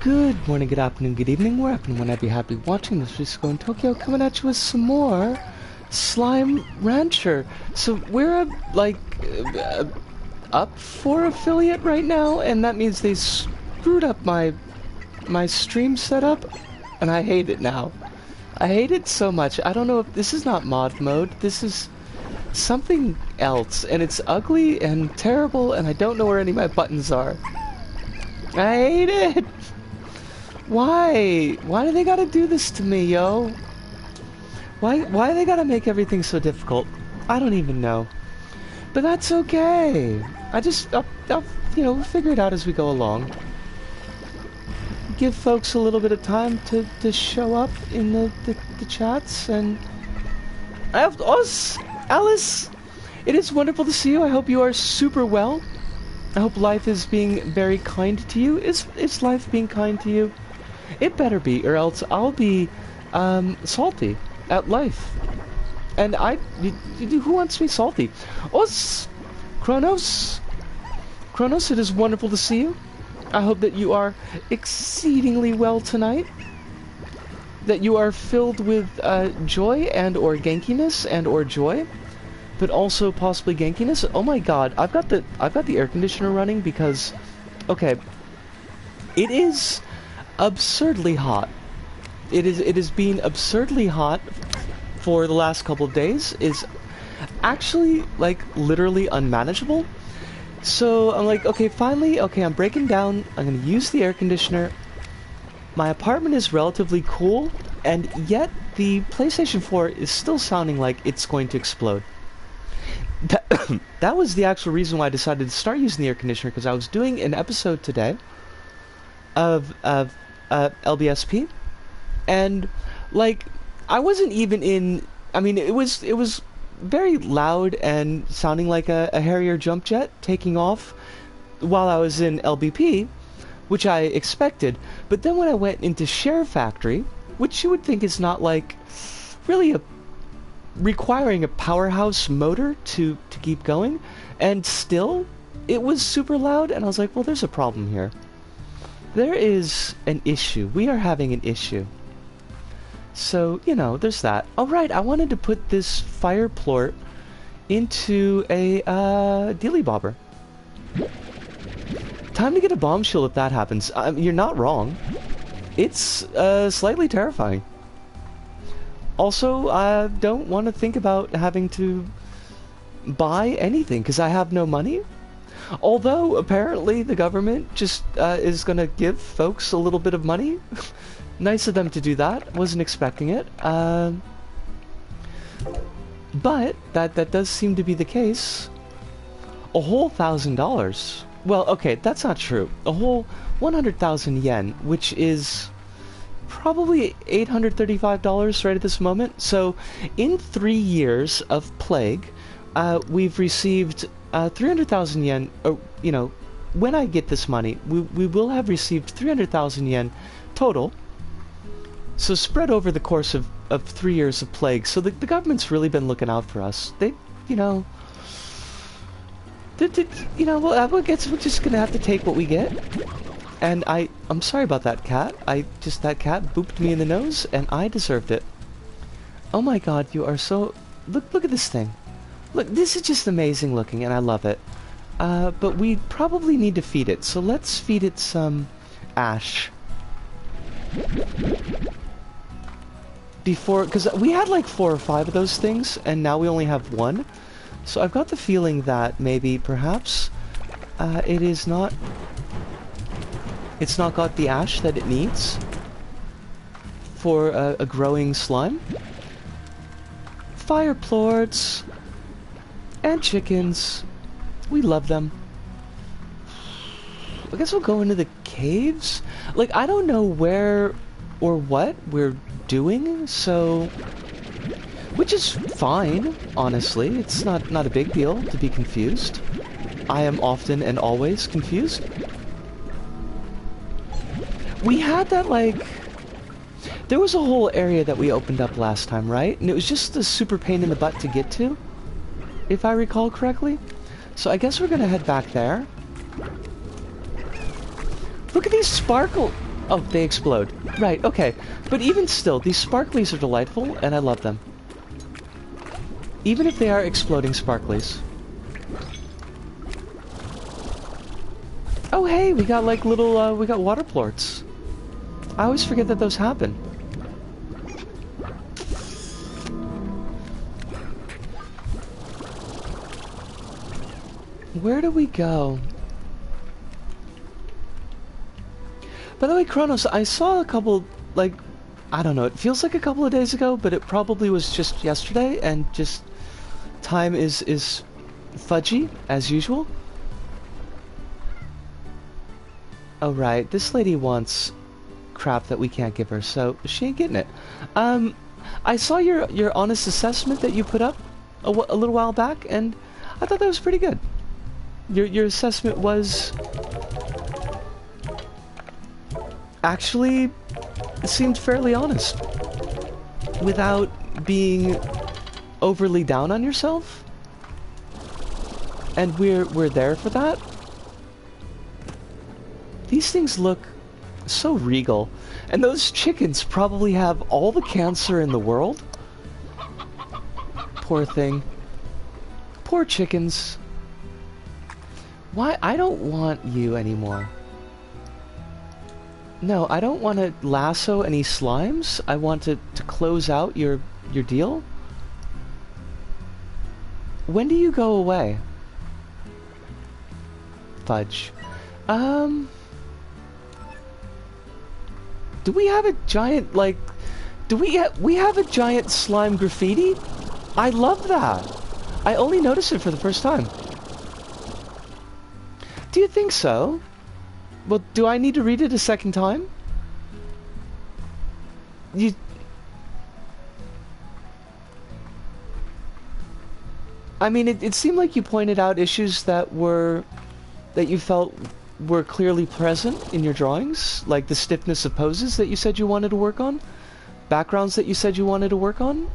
Good morning, good afternoon, good evening, wherever and when I'd be happy watching this. Just going Tokyo, coming at you with some more Slime Rancher. So we're up for affiliate right now, and that means they screwed up my stream setup, and I hate it now. I hate it so much. I don't know if this is not mod mode. This is something else, and it's ugly and terrible, and I don't know where any of my buttons are. I hate it. Why? Why do they gotta do this to me, yo? Why they gotta make everything so difficult? I don't even know. But that's okay. I'll figure it out as we go along. Give folks a little bit of time to show up in the chats, and Alice, it is wonderful to see you. I hope you are super well. I hope life is being very kind to you. Is life being kind to you? It better be, or else I'll be salty at life. And who wants to be salty? Kronos, it is wonderful to see you. I hope that you are exceedingly well tonight. That you are filled with joy and or gankiness and or joy, but also possibly gankiness. Oh my God, I've got the air conditioner running because, okay, it is absurdly hot. It is being absurdly hot for the last couple of days. Is actually like literally unmanageable. So I'm like, okay, finally, okay, I'm breaking down. I'm gonna use the air conditioner. My apartment is relatively cool, and yet the PlayStation 4 is still sounding like it's going to explode. That was the actual reason why I decided to start using the air conditioner, because I was doing an episode today of LBSP, and like I wasn't even in. I mean, it was very loud and sounding like a Harrier jump jet taking off while I was in LBP, which I expected. But then when I went into Share Factory, which you would think is not like really requiring a powerhouse motor to keep going, and still it was super loud, and I was like, well, there's a problem here. There is an issue. We are having an issue. So, you know, there's that. Oh, right, I wanted to put this fire plort into a dealy bobber. Time to get a bomb shield if that happens. You're not wrong. It's slightly terrifying. Also, I don't want to think about having to buy anything because I have no money. Although, apparently, the government just is going to give folks a little bit of money. Nice of them to do that. Wasn't expecting it. But that does seem to be the case. A whole $1,000. Well, okay, that's not true. A whole 100,000 yen, which is probably $835 right at this moment. So, in 3 years of plague, we've received 300,000 yen. You know, when I get this money, we will have received 300,000 yen total. So spread over the course of 3 years of plague. So the government's really been looking out for us. They, you know, well, I guess we're just gonna have to take what we get. And I'm sorry about that cat. That cat booped me in the nose, and I deserved it. Oh my God, you are so... Look at this thing. Look, this is just amazing looking, and I love it. But we probably need to feed it, so let's feed it some ash. Because we had like 4 or 5 of those things, and now we only have 1. So I've got the feeling that maybe, perhaps, it's not got the ash that it needs for a growing slime. Fire plorts and chickens, we love them. I guess we'll go into the caves. Like, I don't know where or what we're doing, so, which is fine, honestly. It's not a big deal to be confused. I am often and always confused. We had that, like, there was a whole area that we opened up last time, right? And it was just a super pain in the butt to get to, if I recall correctly. So I guess we're gonna head back there. Look at these sparkle... Oh, they explode. Right, okay. But even still, these sparklies are delightful, and I love them. Even if they are exploding sparklies. Oh, hey, we got like little, we got water plorts. I always forget that those happen. Where do we go? By the way, Kronos, I saw a couple, like, I don't know, it feels like a couple of days ago, but it probably was just yesterday, and just time is fudgy, as usual. Oh, right, this lady wants crap that we can't give her, so she ain't getting it. I saw your honest assessment that you put up a little while back, and I thought that was pretty good. Your assessment was... actually, it seemed fairly honest. Without being overly down on yourself. And we're there for that. These things look so regal. And those chickens probably have all the cancer in the world. Poor thing. Poor chickens. Why? I don't want you anymore. No, I don't want to lasso any slimes. I want to close out your deal. When do you go away? Fudge. Do we have a giant, like... we have a giant slime graffiti? I love that. I only noticed it for the first time. Do you think so? Well, do I need to read it a second time? I mean, it seemed like you pointed out issues that you felt were clearly present in your drawings, like the stiffness of poses that you said you wanted to work on, backgrounds that you said you wanted to work on.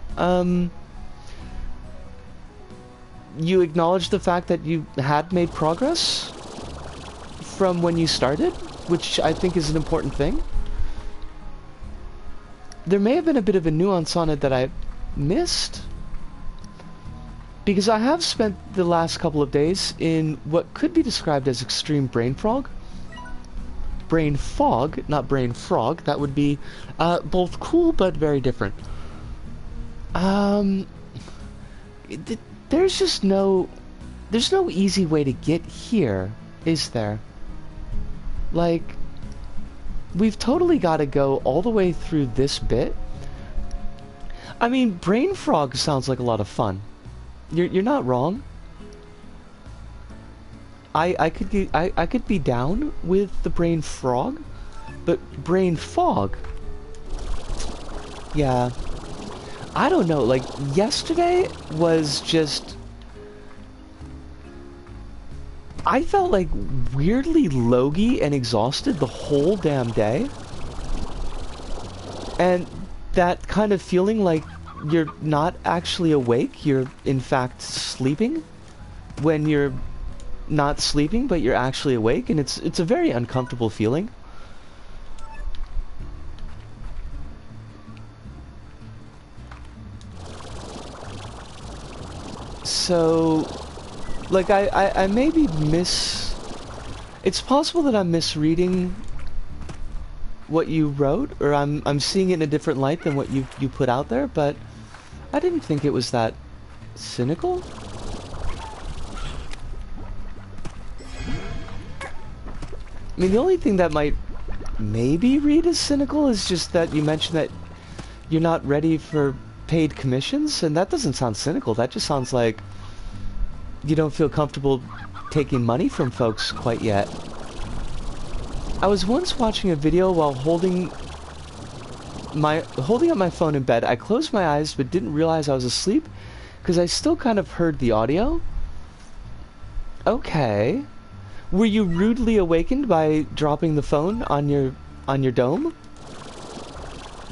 You acknowledged the fact that you had made progress from when you started, which I think is an important thing. There may have been a bit of a nuance on it that I missed, because I have spent the last couple of days in what could be described as extreme brain fog. Brain fog, not brain frog. That would be both cool but very different. There's no easy way to get here, is there? Like, we've totally got to go all the way through this bit. I mean, brain frog sounds like a lot of fun. You're not wrong. I could be down with the brain frog, but brain fog. Yeah. I don't know, like yesterday was just, I felt like weirdly logy and exhausted the whole damn day. And that kind of feeling like you're not actually awake, you're in fact sleeping when you're not sleeping, but you're actually awake, and it's a very uncomfortable feeling. So, like, I maybe it's possible that I'm misreading what you wrote, or I'm seeing it in a different light than what you put out there, but I didn't think it was that cynical. I mean, the only thing that might maybe read as cynical is just that you mentioned that you're not ready for paid commissions, and that doesn't sound cynical. That just sounds like you don't feel comfortable taking money from folks quite yet. I was once watching a video while holding up my phone in bed. I closed my eyes but didn't realize I was asleep because I still kind of heard the audio. Okay. Were you rudely awakened by dropping the phone on your dome?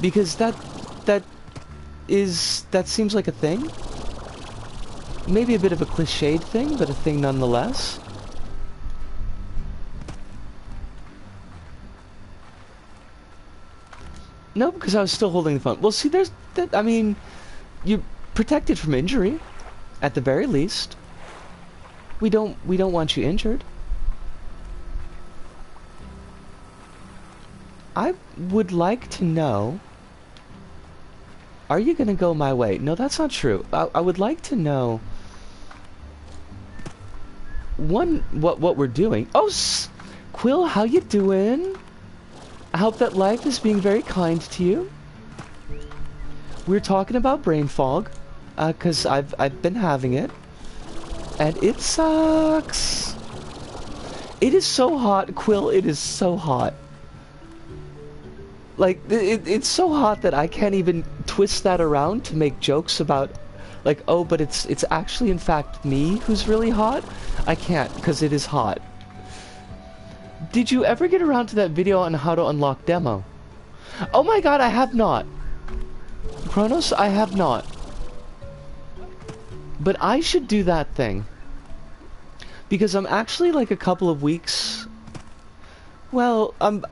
Because that seems like a thing. Maybe a bit of a cliched thing, but a thing nonetheless. No, because I was still holding the phone. Well, see, there's that. I mean, you're protected from injury, at the very least. We don't want you injured. I would like to know. Are you gonna go my way? No, that's not true. I would like to know. One, what we're doing. Oh, Quill, how you doing? I hope that life is being very kind to you. We're talking about brain fog, cause I've been having it, and it sucks. It is so hot, Quill. It is so hot. Like it's so hot that I can't even twist that around to make jokes about, like, oh, but it's actually in fact me who's really hot. I can't, because it is hot. Did you ever get around to that video on how to unlock demo? Oh my god, I have not. Kronos, I have not. But I should do that thing. Because I'm actually like a couple of weeks... Well, I'm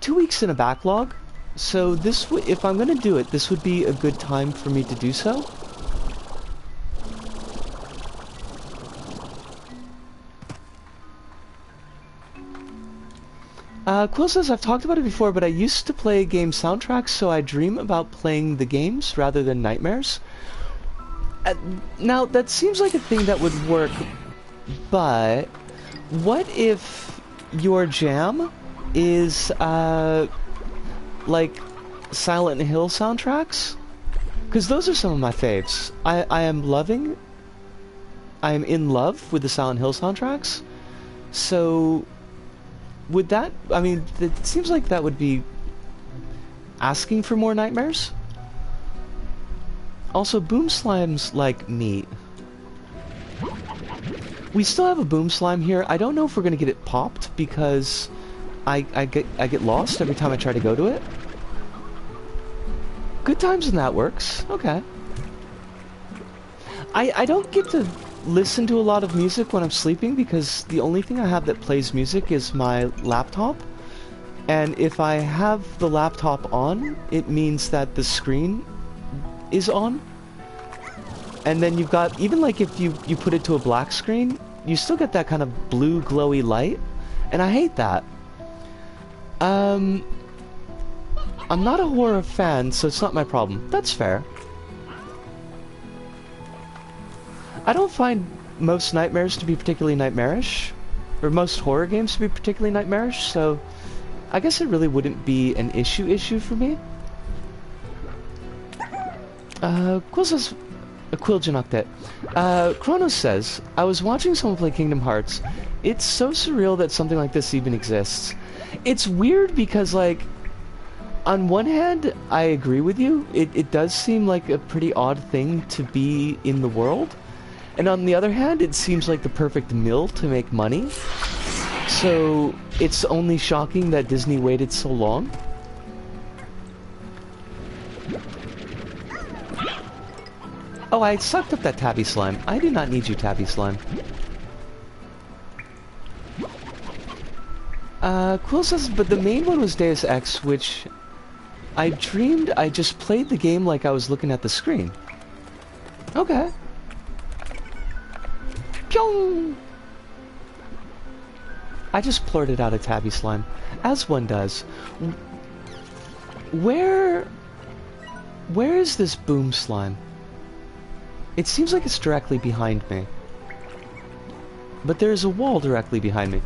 2 weeks in a backlog. So this if I'm gonna do it, this would be a good time for me to do so. Quill says, I've talked about it before, but I used to play game soundtracks, so I dream about playing the games rather than nightmares. Now, that seems like a thing that would work, but what if your jam is, like, Silent Hill soundtracks? Because those are some of my faves. I am in love with the Silent Hill soundtracks, so... Would that... I mean, it seems like that would be asking for more nightmares. Also, Boom Slime's like meat. We still have a Boom Slime here. I don't know if we're gonna get it popped because I get lost every time I try to go to it. Good times when that works. Okay. I don't get to listen to a lot of music when I'm sleeping because the only thing I have that plays music is my laptop, and if I have the laptop on, it means that the screen is on, and then you've got, even like if you put it to a black screen, you still get that kind of blue glowy light, and I hate that. I'm not a horror fan, so it's not my problem. That's fair. I don't find most nightmares to be particularly nightmarish, or most horror games to be particularly nightmarish, so I guess it really wouldn't be an issue for me. Quill says, Quill Januktet. Kronos says, I was watching someone play Kingdom Hearts. It's so surreal that something like this even exists. It's weird because, like, on one hand, I agree with you. It does seem like a pretty odd thing to be in the world. And on the other hand, it seems like the perfect mill to make money. So, it's only shocking that Disney waited so long. Oh, I sucked up that Tabby Slime. I do not need you, Tabby Slime. Quill says, but the main one was Deus Ex, which I dreamed I just played the game like I was looking at the screen. Okay. Pyong! I just blurted out a Tabby Slime, as one does. Where is this Boom Slime? It seems like it's directly behind me. But there's a wall directly behind me.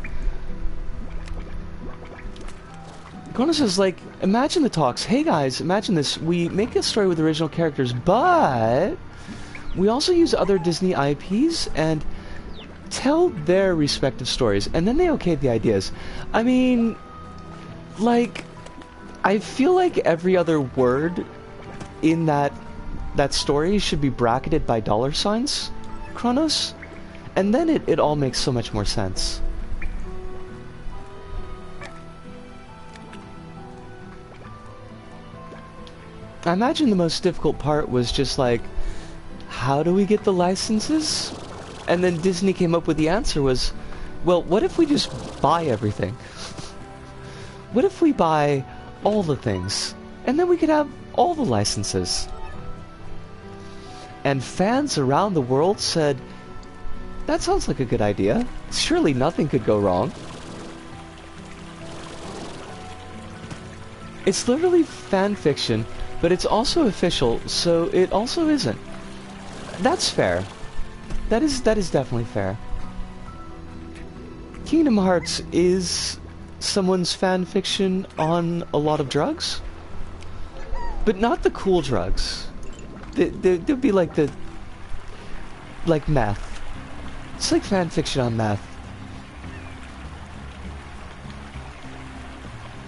Kronos says, like, imagine the talks. Hey guys, imagine this. We make a story with original characters, but we also use other Disney IPs and tell their respective stories, and then they okay the ideas. I mean, like, I feel like every other word in that story should be bracketed by $signs, Kronos, and then it all makes so much more sense. I imagine the most difficult part was just like, how do we get the licenses? And then Disney came up with the answer was, well, what if we just buy everything? What if we buy all the things. And then we could have all the licenses. And fans around the world said, that sounds like a good idea. Surely nothing could go wrong. It's literally fan fiction, but it's also official, so it also isn't. That's fair. That is definitely fair. Kingdom Hearts is someone's fan fiction on a lot of drugs, but not the cool drugs. There'd be like meth. It's like fan fiction on meth.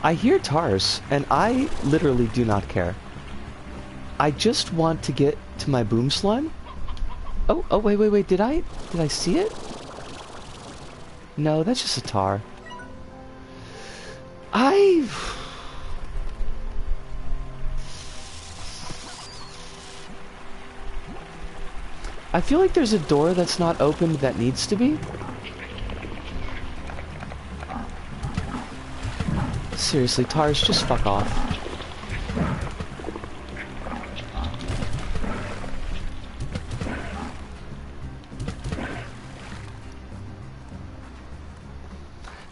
I hear TARS, and I literally do not care. I just want to get to my boom slime. Oh, wait, did I see it? No, that's just a tar. I feel like there's a door that's not opened that needs to be. Seriously, TARS, just fuck off.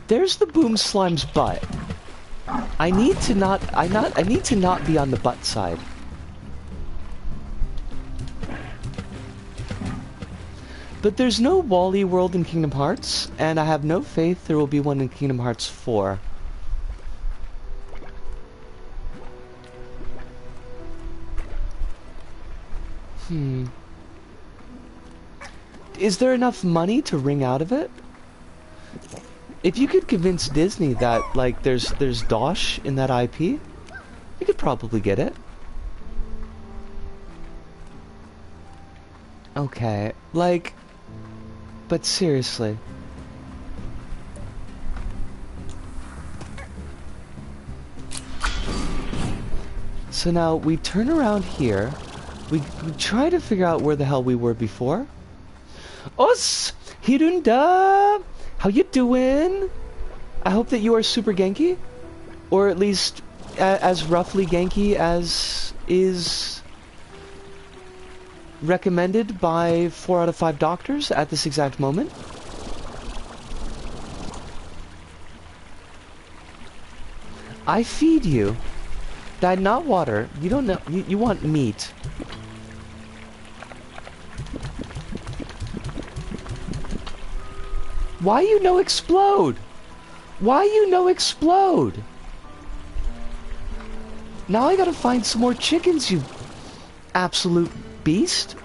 There's the boom slime's butt. I need to not be on the butt side. But there's no Wall-E world in Kingdom Hearts, and I have no faith there will be one in Kingdom Hearts 4. Is there enough money to wring out of it? If you could convince Disney that, like, there's Dosh in that IP, you could probably get it. Okay, like, but seriously. So now we turn around here. We try to figure out where the hell we were before. Os Hirunda! How you doing? I hope that you are super Genki, or at least as roughly Genki as is recommended by 4 out of 5 doctors at this exact moment. I feed you. That not water. You don't know. You want meat. Why you no explode? Why you no explode? Now I gotta find some more chickens, you absolute beast.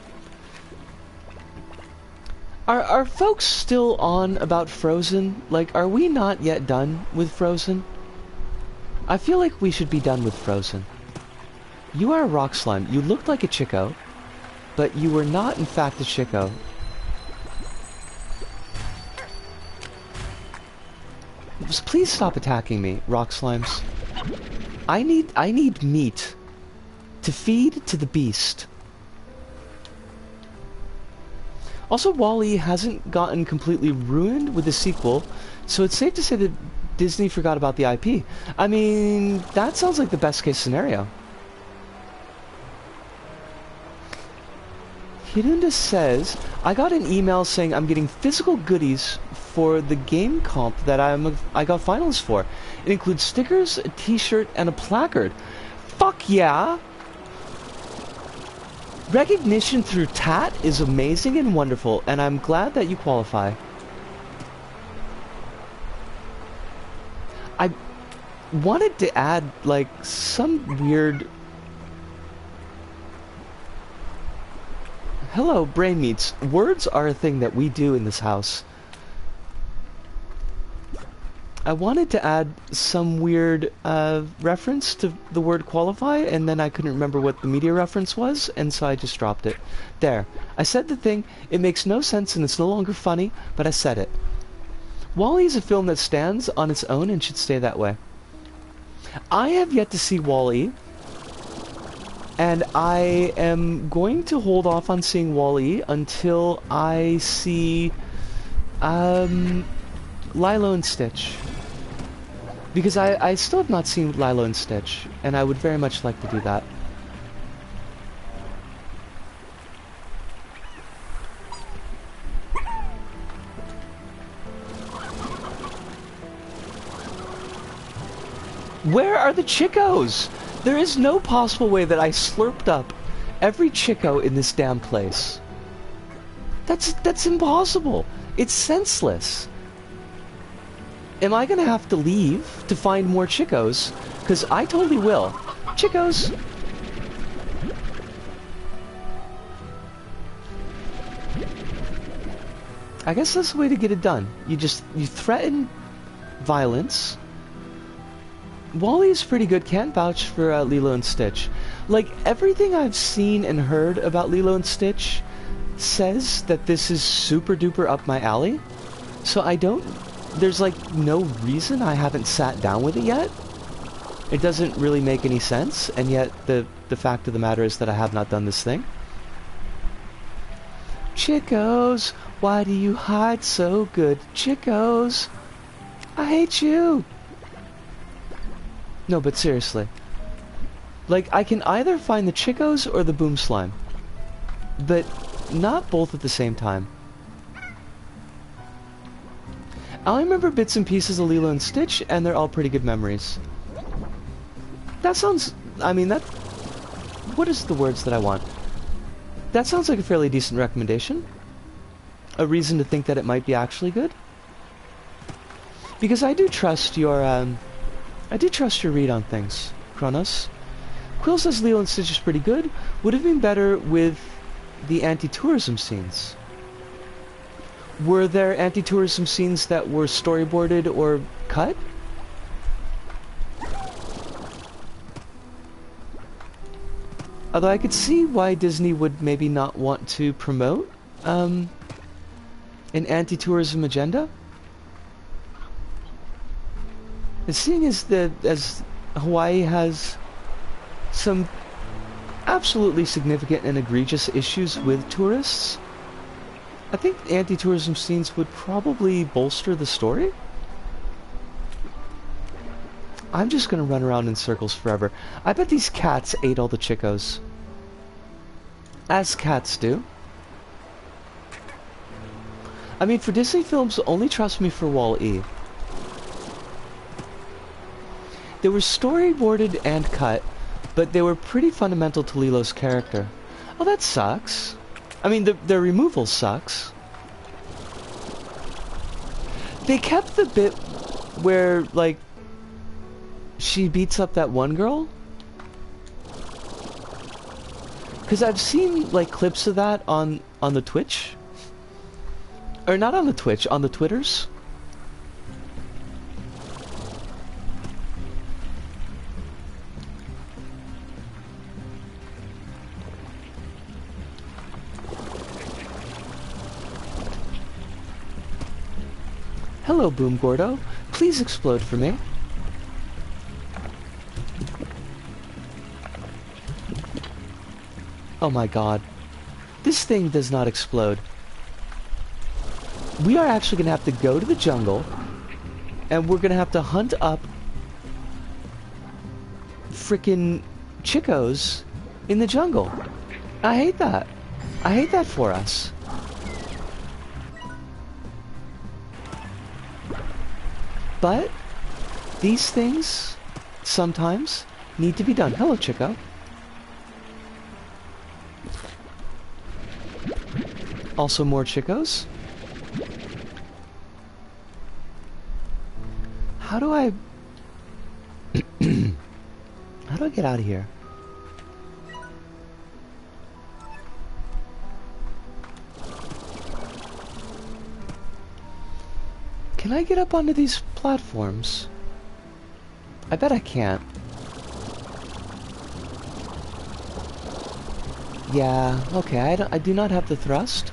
Are folks still on about Frozen? Like, are we not yet done with Frozen? I feel like we should be done with Frozen. You are a rock slime. You looked like a Chico, but you were not in fact a Chico. Just please stop attacking me, rock slimes. I need meat to feed to the beast. Also, Wall-E hasn't gotten completely ruined with the sequel, so it's safe to say that Disney forgot about the IP. I mean, that sounds like the best case scenario. Hirunda says, I got an email saying I'm getting physical goodies for the game comp that I got finals for. It includes stickers, a t-shirt, and a placard. Fuck yeah! Recognition through TAT is amazing and wonderful, and I'm glad that you qualify. I wanted to add, like, some weird... Hello, brain meats. Words are a thing that we do in this house. I wanted to add some weird reference to the word qualify, and then I couldn't remember what the media reference was, and so I just dropped it. There. I said the thing. It makes no sense, and it's no longer funny, but I said it. Wall-E is a film that stands on its own and should stay that way. I have yet to see Wall-E, and I am going to hold off on seeing Wall-E until I see Lilo and Stitch. Because I still have not seen Lilo and Stitch, and I would very much like to do that. Where are the Chickos? There is no possible way that I slurped up every Chico in this damn place. That's impossible. It's senseless. Am I gonna have to leave to find more Chickos? Because I totally will. Chickos! I guess that's the way to get it done. You threaten violence. Wally's pretty good, can't vouch for Lilo and Stitch. Like, everything I've seen and heard about Lilo and Stitch says that this is super duper up my alley. So there's like no reason I haven't sat down with it yet. It doesn't really make any sense, and yet the fact of the matter is that I have not done this thing. Chickos, why do you hide so good? Chickos, I hate you. No, but seriously. Like, I can either find the Chickos or the Boom Slime. But not both at the same time. I remember bits and pieces of Lilo and Stitch, and they're all pretty good memories. That sounds... I mean, what is the words that I want? That sounds like a fairly decent recommendation. A reason to think that it might be actually good. Because I do trust your read on things, Kronos. Quill says Lilo and Stitch is pretty good. Would have been better with the anti-tourism scenes. Were there anti-tourism scenes that were storyboarded or cut? Although I could see why Disney would maybe not want to promote an anti-tourism agenda. And seeing as Hawaii has some absolutely significant and egregious issues with tourists, I think anti-tourism scenes would probably bolster the story. I'm just gonna run around in circles forever. I bet these cats ate all the Chickos. As cats do. I mean, for Disney films, only trust me for Wall-E. They were storyboarded and cut, but they were pretty fundamental to Lilo's character. Oh, that sucks. I mean, their removal sucks. They kept the bit where, like, she beats up that one girl. Because I've seen, like, clips of that on the Twitch. Or not on the Twitch, on the Twitters. Hello, Boom Gordo. Please explode for me. Oh my god. This thing does not explode. We are actually going to have to go to the jungle, and we're going to have to hunt up frickin' Chickos in the jungle. I hate that. I hate that for us. But these things sometimes need to be done. Hello, Chico. Also more Chickos. How do I... How do I get out of here? Can I get up onto these platforms? I bet I can't. Yeah, okay, I do not have the thrust.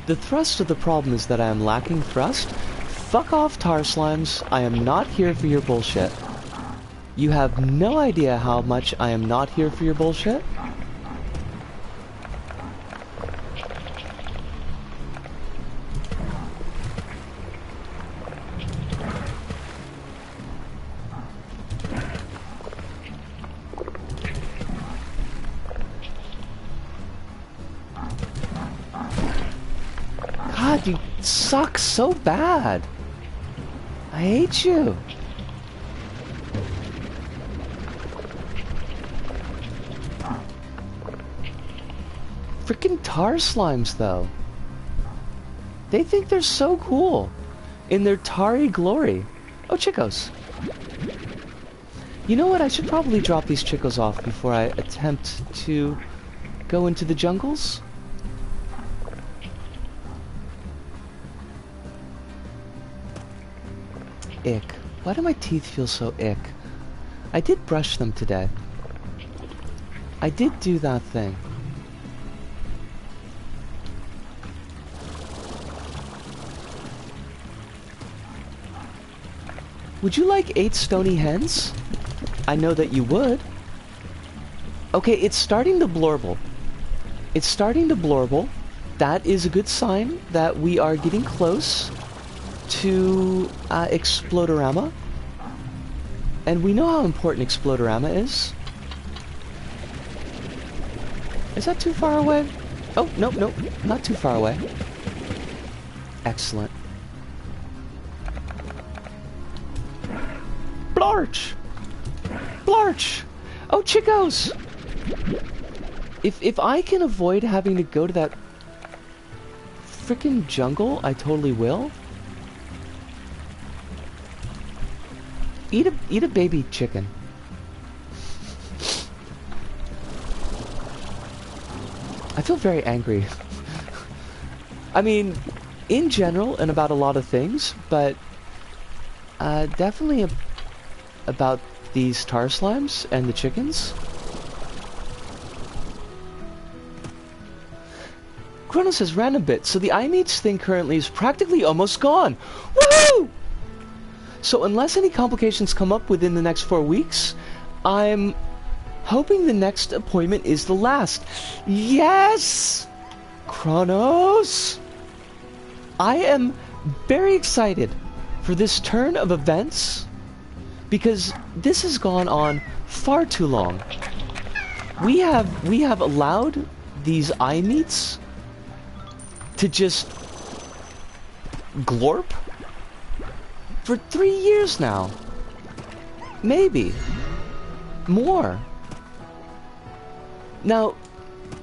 The thrust of the problem is that I am lacking thrust. Fuck off, tar slimes. I am not here for your bullshit. You have no idea how much I am not here for your bullshit. God, you suck so bad. I hate you. Freaking tar slimes, though. They think they're so cool in their tarry glory. Oh, Chicos. You know what? I should probably drop these Chicos off before I attempt to go into the jungles. Ick. Why do my teeth feel so ick? I did brush them today. I did do that thing. Would you like 8 stony hens? I know that you would. Okay, it's starting to blorble. It's starting to blorble. That is a good sign that we are getting close to Explodorama. And we know how important Explodorama is. Is that too far away? Oh, nope, nope, not too far away. Excellent. Blarch! Blarch! Oh, Chicos! If I can avoid having to go to that frickin' jungle, I totally will. Eat a baby chicken. I feel very angry. I mean, in general and about a lot of things, but definitely about these tar slimes and the chickens. Chrono says random bit. So the iMeats thing currently is practically almost gone. Woohoo! So unless any complications come up within the next 4 weeks, I'm hoping the next appointment is the last. Yes! Chronos! I am very excited for this turn of events because this has gone on far too long. We have allowed these iMeats to just glorp for 3 years now. Maybe more. Now,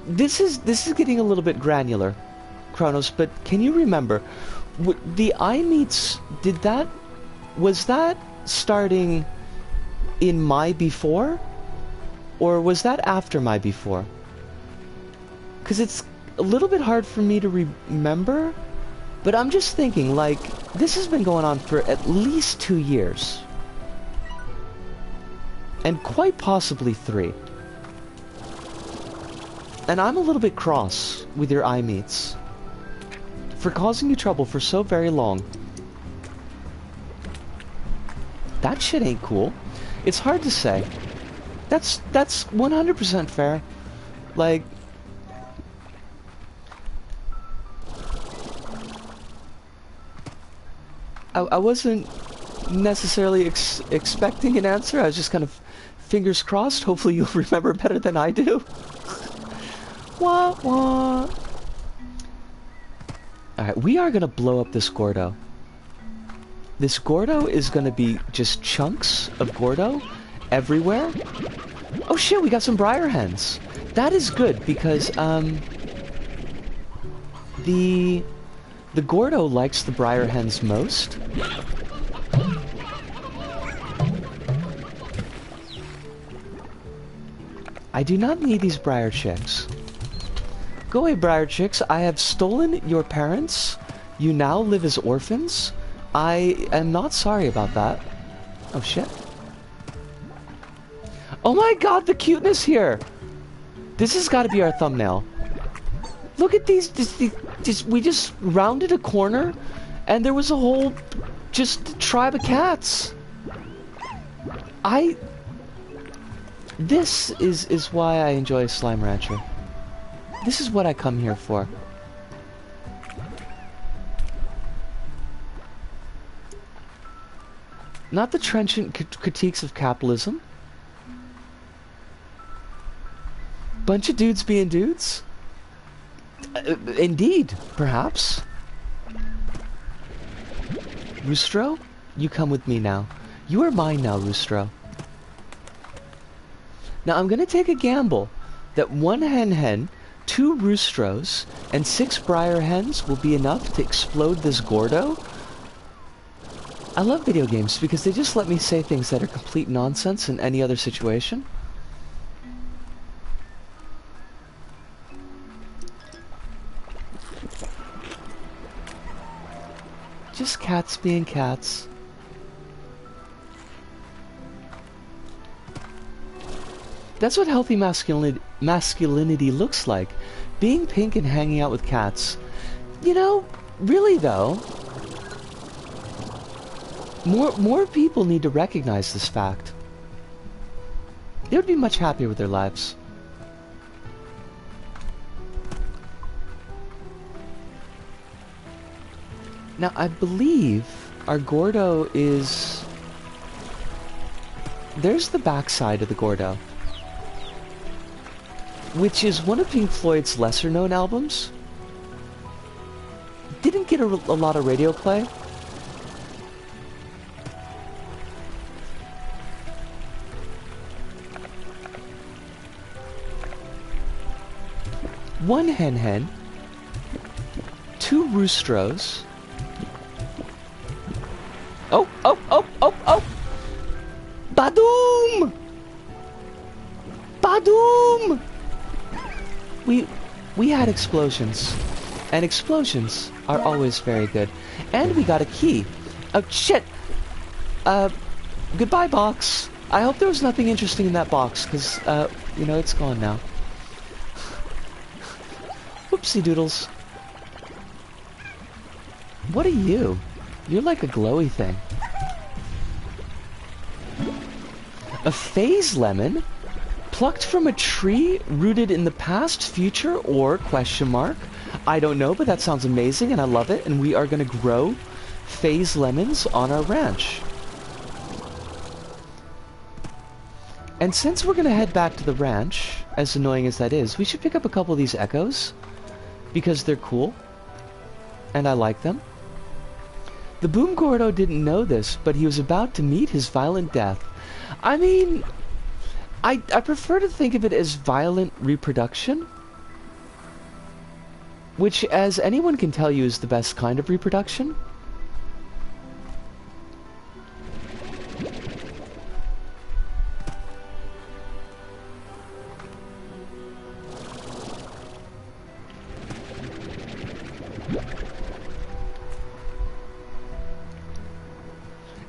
this is getting a little bit granular, Kronos, but can you remember the iMeats, was that starting in my before, or was that after my before? Because it's a little bit hard for me to remember, but I'm just thinking, like, this has been going on for at least 2 years. And quite possibly 3. And I'm a little bit cross with your iMeats for causing you trouble for so very long. That shit ain't cool. It's hard to say. That's 100% fair. Like, I wasn't necessarily expecting an answer. I was just kind of fingers crossed. Hopefully you'll remember better than I do. Wah wah. Alright, we are gonna blow up this Gordo. This Gordo is gonna be just chunks of Gordo everywhere. Oh shit, we got some briar hens. That is good because the Gordo likes the briar hens most. I do not need these briar chicks. Go away, briar chicks. I have stolen your parents. You now live as orphans. I am not sorry about that. Oh shit. Oh my god, the cuteness here. This has got to be our thumbnail. Look at these. We just rounded a corner, and there was a whole just tribe of cats. This is why I enjoy Slime Rancher. This is what I come here for. Not the trenchant critiques of capitalism. Bunch of dudes being dudes. Indeed, perhaps. Roostro, you come with me now. You are mine now, Roostro. Now I'm gonna take a gamble that 1 hen, 2 roostros, and 6 briar hens will be enough to explode this Gordo. I love video games because they just let me say things that are complete nonsense in any other situation. Just cats being cats. That's what healthy masculinity looks like. Being pink and hanging out with cats. You know, really though, more people need to recognize this fact. They would be much happier with their lives. Now, I believe our Gordo is... There's the backside of the Gordo, which is one of Pink Floyd's lesser-known albums. Didn't get a lot of radio play. One hen, 2 roostros. Oh! Badoom! Badoom! We had explosions. And explosions are always very good. And we got a key. Oh, shit! Goodbye, box. I hope there was nothing interesting in that box, because, you know, it's gone now. Whoopsie doodles. What are you? You're like a glowy thing. A phase lemon? Plucked from a tree rooted in the past, future, or question mark? I don't know, but that sounds amazing and I love it, and we are going to grow phase lemons on our ranch. And since we're going to head back to the ranch, as annoying as that is, we should pick up a couple of these echoes, because they're cool, and I like them. The Boom Gordo didn't know this, but he was about to meet his violent death. I mean, I prefer to think of it as violent reproduction, which, as anyone can tell you, is the best kind of reproduction.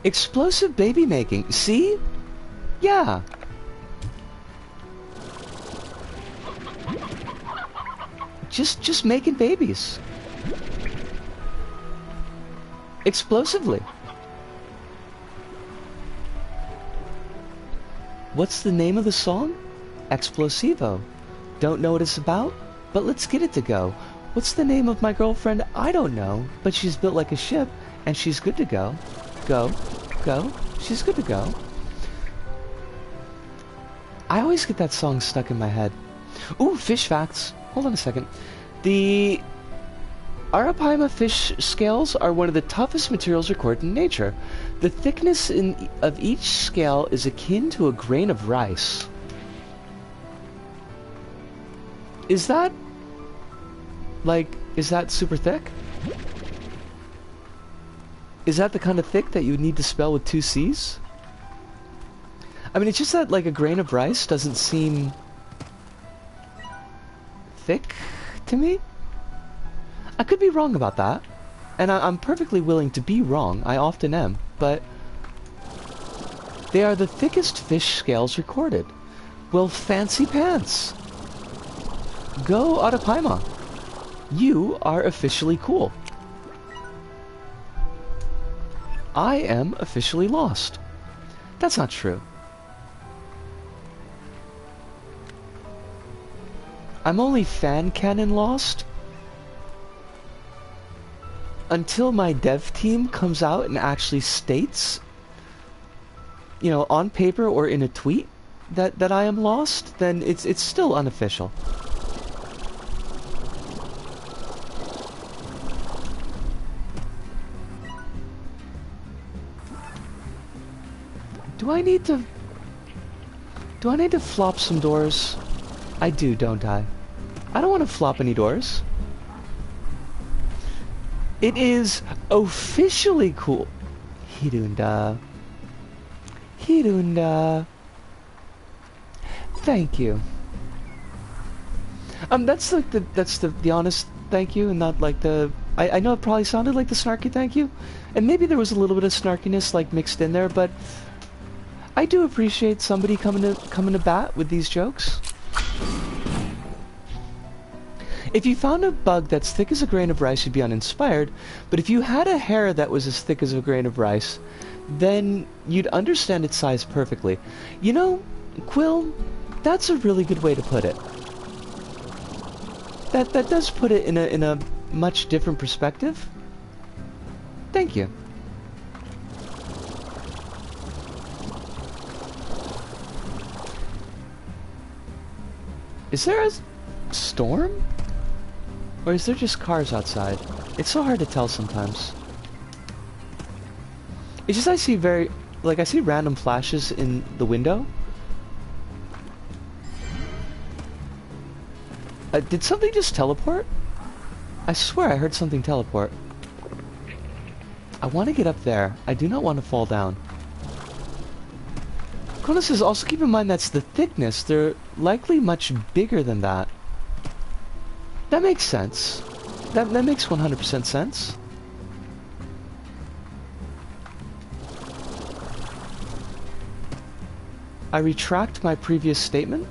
Explosive baby making. See? Yeah. Just making babies. Explosively. What's the name of the song? Explosivo. Don't know what it's about, but let's get it to go. What's the name of my girlfriend? I don't know, but she's built like a ship, and she's good to go. Go. Go. She's good to go. I always get that song stuck in my head. Ooh, fish facts. Hold on a second. The Arapaima fish scales are one of the toughest materials recorded in nature. The thickness of each scale is akin to a grain of rice. Is that... like, is that super thick? Is that the kind of thick that you would need to spell with 2 C's? I mean, it's just that, like, a grain of rice doesn't seem thick to me. I could be wrong about that, and I'm perfectly willing to be wrong. I often am, but they are the thickest fish scales recorded. Well, fancy pants. Go Arapaima. You are officially cool. I am officially lost. That's not true. I'm only fan canon lost until my dev team comes out and actually states, you know, on paper or in a tweet that I am lost. Then it's still unofficial. Do I need to... Do I need to flop some doors? I do, don't I? I don't want to flop any doors. It is officially cool. Hirunda. Hirunda. Thank you. That's like the honest thank you, and not like the... I know it probably sounded like the snarky thank you, and maybe there was a little bit of snarkiness like mixed in there, but I do appreciate somebody coming to bat with these jokes. If you found a bug that's thick as a grain of rice, you'd be uninspired, but if you had a hair that was as thick as a grain of rice, then you'd understand its size perfectly. You know, Quill, that's a really good way to put it. That does put it in a much different perspective. Thank you. Is there a storm? Or is there just cars outside? It's so hard to tell sometimes. It's just I see I see random flashes in the window. Did something just teleport? I swear I heard something teleport. I want to get up there. I do not want to fall down. Kona says, also keep in mind that's the thickness. They're likely much bigger than that. That makes sense. That makes 100% sense. I retract my previous statement.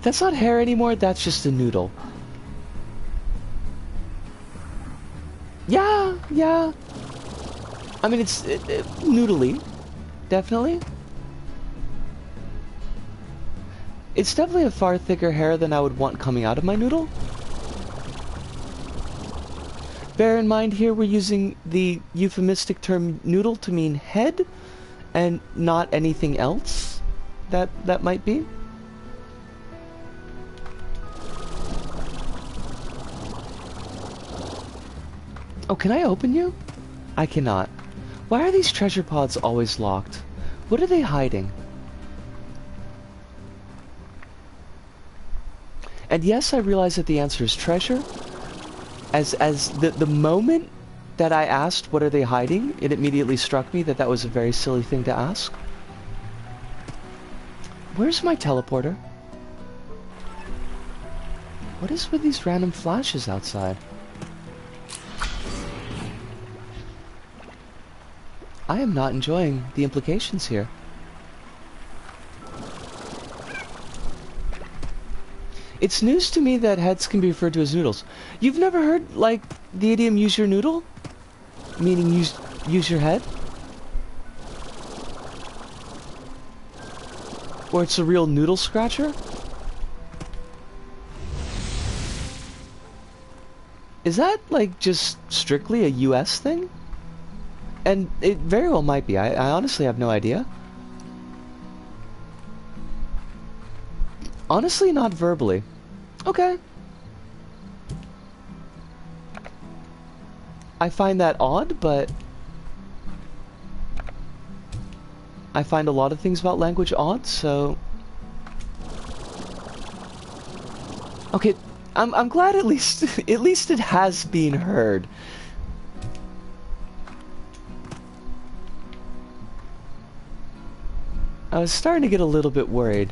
That's not hair anymore, that's just a noodle. Yeah. I mean, it's noodly. Definitely. It's definitely a far thicker hair than I would want coming out of my noodle. Bear in mind here we're using the euphemistic term noodle to mean head and not anything else that might be. Oh, can I open you? I cannot. Why are these treasure pods always locked? What are they hiding? And yes, I realize that the answer is treasure. As the moment that I asked what are they hiding, it immediately struck me that that was a very silly thing to ask. Where's my teleporter? What is with these random flashes outside? I am not enjoying the implications here. It's news to me that heads can be referred to as noodles. You've never heard, like, the idiom use your noodle? Meaning use your head? Or it's a real noodle scratcher? Is that, like, just strictly a US thing? And it very well might be. I honestly have no idea. Honestly, not verbally. Okay. I find that odd, but I find a lot of things about language odd, so... Okay, I'm glad at least it has been heard. I was starting to get a little bit worried.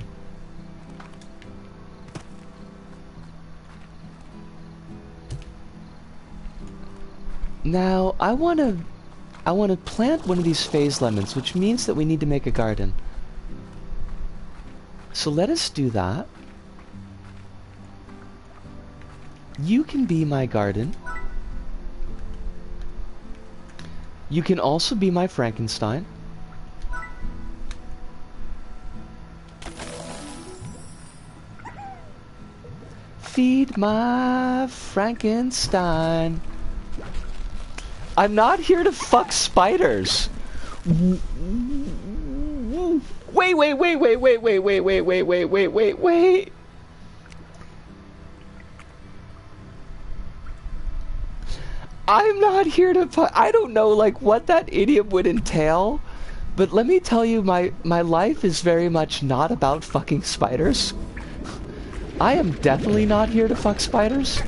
Now, I want to plant one of these phase lemons, which means that we need to make a garden. So let us do that. You can be my garden. You can also be my Frankenstein. Feed my Frankenstein. I'm not here to fuck spiders. Wait, wait, wait, wait, wait, wait, wait, wait, wait, wait, wait, wait, wait. I'm not here to I don't know, like, what that idiom would entail, but let me tell you, my life is very much not about fucking spiders. I am definitely not here to fuck spiders.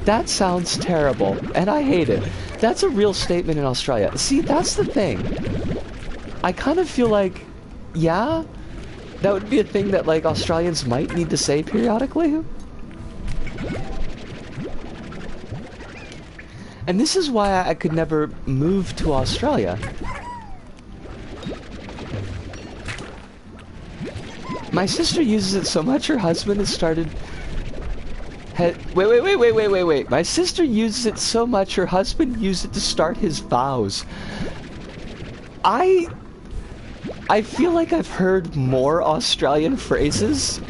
That sounds terrible, and I hate it. That's a real statement in Australia. See, that's the thing. I kind of feel like, yeah, that would be a thing that, like, Australians might need to say periodically. And this is why I could never move to Australia. My sister uses it so much her husband has started... Wait. My sister uses it so much her husband used it to start his vows. I feel like I've heard more Australian phrases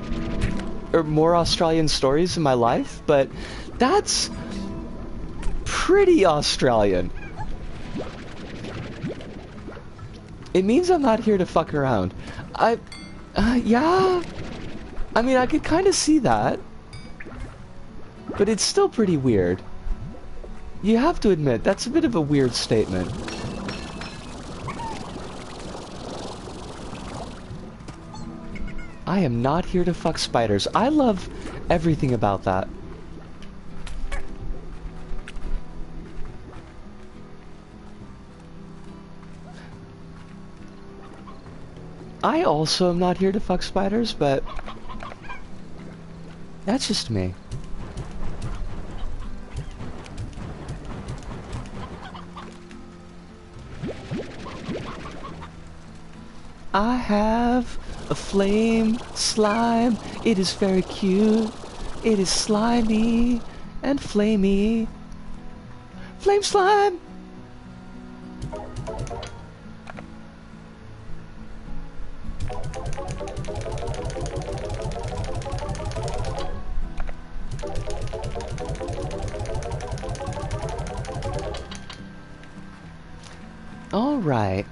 or more Australian stories in my life, but that's pretty Australian. It means I'm not here to fuck around. Yeah. I mean, I could kind of see that. But it's still pretty weird. You have to admit, that's a bit of a weird statement. I am not here to fuck spiders. I love everything about that. I also am not here to fuck spiders, but that's just me. I have a flame slime. It is very cute. It is slimy and flamey. Flame slime! All right.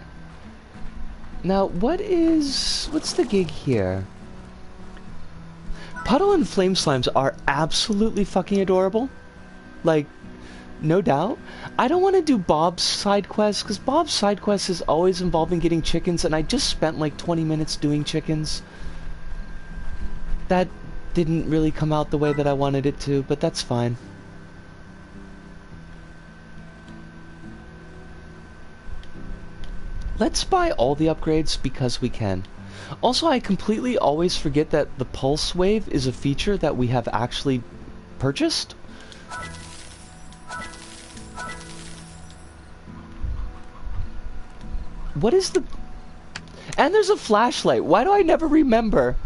Now, what's the gig here? Puddle and Flame Slimes are absolutely fucking adorable. Like, no doubt. I don't want to do Bob's side quest, because Bob's side quest is always involving getting chickens, and I just spent like 20 minutes doing chickens. That didn't really come out the way that I wanted it to, but that's fine. Let's buy all the upgrades because we can. Also, I completely always forget that the Pulse Wave is a feature that we have actually purchased. What is the... And there's a flashlight. Why do I never remember?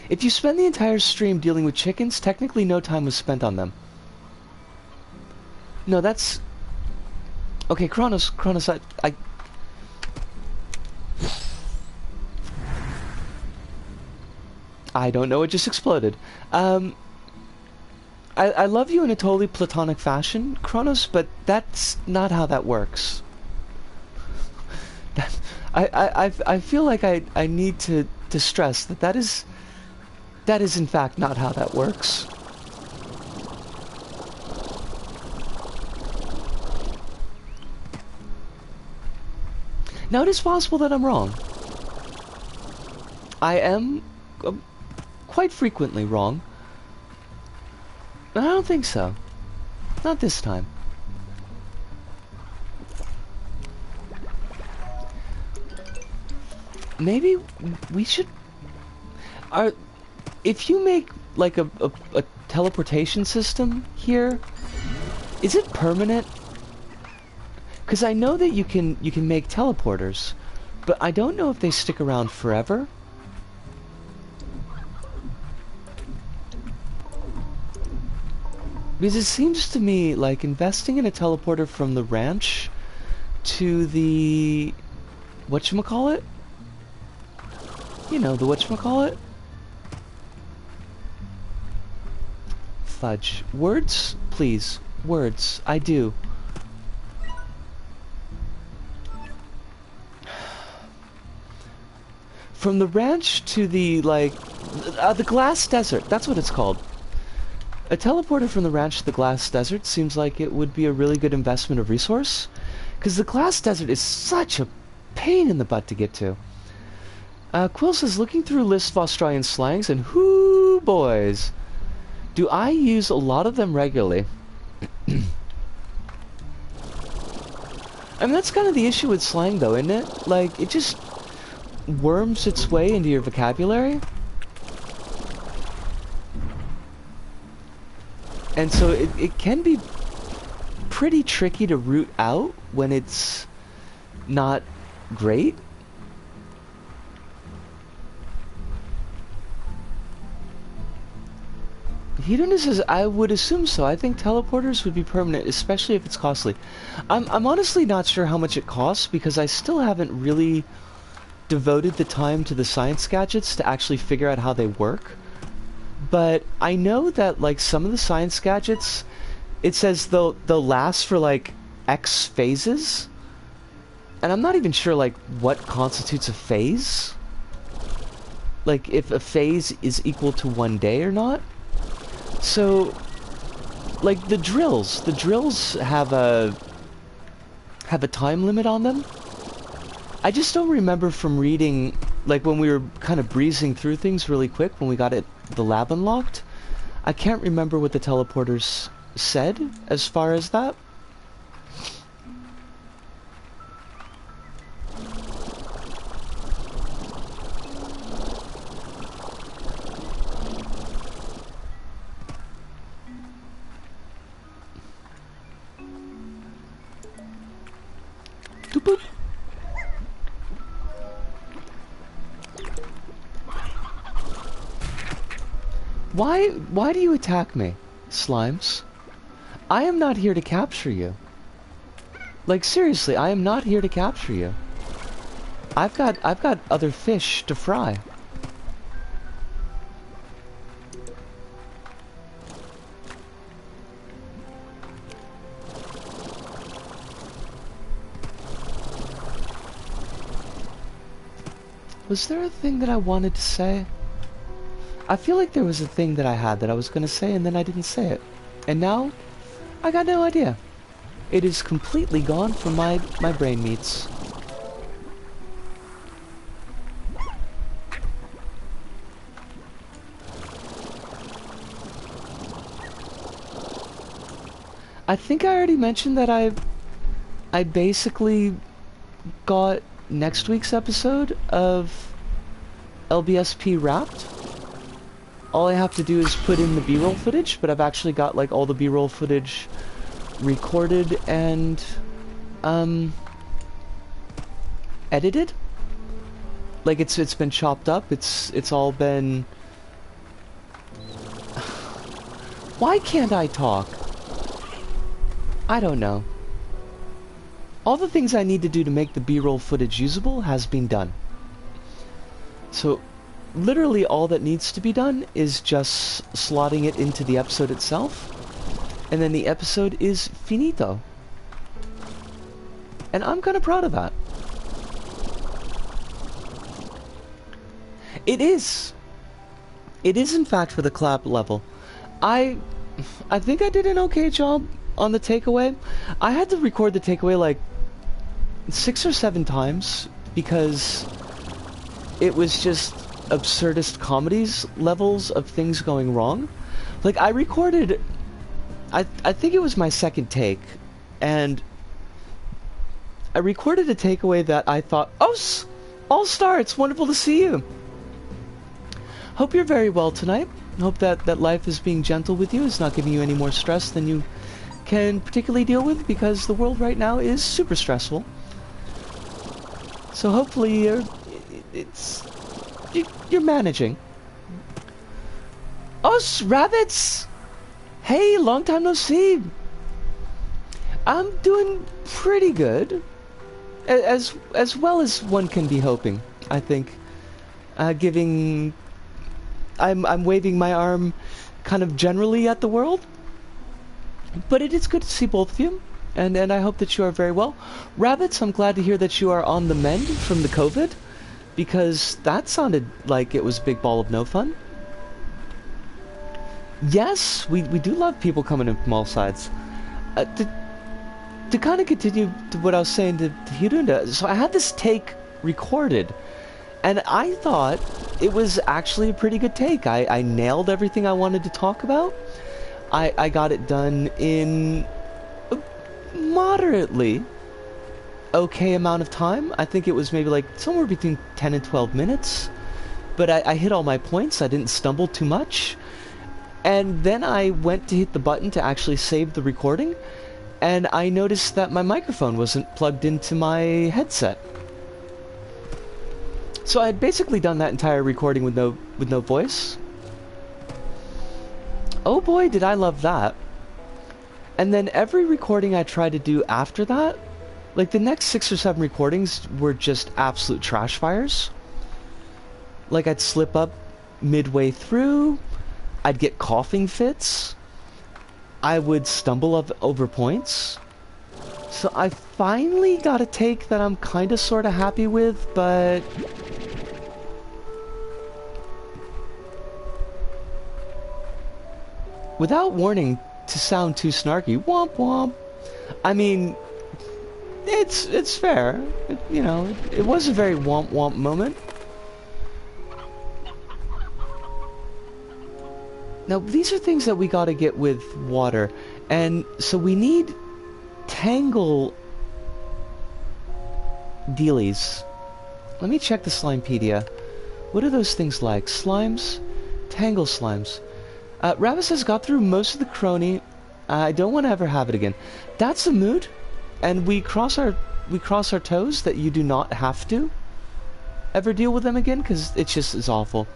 If you spend the entire stream dealing with chickens, technically no time was spent on them. No, that's... Okay, Kronos, I don't know, it just exploded. I love you in a totally platonic fashion, Kronos, but that's not how that works. I feel like I need to stress that that is in fact not how that works. Now, it is possible that I'm wrong. I am quite frequently wrong. But I don't think so. Not this time. Maybe we should... If you make, like, a teleportation system here, is it permanent? Because I know that you can make teleporters, but I don't know if they stick around forever. Because it seems to me like investing in a teleporter from the ranch to the... whatchamacallit? You know, the whatchamacallit? Fudge. Words? Please. Words. I do. from the ranch to the glass desert. That's what it's called. A teleporter from the ranch to the glass desert seems like it would be a really good investment of resource, because the glass desert is such a pain in the butt to get to. Quill says, looking through lists of Australian slangs, and whoo boys, do I use a lot of them regularly. I mean, that's kind of the issue with slang, though, isn't it? Like, it just worms its way into your vocabulary. And so it can be pretty tricky to root out when it's not great. Hedonist says, I would assume so. I think teleporters would be permanent, especially if it's costly. I'm honestly not sure how much it costs, because I still haven't really devoted the time to the science gadgets to actually figure out how they work. But I know that, like, some of the science gadgets, it says they'll last for, like, X phases. And I'm not even sure, like, what constitutes a phase. Like, if a phase is equal to 1 day or not. So, like, the drills have a time limit on them. I just don't remember from reading, like, when we were kind of breezing through things really quick when we got the lab unlocked. I can't remember what the teleporters said as far as that. Boop. Why do you attack me, slimes? I am not here to capture you. Like, seriously, I am not here to capture you. I've got other fish to fry. Was there a thing that I wanted to say? I feel like there was a thing that I had that I was going to say and then I didn't say it. And now, I got no idea. It is completely gone from my brain meats. I think I already mentioned that I basically got next week's episode of LBSP wrapped. All I have to do is put in the B-roll footage, but I've actually got, like, all the B-roll footage recorded and edited. Like, it's been chopped up. It's all been. Why can't I talk? I don't know. All the things I need to do to make the B-roll footage usable has been done. So, literally all that needs to be done is just slotting it into the episode itself, and then the episode is finito. And I'm kind of proud of that. It is. It is, in fact, for the clap level. I think I did an okay job on the takeaway. I had to record the takeaway like 6 or 7 times because it was just absurdist comedies levels of things going wrong. Like, I recorded, I think it was my second take, and I recorded a takeaway that I thought, oh, All-Star, it's wonderful to see you. Hope you're very well tonight. Hope that life is being gentle with you. It's not giving you any more stress than you can particularly deal with, because the world right now is super stressful. So hopefully you're managing. Us rabbits! Hey, long time no see. I'm doing pretty good, as well as one can be hoping. I think, I'm waving my arm, kind of generally at the world. But it is good to see both of you. And I hope that you are very well. Rabbits, I'm glad to hear that you are on the mend from the COVID. because that sounded like it was a big ball of no fun. Yes, we do love people coming in from all sides. To kind of continue to what I was saying to Hirunda, so I had this take recorded, and I thought it was actually a pretty good take. I nailed everything I wanted to talk about. I got it done in a moderately okay amount of time. I think it was maybe like somewhere between 10 and 12 minutes. But I hit all my points. I didn't stumble too much. And then I went to hit the button to actually save the recording, and I noticed that my microphone wasn't plugged into my headset. So I had basically done that entire recording with no voice. Oh boy, did I love that. And then every recording I tried to do after that, like the next 6 or 7 recordings were just absolute trash fires. Like I'd slip up midway through, I'd get coughing fits, I would stumble over points. So I finally got a take that I'm kinda sorta happy with, but without warning to sound too snarky, womp womp. I mean, it's fair. You know, it was a very womp womp moment. Now, these are things that we gotta get with water, and so we need tangle dealies. Let me check the Slimepedia. What are those things like? Slimes? Tangle slimes. Rabbit says, got through most of the crony. I don't want to ever have it again. That's the mood, and we cross our toes that you do not have to ever deal with them again, because it just is awful.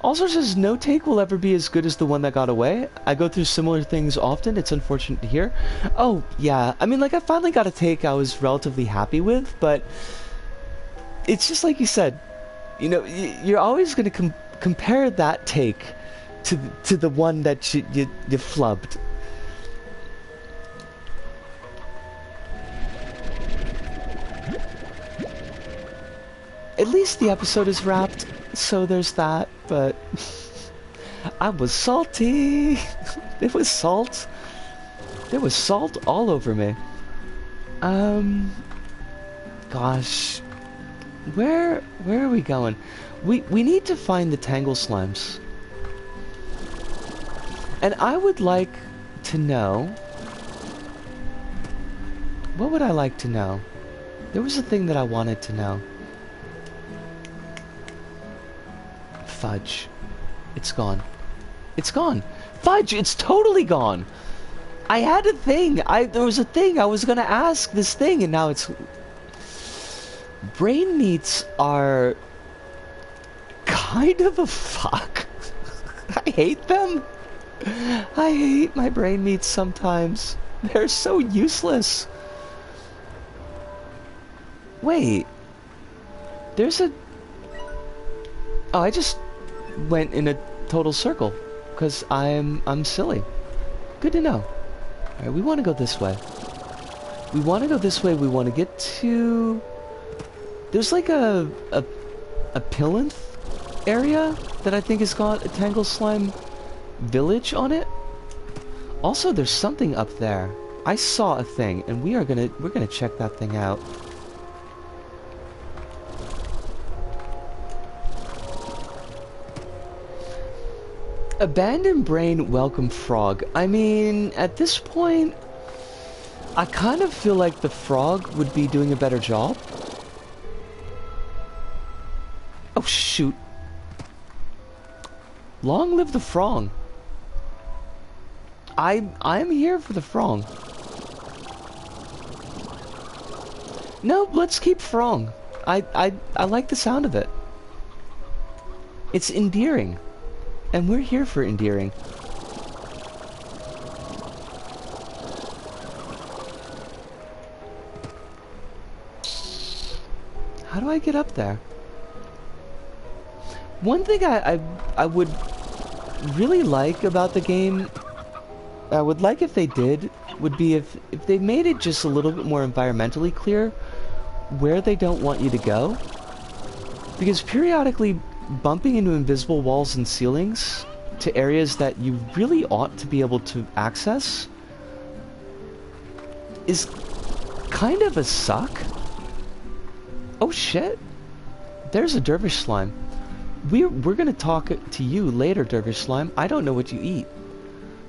Also says, no take will ever be as good as the one that got away. I go through similar things often. It's unfortunate to hear. Oh, yeah. I mean, like, I finally got a take I was relatively happy with, but it's just like you said. You know, you're always going to compare that take to the one that you flubbed. At least the episode is wrapped, so there's that, but I was salty. There was salt. There was salt all over me. Gosh. Where are we going? We need to find the Tangle Slimes. And I would like to know... What would I like to know? There was a thing that I wanted to know. Fudge. It's gone. It's gone. Fudge, it's totally gone. I had a thing. There was a thing. I was gonna ask this thing, and now it's... Brain meats are kind of a fuck. I hate them. I hate my brain meats sometimes. They're so useless. Wait. There's a... Oh, I just went in a total circle because I'm silly. Good to know. Alright, we want to go this way. We want to go this way. We want to get to... There's like a Pilinth area that I think has got a Tangle Slime village on it. Also, there's something up there. I saw a thing, and we're gonna check that thing out. Abandoned Brain Welcome Frog. I mean, at this point, I kind of feel like the frog would be doing a better job. Oh, shoot. Long live the frog. I'm here for the frog. No, let's keep frog. I like the sound of it. It's endearing. And we're here for endearing. How do I get up there? One thing I would really like about the game, I would like if they did, would be if they made it just a little bit more environmentally clear where they don't want you to go. Because periodically bumping into invisible walls and ceilings to areas that you really ought to be able to access is kind of a suck. Oh shit. There's a dervish slime. We're gonna talk to you later, dervish slime. I don't know what you eat.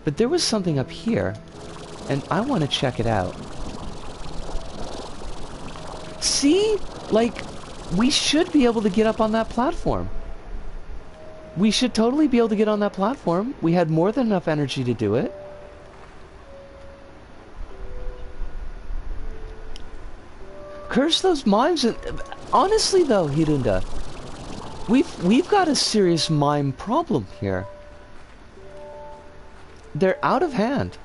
But there was something up here, and I want to check it out. See? Like, we should be able to get up on that platform. We should totally be able to get on that platform. We had more than enough energy to do it. Curse those mimes. And honestly, though, Hirunda, we've got a serious mime problem here. They're out of hand.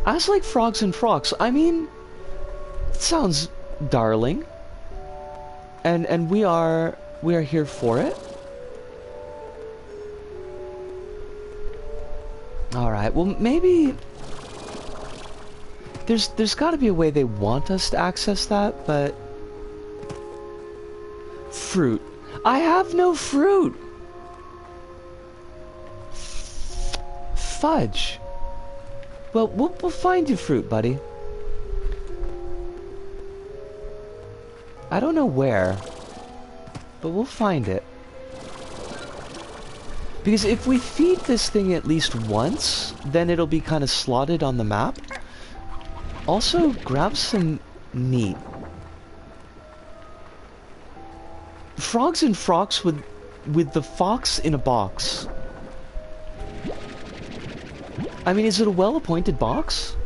As like frogs and frogs, I mean, it sounds darling. And we are here for it. All right. Well, maybe there's got to be a way they want us to access that, but fruit. I have no fruit. Fudge. Well, we'll find you fruit, buddy. I don't know where, but we'll find it. Because if we feed this thing at least once, then it'll be kind of slotted on the map. Also, grab some meat. Frogs and frogs with the fox in a box. I mean, is it a well-appointed box?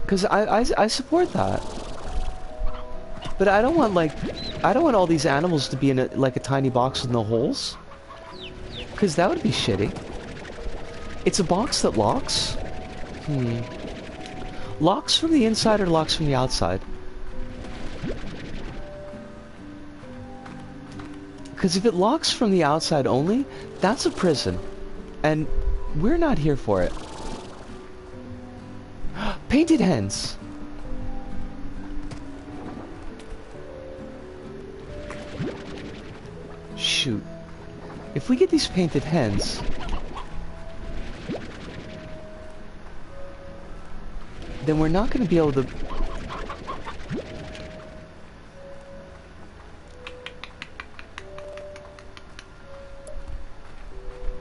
Because I support that. But I don't want, like, I don't want all these animals to be in like a tiny box with no holes. Because that would be shitty. It's a box that locks? Locks from the inside or locks from the outside? Because if it locks from the outside only, that's a prison. And we're not here for it. Painted hens! Shoot. If we get these painted hens... then we're not going to be able to...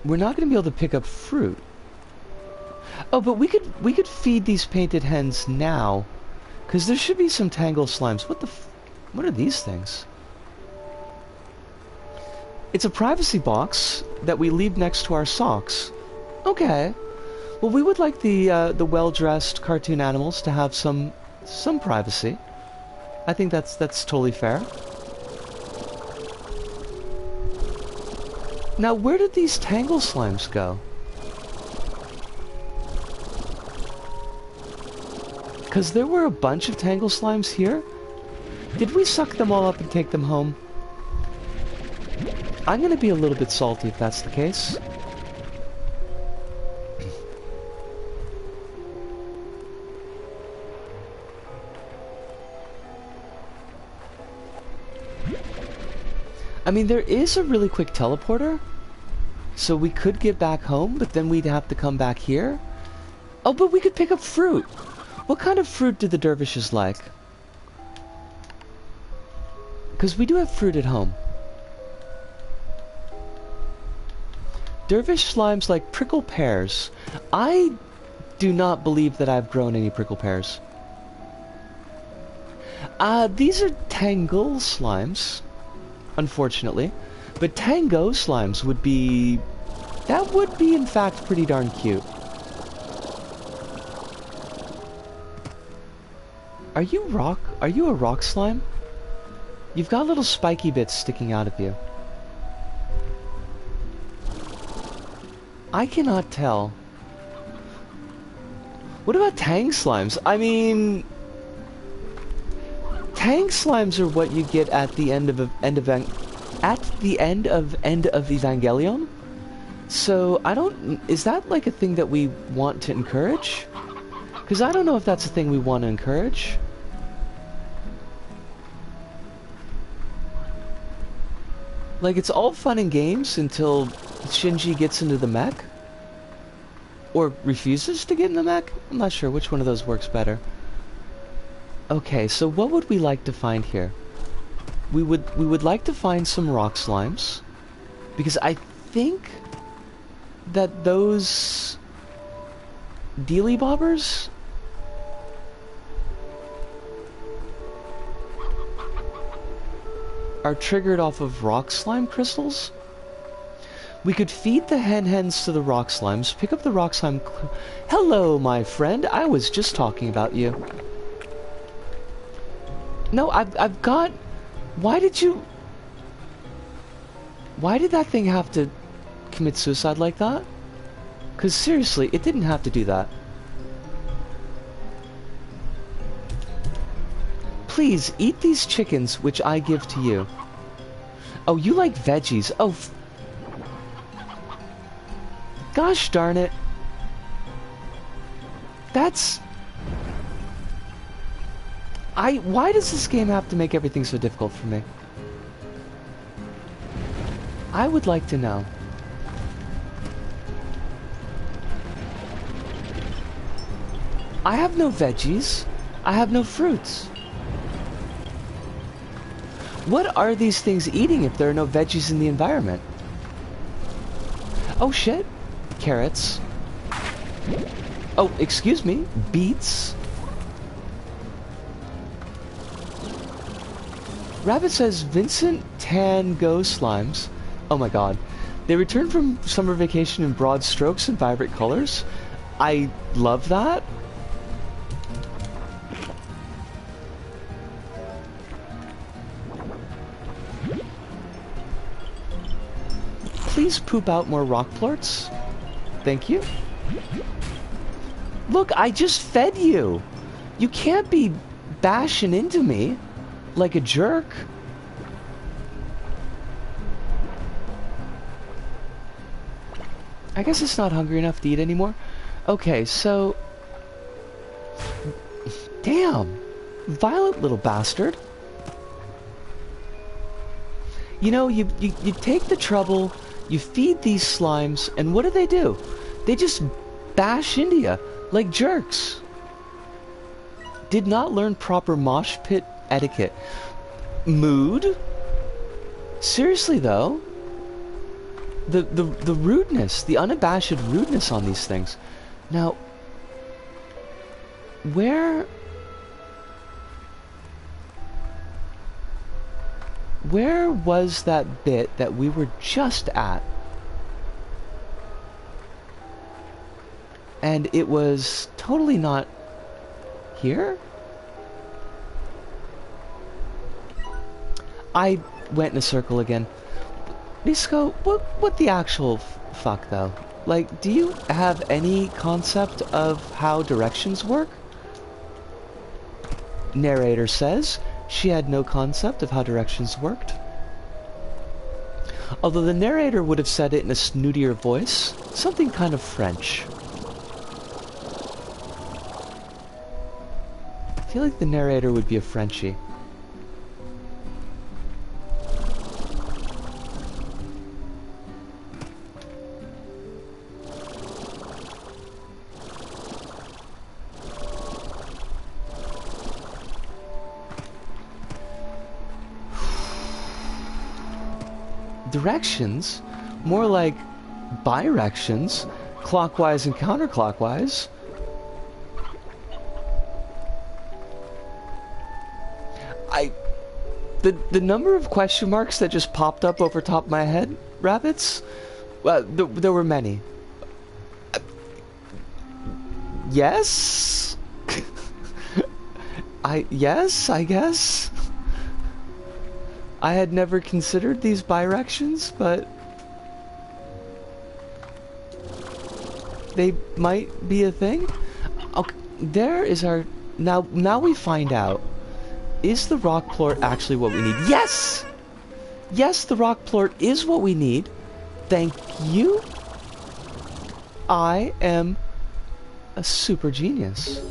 we're not going to be able to pick up fruit. Oh, but we could feed these painted hens now, because there should be some tangle slimes. What are these things? It's a privacy box that we leave next to our socks. Okay. Well, we would like the well-dressed cartoon animals to have some privacy. I think that's totally fair. Now, where did these tangle slimes go? Because there were a bunch of tangle slimes here. Did we suck them all up and take them home? I'm going to be a little bit salty if that's the case. I mean, there is a really quick teleporter, so we could get back home, but then we'd have to come back here. Oh, but we could pick up fruit. What kind of fruit do the dervishes like? Because we do have fruit at home. Dervish slimes like prickle pears. I do not believe that I've grown any prickle pears. These are tangle slimes. Unfortunately. But tango slimes would be... that would be, in fact, pretty darn cute. Are you a rock slime? You've got little spiky bits sticking out of you. I cannot tell. What about tang slimes? I mean... tank slimes are what you get at the end of end of Evangelion. So I don't. Is that like a thing that we want to encourage? Because I don't know if that's a thing we want to encourage. Like, it's all fun and games until Shinji gets into the mech. Or refuses to get in the mech? I'm not sure which one of those works better. Okay, so what would we like to find here? We would like to find some rock slimes. Because I think that those dealy bobbers are triggered off of rock slime crystals. We could feed the hens to the rock slimes, pick up the rock slime. Hello, my friend. I was just talking about you. No, I've got. Why did that thing have to commit suicide like that? Because seriously, it didn't have to do that. Please, eat these chickens, which I give to you. Oh, you like veggies. Oh, gosh darn it. That's... Why does this game have to make everything so difficult for me? I would like to know. I have no veggies. I have no fruits. What are these things eating if there are no veggies in the environment? Oh shit. Carrots. Oh, excuse me. Beets. Rabbit says Vincent Tan Go Slimes. Oh my god. They return from summer vacation in broad strokes and vibrant colors. I love that. Please poop out more rock plorts. Thank you. Look, I just fed you. You can't be bashing into me like a jerk. I guess it's not hungry enough to eat anymore. Okay, so... Damn. Violent little bastard. You know, you take the trouble, you feed these slimes, and what do? They just bash into you like jerks. Did not learn proper mosh pit etiquette. Mood? Seriously though, the rudeness, the unabashed rudeness on these things. Now, where was that bit that we were just at? And it was totally not here? I went in a circle again. Nisco, what the actual fuck though? Like, do you have any concept of how directions work? Narrator says she had no concept of how directions worked. Although the narrator would have said it in a snootier voice, something kind of French. I feel like the narrator would be a Frenchie. Directions? More like directions, clockwise and counterclockwise. The number of question marks that just popped up over top of my head, rabbits, there were many. Yes? Yes, I guess. I had never considered these directions, but they might be a thing. Okay, there is our... Now we find out Is the rock plort actually what we need? Yes! Yes, the rock plort is what we need. Thank you. I am a super genius.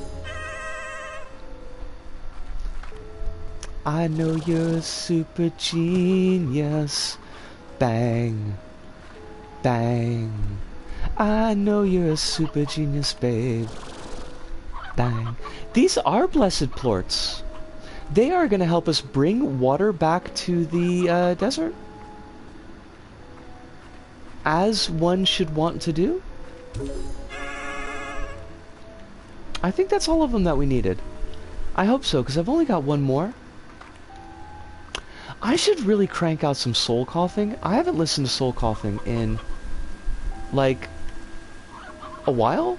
I know you're a super genius. Bang. Bang. I know you're a super genius, babe. Bang. These are blessed plorts. They are going to help us bring water back to the desert. As one should want to do. I think that's all of them that we needed. I hope so, because I've only got one more. I should really crank out some soul coughing. I haven't listened to soul coughing in, like, a while.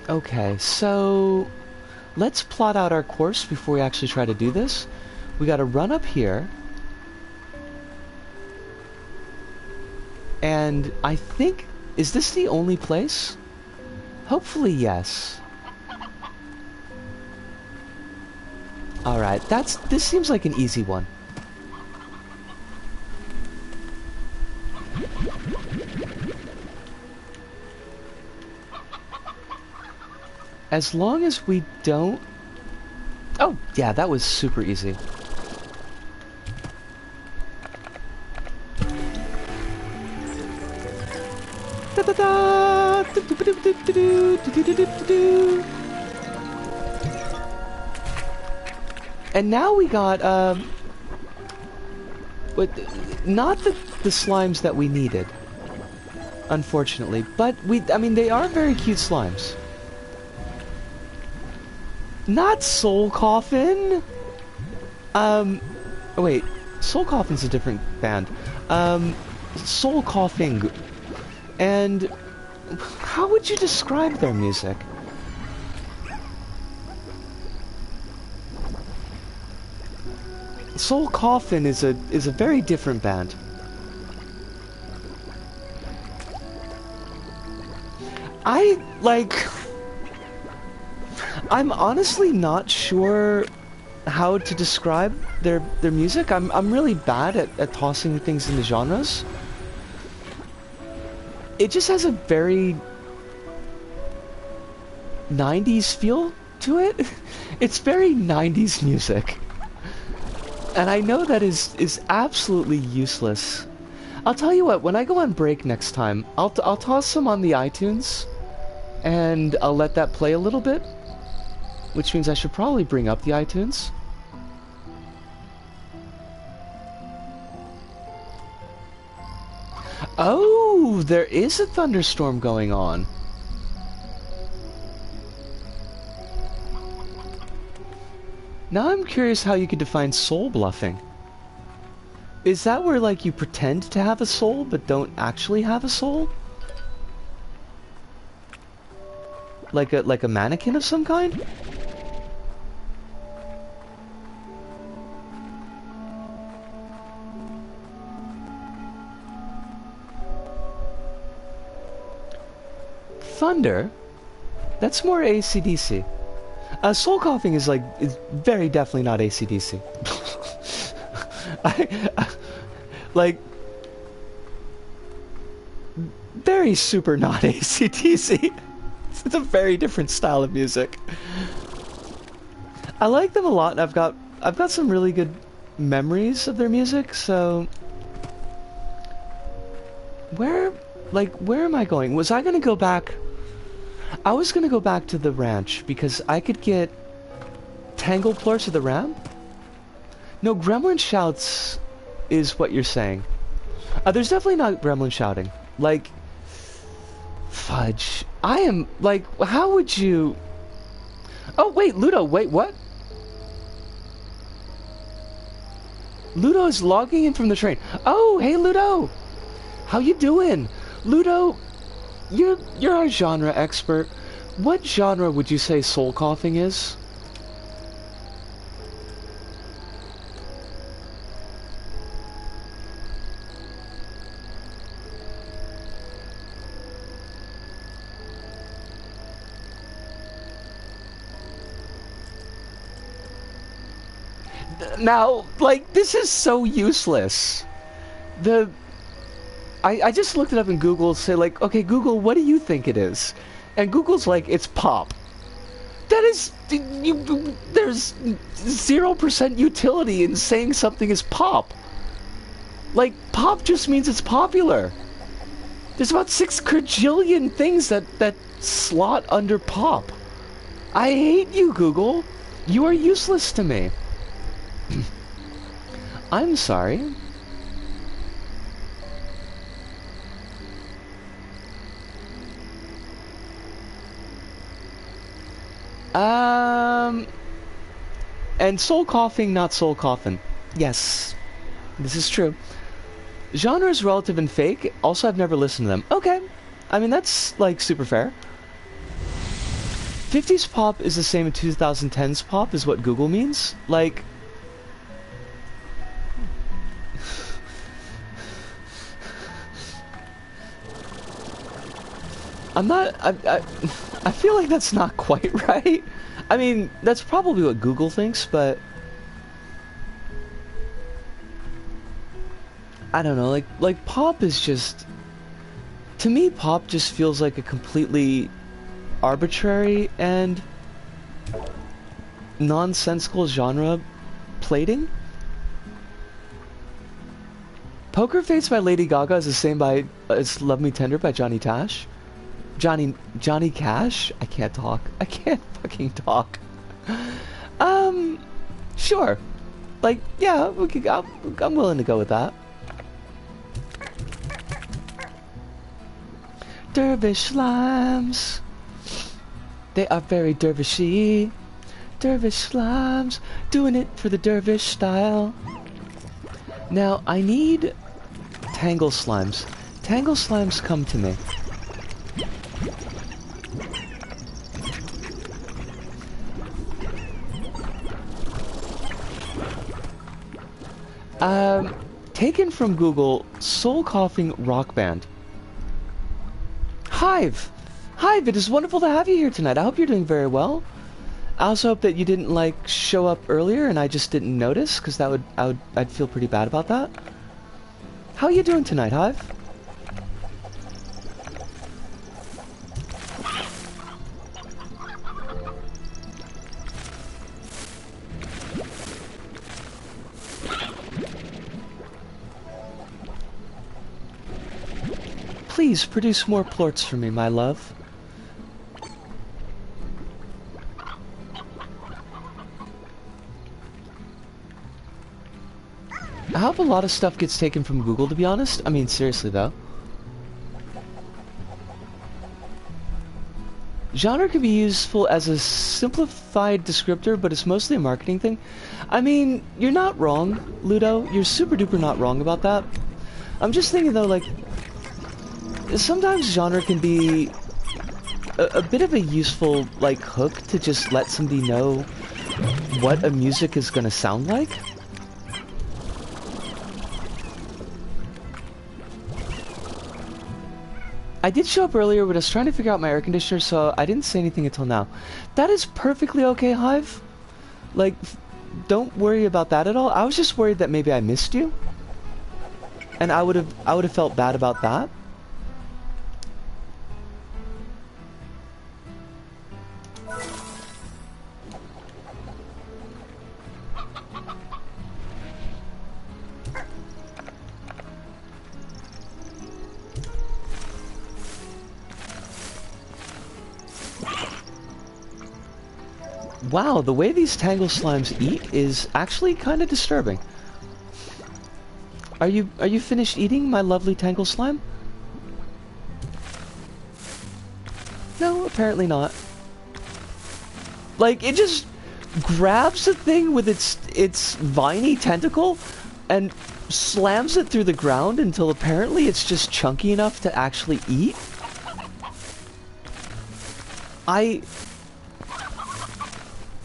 Okay, so let's plot out our course before we actually try to do this. We gotta run up here. And I think, is this the only place? Hopefully, yes. Alright, this seems like an easy one. As long as we don't... Oh, yeah, that was super easy. And now we got, not the slimes that we needed, unfortunately, but I mean, they are very cute slimes. Not Soul Coffin! Wait, Soul Coffin's a different band. Soul Coughing. And how would you describe their music? Soul Coffin is a very different band. I'm honestly not sure how to describe their music. I'm really bad at tossing things into genres. It just has a very 90s feel to it. It's very 90s music. And I know that is absolutely useless. I'll tell you what, when I go on break next time, I'll toss some on the iTunes, and I'll let that play a little bit, which means I should probably bring up the iTunes. Oh, there is a thunderstorm going on. Now I'm curious how you could define soul bluffing. Is that where, like, you pretend to have a soul but don't actually have a soul? Like a mannequin of some kind? Thunder? That's more AC/DC. Soul coughing is very definitely not AC/DC. Like, very super not AC/DC. It's a very different style of music. I like them a lot, and I've got some really good memories of their music. So, where am I going? Was I gonna go back? I was gonna go back to the ranch because I could get Tangled Plorts of the Ram. No, Gremlin Shouts is what you're saying. There's definitely not Gremlin Shouting. Like, fudge. I am, like, how would you... Oh, wait, Ludo, wait, what? Ludo is logging in from the train. Oh, hey, Ludo! How you doing? Ludo, you're a genre expert. What genre would you say soul coughing is? Now, like, this is so useless. I just looked it up in Google, say like, okay, Google, what do you think it is? And Google's like, it's pop. That is, there's 0% utility in saying something is pop. Like, pop just means it's popular. There's about 6 quadrillion things that slot under pop. I hate you, Google. You are useless to me. I'm sorry. And soul coughing, not soul coffin. Yes, this is true. Genre is relative and fake. Also, I've never listened to them. Okay. I mean, that's, like, super fair. 50s pop is the same as 2010s pop, is what Google means. Like... I'm not... I feel like that's not quite right. I mean, that's probably what Google thinks, but... I don't know, like pop is just... To me, pop just feels like a completely arbitrary and nonsensical genre plating. Poker Face by Lady Gaga is the same as Love Me Tender by Johnny Cash. Johnny Cash? I can't talk. I can't fucking talk. Sure. Like, yeah, I'm willing to go with that. Dervish slimes. They are very dervishy. Dervish slimes. Doing it for the dervish style. Now, I need Tangle slimes. Tangle slimes, come to me. Taken from Google, Soul Coughing Rock Band. Hive! Hive, it is wonderful to have you here tonight. I hope you're doing very well. I also hope that you didn't, like, show up earlier and I just didn't notice, because I'd feel pretty bad about that. How are you doing tonight, Hive? Please produce more plorts for me, my love. I hope a lot of stuff gets taken from Google, to be honest. I mean, seriously, though. Genre can be useful as a simplified descriptor, but it's mostly a marketing thing. I mean, you're not wrong, Ludo. You're super duper not wrong about that. I'm just thinking, though, like... Sometimes genre can be a bit of a useful, like, hook to just let somebody know what a music is gonna sound like. I did show up earlier, but I was trying to figure out my air conditioner, so I didn't say anything until now. That is perfectly okay, Hive. Like, don't worry about that at all. I was just worried that maybe I missed you. And I would have felt bad about that. Wow, the way these Tangle Slimes eat is actually kind of disturbing. Are you finished eating, my lovely Tangle Slime? No, apparently not. Like, it just grabs the thing with its viney tentacle and slams it through the ground until apparently it's just chunky enough to actually eat.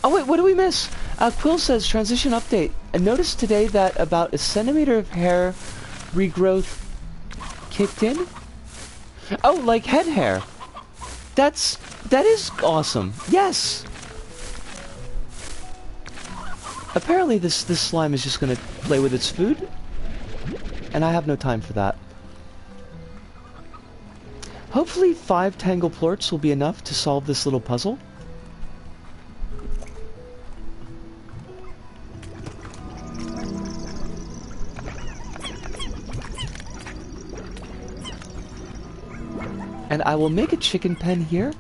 Oh wait, what do we miss? Quill says, transition update. I noticed today that about 1 centimeter of hair regrowth kicked in. Oh, like head hair. That is awesome. Yes. Apparently this slime is just gonna play with its food, and I have no time for that. Hopefully 5 tangle plorts will be enough to solve this little puzzle. And I will make a chicken pen here.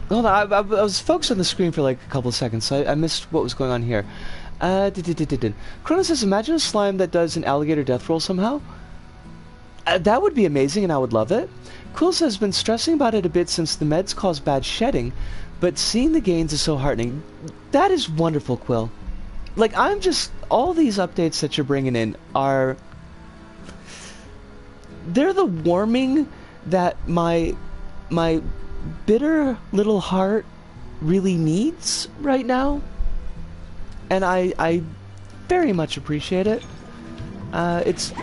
Hold on, I was focused on the screen for like a couple of seconds, so I missed what was going on here. Chrono says, imagine a slime that does an alligator death roll somehow. That would be amazing, and I would love it. Quill says, been stressing about it a bit since the meds cause bad shedding, but seeing the gains is so heartening. That is wonderful, Quill. Like, I'm just... all these updates that you're bringing in are... they're the warming that my bitter little heart really needs right now, and I very much appreciate it. It's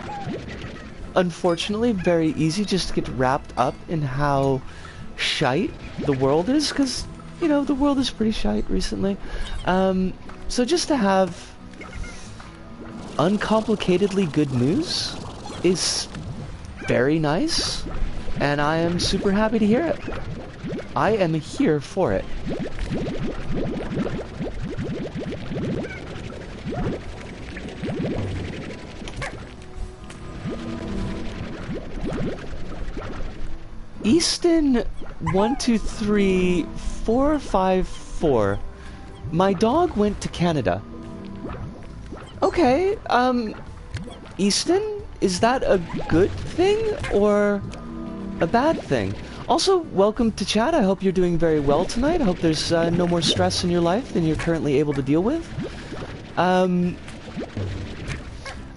unfortunately very easy just to get wrapped up in how shite the world is, because, you know, the world is pretty shite recently. So just to have uncomplicatedly good news is very nice, and I am super happy to hear it. I am here for it. Easton 123454. My dog went to Canada. Okay, Easton, is that a good thing or a bad thing? Also, welcome to chat. I hope you're doing very well tonight. I hope there's no more stress in your life than you're currently able to deal with. I'm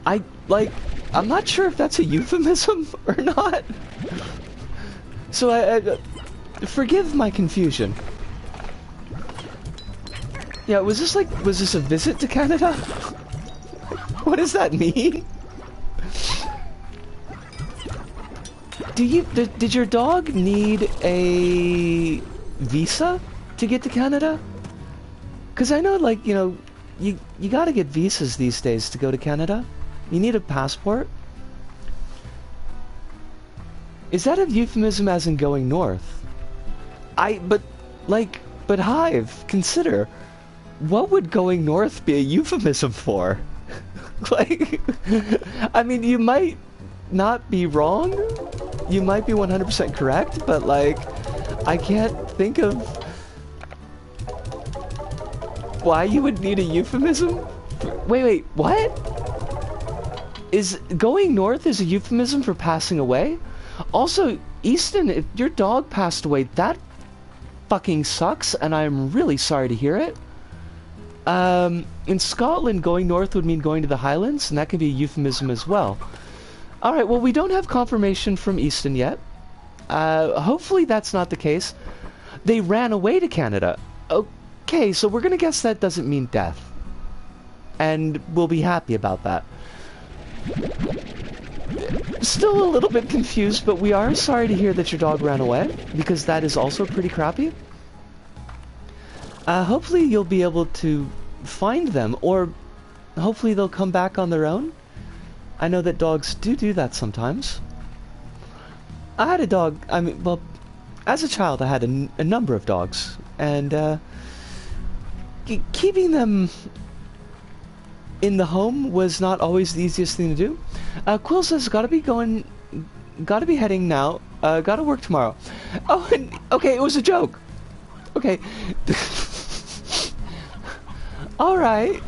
not sure if that's a euphemism or not. So I forgive my confusion. Yeah, was this a visit to Canada? What does that mean? Did your dog need a visa to get to Canada? Because I know, like, you know, you gotta get visas these days to go to Canada. You need a passport. Is that a euphemism as in going north? But Hive, consider, what would going north be a euphemism for? Like, I mean, you might not be wrong. You might be 100% correct, but, like, I can't think of why you would need a euphemism. Wait, what? Is going north is a euphemism for passing away? Also, Easton, if your dog passed away, that fucking sucks, and I'm really sorry to hear it. In Scotland, going north would mean going to the Highlands, and that could be a euphemism as well. Alright, well, we don't have confirmation from Easton yet. Hopefully that's not the case. They ran away to Canada. Okay, so we're gonna guess that doesn't mean death. And we'll be happy about that. Still a little bit confused, but we are sorry to hear that your dog ran away, because that is also pretty crappy. Hopefully you'll be able to find them, or hopefully they'll come back on their own. I know that dogs do that sometimes. I had a dog, I mean, well, as a child I had a number of dogs, and keeping them in the home was not always the easiest thing to do. Quill says, gotta be heading now, gotta work tomorrow. Oh, and, okay, it was a joke. Okay. Alright,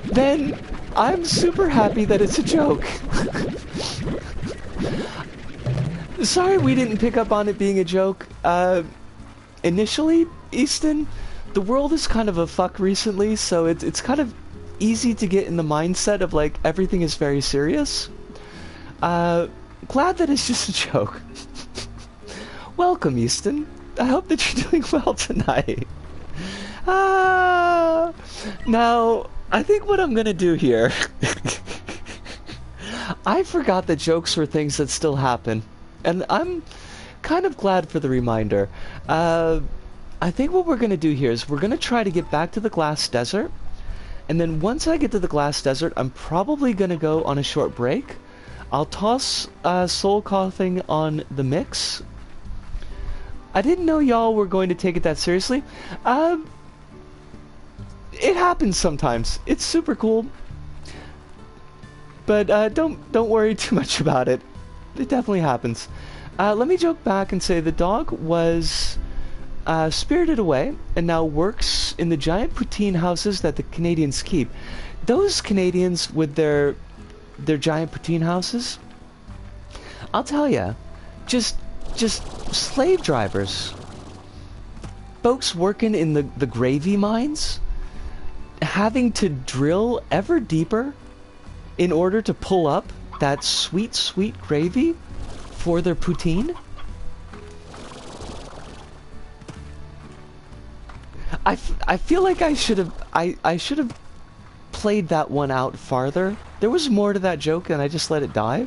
then I'm super happy that it's a joke. Sorry we didn't pick up on it being a joke. Initially, Easton, the world is kind of a fuck recently, so it's kind of easy to get in the mindset of like everything is very serious. Glad that it's just a joke. Welcome, Easton. I hope that you're doing well tonight. Now, I think what I'm gonna do here... I forgot that jokes were things that still happen. And I'm kind of glad for the reminder. I think what we're gonna do here is we're gonna try to get back to the glass desert. And then once I get to the glass desert, I'm probably gonna go on a short break. I'll toss soul coughing on the mix. I didn't know y'all were going to take it that seriously. It happens sometimes. It's super cool. But don't worry too much about it. It definitely happens. Let me joke back and say the dog was spirited away and now works in the giant poutine houses that the Canadians keep. Those Canadians with their giant poutine houses, I'll tell ya, just slave drivers. Folks working in the gravy mines, having to drill ever deeper in order to pull up that sweet, sweet gravy for their poutine. I feel like I should have played that one out farther. There was more to that joke and I just let it die.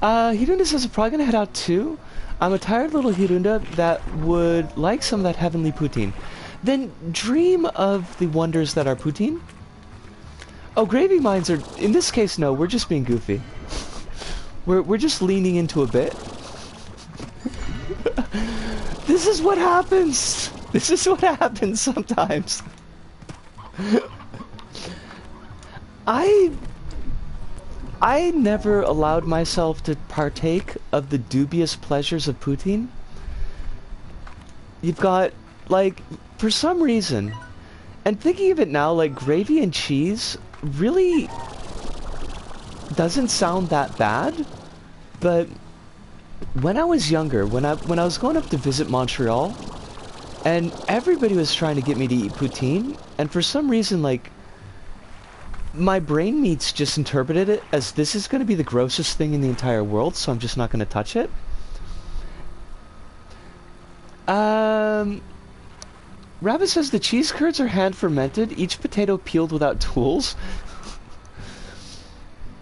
Hirunda says I'm probably gonna head out too. I'm a tired little Hirunda that would like some of that heavenly poutine. Then dream of the wonders that are poutine. Oh, gravy mines are, in this case, no, we're just being goofy. We're just leaning into a bit. This is what happens! This is what happens sometimes. I never allowed myself to partake of the dubious pleasures of poutine. You've got, like, for some reason, and thinking of it now, like, gravy and cheese really doesn't sound that bad, but when I was younger, when I was going up to visit Montreal, and everybody was trying to get me to eat poutine, and for some reason, like, my brain meats just interpreted it as this is going to be the grossest thing in the entire world, so I'm just not going to touch it. Rabbit says the cheese curds are hand fermented, each potato peeled without tools.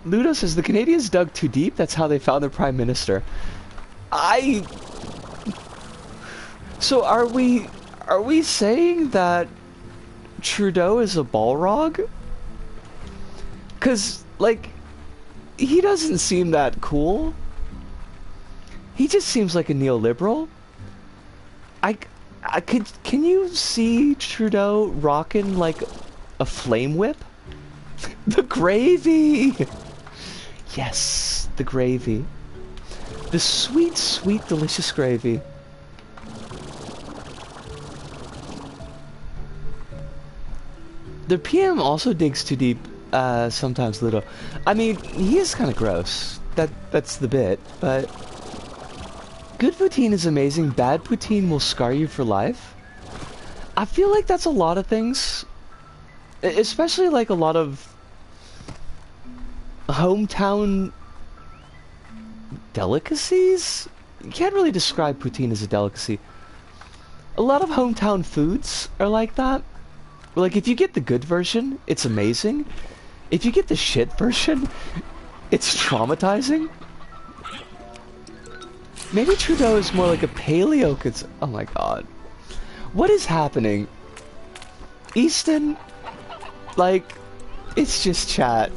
Ludo says the Canadians dug too deep, that's how they found their prime minister. So are we saying that Trudeau is a Balrog? 'Cause, like, he doesn't seem that cool. He just seems like a neoliberal. Can you see Trudeau rocking, like, a flame whip? The gravy! Yes, the gravy. The sweet, sweet, delicious gravy. The PM also digs too deep, sometimes, Ludo. I mean, he is kind of gross. That's the bit, but... Good poutine is amazing, bad poutine will scar you for life. I feel like that's a lot of things. Especially, like, a lot of... hometown... delicacies? You can't really describe poutine as a delicacy. A lot of hometown foods are like that. Like, if you get the good version, it's amazing. If you get the shit version, it's traumatizing. Maybe Trudeau is more like a paleo oh my god. What is happening? Easton? Like, it's just chat.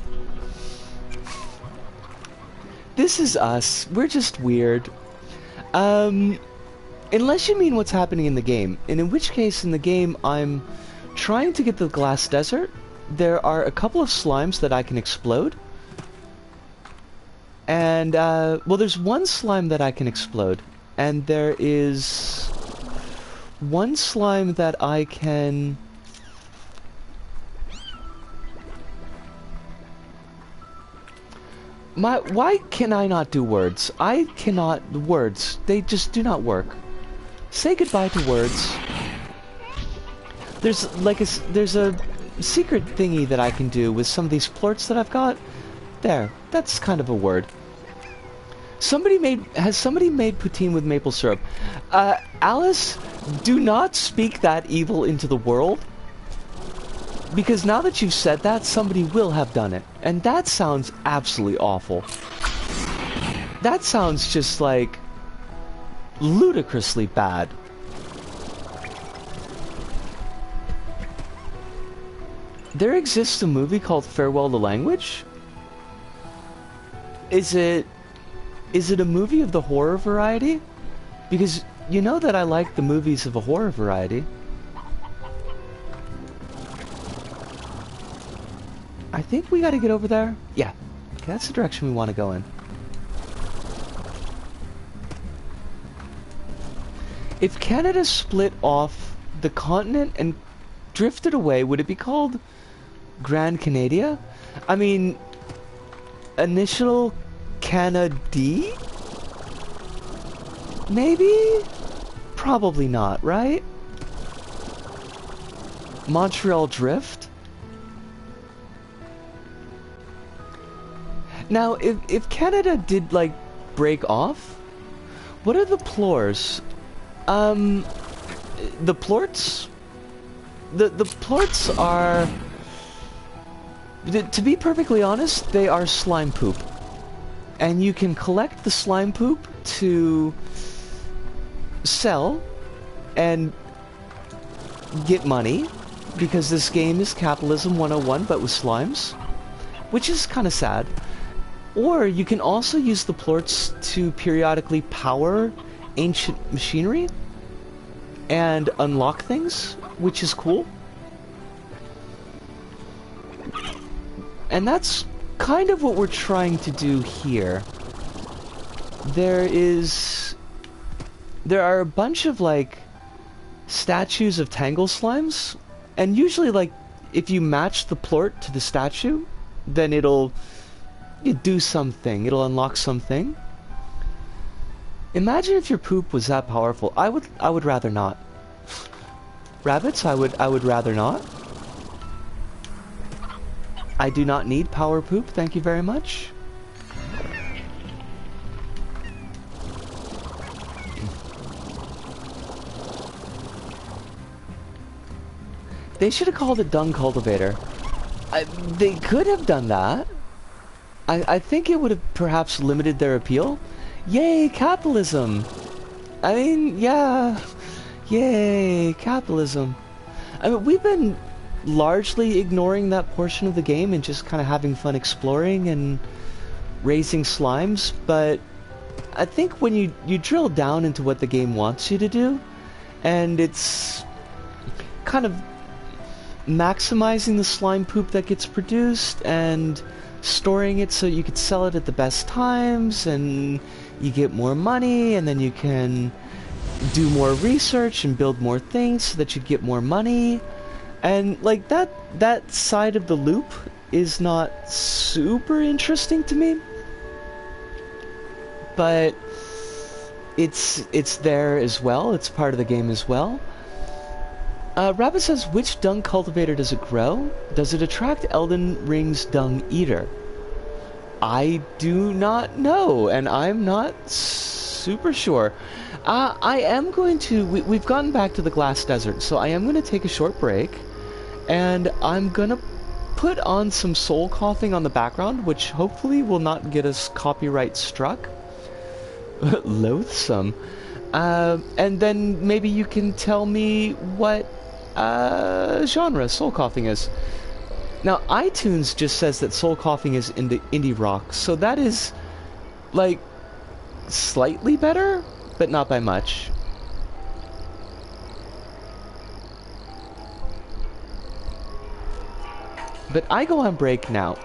This is us. We're just weird. Unless you mean what's happening in the game. And in which case, in the game, I'm trying to get the glass desert. There are a couple of slimes that I can explode. And, well, there's one slime that I can explode. And there is one slime that I can... Why can I not do words? I cannot... Words. They just do not work. Say goodbye to words. there's a secret thingy that I can do with some of these plorts that I've got. There, that's kind of a word. Has somebody made poutine with maple syrup? Alice, do not speak that evil into the world. Because now that you've said that, somebody will have done it. And that sounds absolutely awful. That sounds just like ludicrously bad. There exists a movie called Farewell to Language? Is it a movie of the horror variety? Because you know that I like the movies of a horror variety. I think we gotta get over there. Yeah. Okay, that's the direction we want to go in. If Canada split off the continent and drifted away, would it be called Grand Canadia? I mean, initial Canada? Maybe? Probably not, right? Montreal Drift? Now, if Canada did, like, break off, what are the plors? The plorts? The plorts are... To be perfectly honest, they are slime poop. And you can collect the slime poop to sell and get money, because this game is capitalism 101 but with slimes, which is kind of sad. Or you can also use the plorts to periodically power ancient machinery and unlock things, which is cool. And that's kind of what we're trying to do here. There are a bunch of, like, statues of Tangle Slimes, and usually, like, if you match the plort to the statue, then it'll do something. It'll unlock something. Imagine if your poop was that powerful. I would rather not. Rabbits, I would rather not. I do not need power poop, thank you very much. They should have called it Dung Cultivator. They could have done that. I think it would have perhaps limited their appeal. Yay, capitalism! I mean, yeah. Yay, capitalism. I mean, we've been largely ignoring that portion of the game and just kind of having fun exploring and raising slimes, but I think when you drill down into what the game wants you to do, and it's kind of maximizing the slime poop that gets produced and storing it so you could sell it at the best times, and you get more money, and then you can do more research and build more things so that you get more money. And like that side of the loop is not super interesting to me, but it's there as well. It's part of the game as well. Rabbit says, which dung cultivator does it grow? Does it attract Elden Ring's Dung Eater? I do not know, and I'm not super sure. I am going to... We've gotten back to the Glass Desert, so I am going to take a short break, and I'm going to put on some soul coughing on the background, which hopefully will not get us copyright struck. Loathsome. And then maybe you can tell me what genre soul coughing is. Now, iTunes just says that soul coughing is indie rock, so that is, like, slightly better, but not by much. But I go on break now.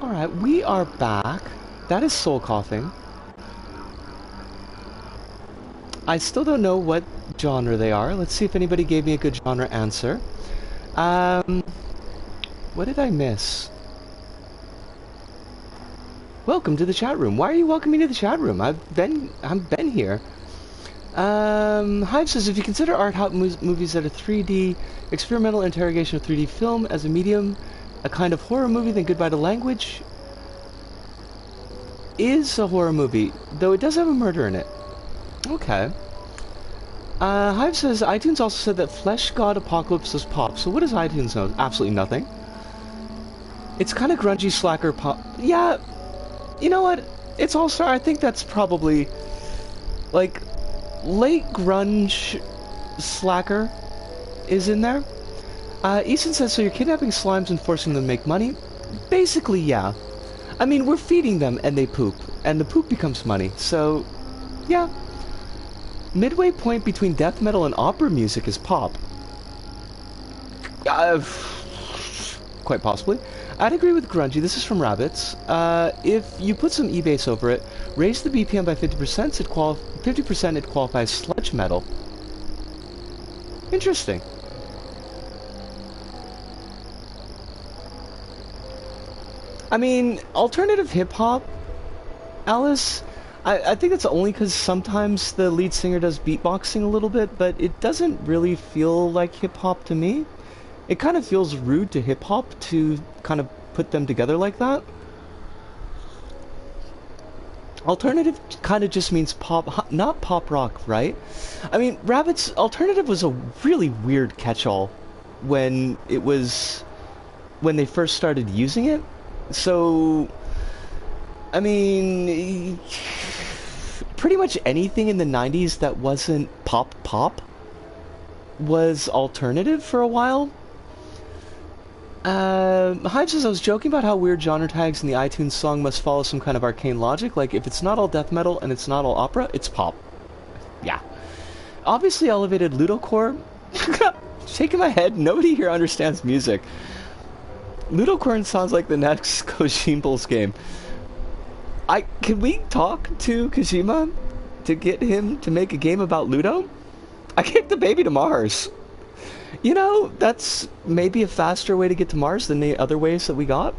Alright, we are back. That is soul coughing. I still don't know what genre they are. Let's see if anybody gave me a good genre answer. What did I miss? Welcome to the chat room. Why are you welcoming me to the chat room? I've been here. Hive says, if you consider art house movies that are 3D, experimental interrogation of 3D film as a medium, a kind of horror movie, then Goodbye to Language is a horror movie, though it does have a murder in it. Okay. Hive says, iTunes also said that Flesh God Apocalypse was pop, so what does iTunes know? Absolutely nothing. It's kind of grungy slacker pop. Yeah, you know what? It's All-Star. I think that's probably, like, late grunge slacker is in there. Easton says, so you're kidnapping slimes and forcing them to make money? Basically, yeah. I mean, we're feeding them and they poop, and the poop becomes money, so, yeah. Midway point between death metal and opera music is pop. Quite possibly. I'd agree with grungy. This is from Rabbits. If you put some E-bass over it, raise the BPM by 50%, 50% it qualifies sludge metal. Interesting. I mean, alternative hip-hop, Alice, I think it's only because sometimes the lead singer does beatboxing a little bit, but it doesn't really feel like hip-hop to me. It kind of feels rude to hip-hop to kind of put them together like that. Alternative kind of just means pop, not pop rock, right? I mean, Rabbit's alternative was a really weird catch-all when they first started using it. So, I mean, pretty much anything in the 90s that wasn't pop was alternative for a while. Hive says, I was joking about how weird genre tags in the iTunes song must follow some kind of arcane logic, like if it's not all death metal and it's not all opera, it's pop. Yeah. Obviously elevated Ludocore. Shaking my head, nobody here understands music. Ludocorn sounds like the next Kojimbo's game. Can we talk to Kojima to get him to make a game about Ludo? I kicked the baby to Mars. You know, that's maybe a faster way to get to Mars than the other ways that we got.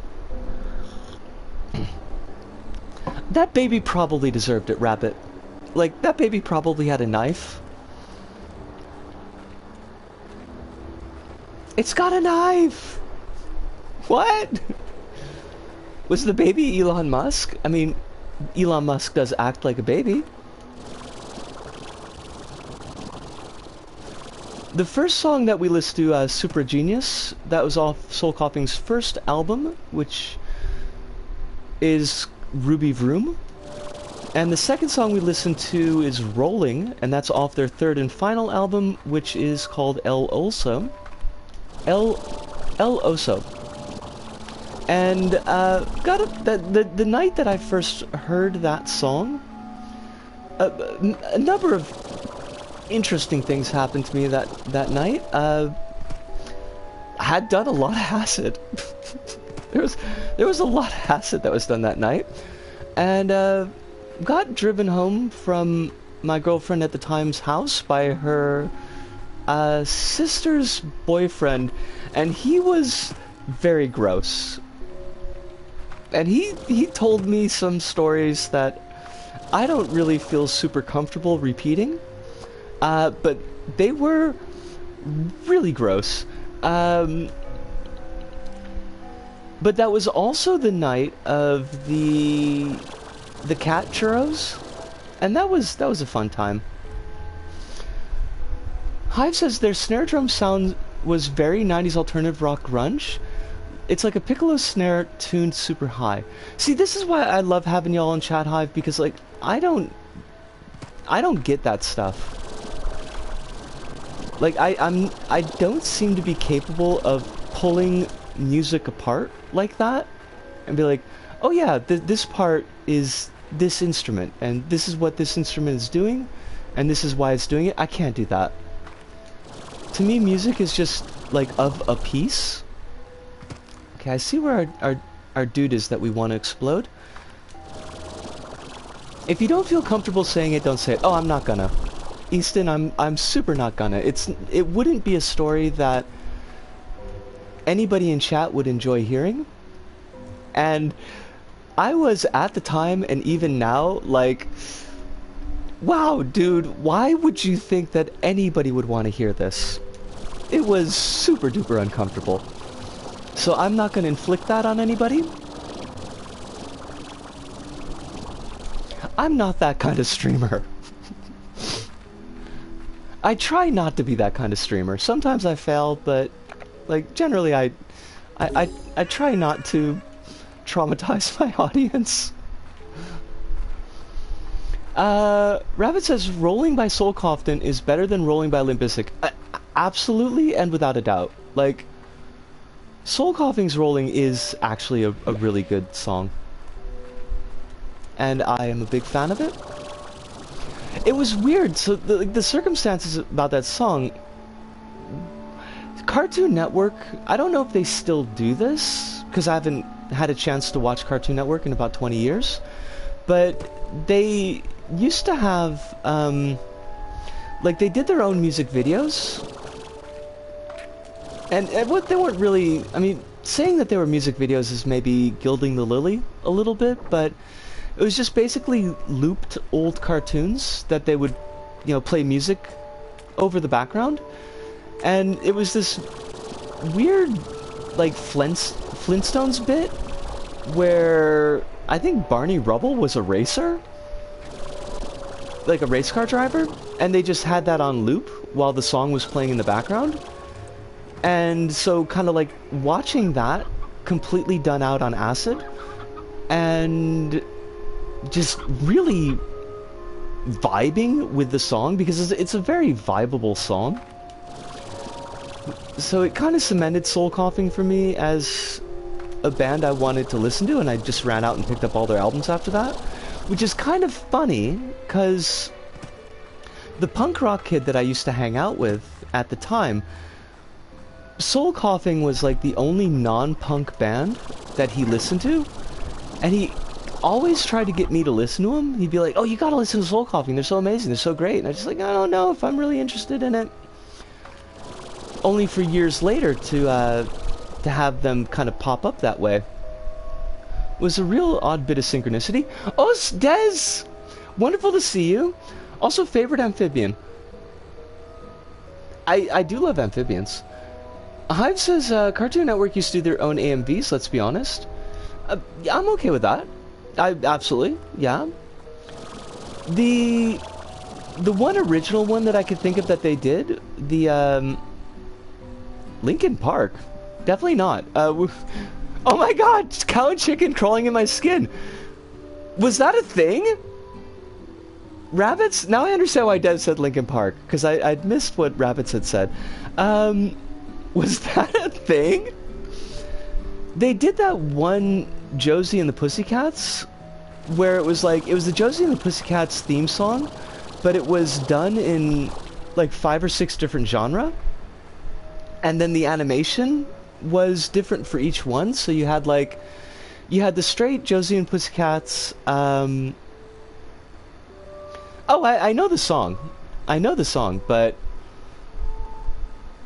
That baby probably deserved it, Rabbit. Like, that baby probably had a knife. It's got a knife! What? Was the baby Elon Musk? I mean, Elon Musk does act like a baby. The first song that we listened to, Super Genius, that was off Soul Coughing's first album, which is Ruby Vroom. And the second song we listened to is Rolling, and that's off their third and final album, which is called El Oso. El Oso. And the night that I first heard that song, a number of interesting things happened to me that night. I had done a lot of acid. there was a lot of acid that was done that night, and got driven home from my girlfriend at the time's house by her sister's boyfriend, and he was very gross. And he told me some stories that I don't really feel super comfortable repeating, but they were really gross. But that was also the night of the cat churros, and that was a fun time. Hive says their snare drum sound was very 90s alternative rock grunge. It's like a piccolo snare tuned super high. See, this is why I love having y'all on Chat Hive, because, like, I don't get that stuff. Like I don't seem to be capable of pulling music apart like that and be like, oh yeah, this part is this instrument and this is what this instrument is doing and this is why it's doing it. I can't do that. To me, music is just like of a piece. Okay, I see where our dude is that we want to explode. If you don't feel comfortable saying it, don't say it. Oh, I'm not gonna. Easton, I'm super not gonna. It wouldn't be a story that anybody in chat would enjoy hearing. And I was at the time and even now like, wow, dude, why would you think that anybody would want to hear this? It was super duper uncomfortable. So I'm not gonna inflict that on anybody. I'm not that kind of streamer. I try not to be that kind of streamer. Sometimes I fail, but like generally I try not to traumatize my audience. Rabbit says Rolling by Soul Coughton is better than Rolling by Limp Bizkit. Absolutely and without a doubt. Like Soul Coughing's Rolling is actually a really good song. And I am a big fan of it. It was weird. So the circumstances about that song, Cartoon Network, I don't know if they still do this because I haven't had a chance to watch Cartoon Network in about 20 years, but they used to have like they did their own music videos, and what they weren't really, I mean, saying that they were music videos is maybe gilding the lily a little bit, but it was just basically looped old cartoons that they would, you know, play music over the background. And it was this weird, like, Flintstones bit where I think Barney Rubble was a racer. Like a race car driver. And they just had that on loop while the song was playing in the background. And so kind of like watching that completely done out on acid. And just really vibing with the song because it's a very vibable song. So it kind of cemented Soul Coughing for me as a band I wanted to listen to, and I just ran out and picked up all their albums after that, which is kind of funny because the punk rock kid that I used to hang out with at the time, Soul Coughing was like the only non-punk band that he listened to, and he always tried to get me to listen to him. He'd be like, oh, you gotta listen to Soul Coughing, they're so amazing, they're so great. And I was just like, I don't know if I'm really interested in it. Only for years later to have them kind of pop up that way. It was a real odd bit of synchronicity. Oh, Des! Wonderful to see you. Also, favorite amphibian. I do love amphibians. Hive says Cartoon Network used to do their own AMVs, let's be honest. Yeah, I'm okay with that. Absolutely, yeah. The one original one that I could think of that they did, the Linkin Park, definitely not. Oh my God, cow and chicken crawling in my skin. Was that a thing? Rabbits? Now I understand why Dev said Linkin Park, because I'd missed what Rabbits had said. Was that a thing? They did that one Josie and the Pussycats, where it was like, it was the Josie and the Pussycats theme song, but it was done in like 5 or 6 different genres, and then the animation was different for each one. So you had like, you had the straight Josie and Pussycats. Oh, I know the song. I know the song, but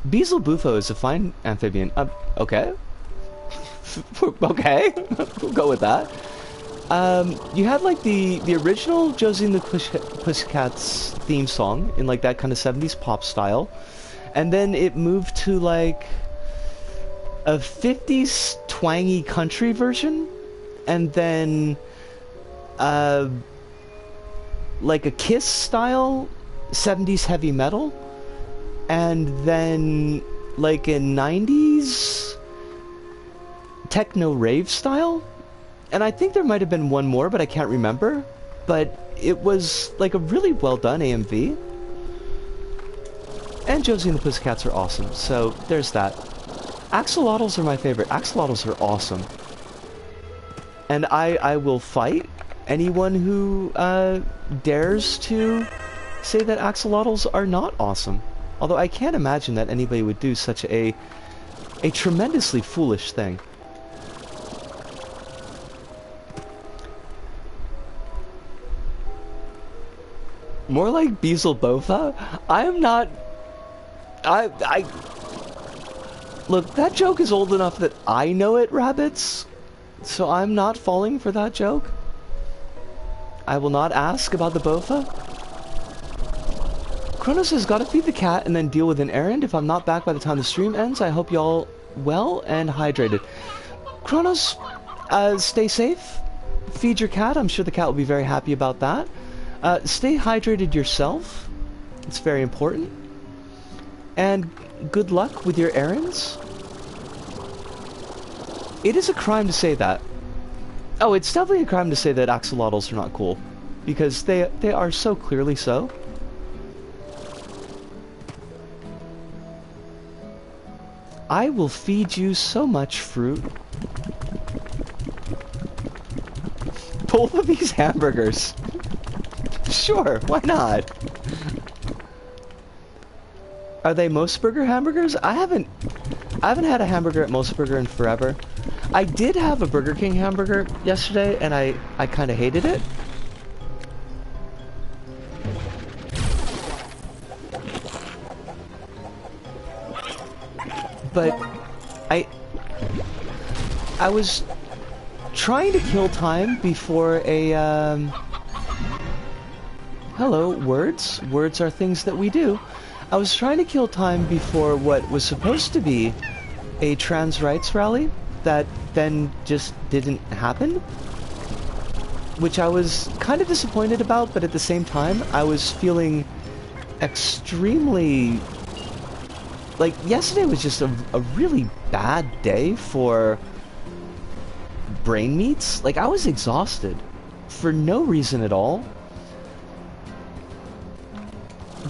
Beelzebufo Bufo is a fine amphibian. Okay. Okay, we'll go with that. You had like the original Josie and the Pussycats theme song in like that kind of 70s pop style, and then it moved to like a 50s twangy country version, and then like a Kiss style 70s heavy metal, and then like a 90s techno rave style, and I think there might have been one more, but I can't remember. But it was like a really well done AMV. And Josie and the Pussycats are awesome, so there's that. Axolotls are my favorite. Axolotls are awesome. And I will fight anyone who dares to say that axolotls are not awesome. Although I can't imagine that anybody would do such a tremendously foolish thing. More like Beelzebotha? I am not... Look, that joke is old enough that I know it, rabbits. So I'm not falling for that joke. I will not ask about the Botha. Kronos has got to feed the cat and then deal with an errand. If I'm not back by the time the stream ends, I hope y'all well and hydrated. Kronos, stay safe. Feed your cat. I'm sure the cat will be very happy about that. Stay hydrated yourself. It's very important. And good luck with your errands. It is a crime to say that. Oh, it's definitely a crime to say that axolotls are not cool. Because they are so clearly so. I will feed you so much fruit. Both of these hamburgers. Sure, why not? Are they Mosburger hamburgers? I haven't had a hamburger at Mosburger in forever. I did have a Burger King hamburger yesterday, and I kind of hated it. But I was trying to kill time before a hello, words. Words are things that we do. I was trying to kill time before what was supposed to be a trans rights rally that then just didn't happen, which I was kind of disappointed about, but at the same time I was feeling extremely like yesterday was just a really bad day for brain meats. Like I was exhausted for no reason at all,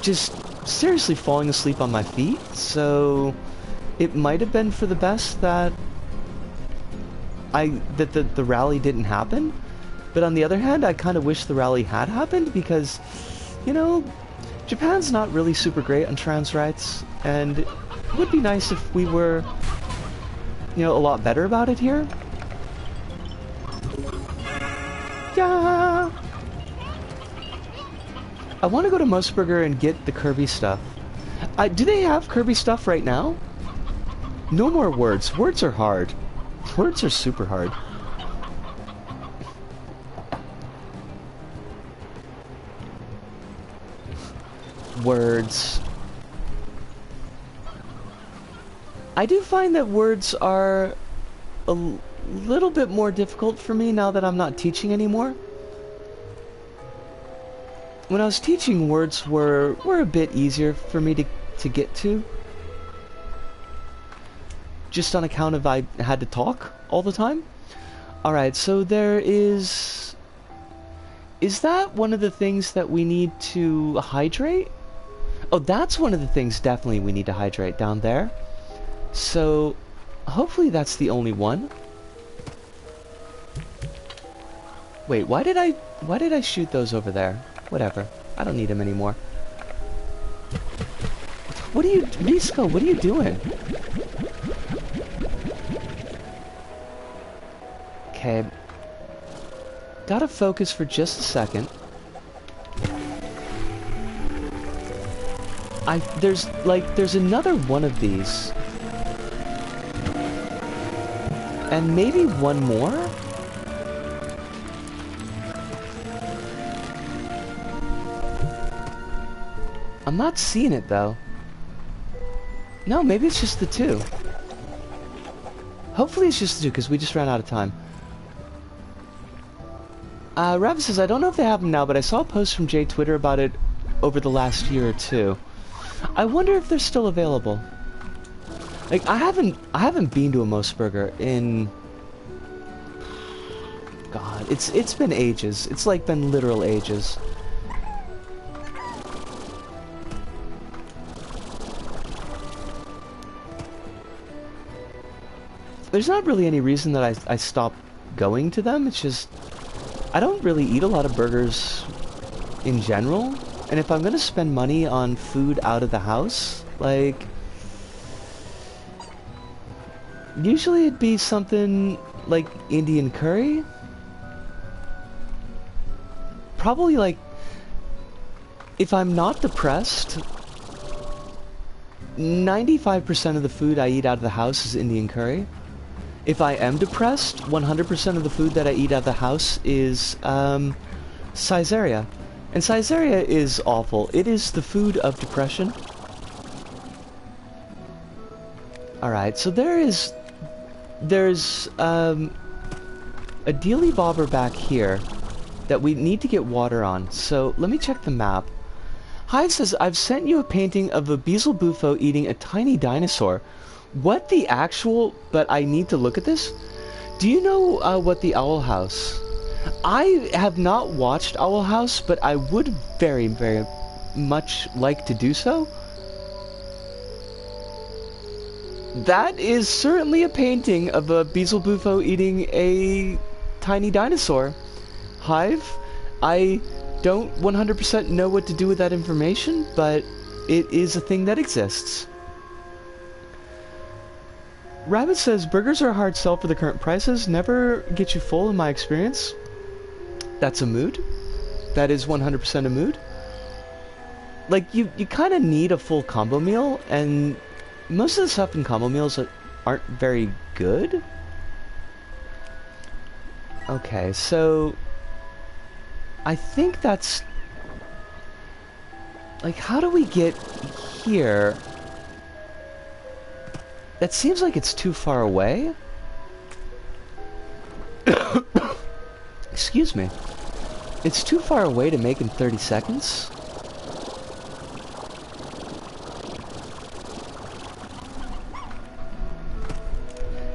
just seriously falling asleep on my feet. So it might have been for the best that the rally didn't happen. But on the other hand, I kind of wish the rally had happened because, you know, Japan's not really super great on trans rights, and it would be nice if we were, you know, a lot better about it here. Yeah. I want to go to Mosburger and get the Kirby stuff. Do they have Kirby stuff right now? No more words. Words are hard. Words are super hard. Words. I do find that words are a little bit more difficult for me now that I'm not teaching anymore. When I was teaching, words were a bit easier for me to get to. Just on account of I had to talk all the time. Alright, so there is... Is that one of the things that we need to hydrate? Oh, that's one of the things definitely we need to hydrate down there. So, hopefully that's the only one. Wait, why did I shoot those over there? Whatever. I don't need them anymore. What are you... Risco, what are you doing? Okay. Gotta focus for just a second. There's another one of these. And maybe one more? I'm not seeing it though. No, maybe it's just the two. Hopefully it's just the two, because we just ran out of time. Rav says, I don't know if they have them now, but I saw a post from Jay Twitter about it over the last year or two. I wonder if they're still available. Like, I haven't been to a Mosburger in... God, it's been ages. It's like been literal ages. there's not really any reason that I stopped going to them. It's just I don't really eat a lot of burgers in general, and if I'm gonna spend money on food out of the house, like, usually it'd be something like Indian curry. Probably, like, if I'm not depressed, 95% of the food I eat out of the house is Indian curry. If I am depressed, 100% of the food that I eat out of the house is Caesarea. And Caesarea is awful. It is the food of depression. Alright, so there's a dealy bobber back here that we need to get water on. So let me check the map. Hive says, I've sent you a painting of a Beelzebufo eating a tiny dinosaur. What the actual... But I need to look at this. Do you know what the Owl House... I have not watched Owl House, but I would very, very much like to do so. That is certainly a painting of a Beelzebufo eating a tiny dinosaur. Hive, I don't 100% know what to do with that information, but it is a thing that exists. Rabbit says, burgers are a hard sell for the current prices. Never get you full in my experience. That's a mood. That is 100% a mood. Like, you kind of need a full combo meal, and most of the stuff in combo meals aren't very good. Okay, so I think that's... Like, how do we get here? That seems like it's too far away. Excuse me. It's too far away to make in 30 seconds.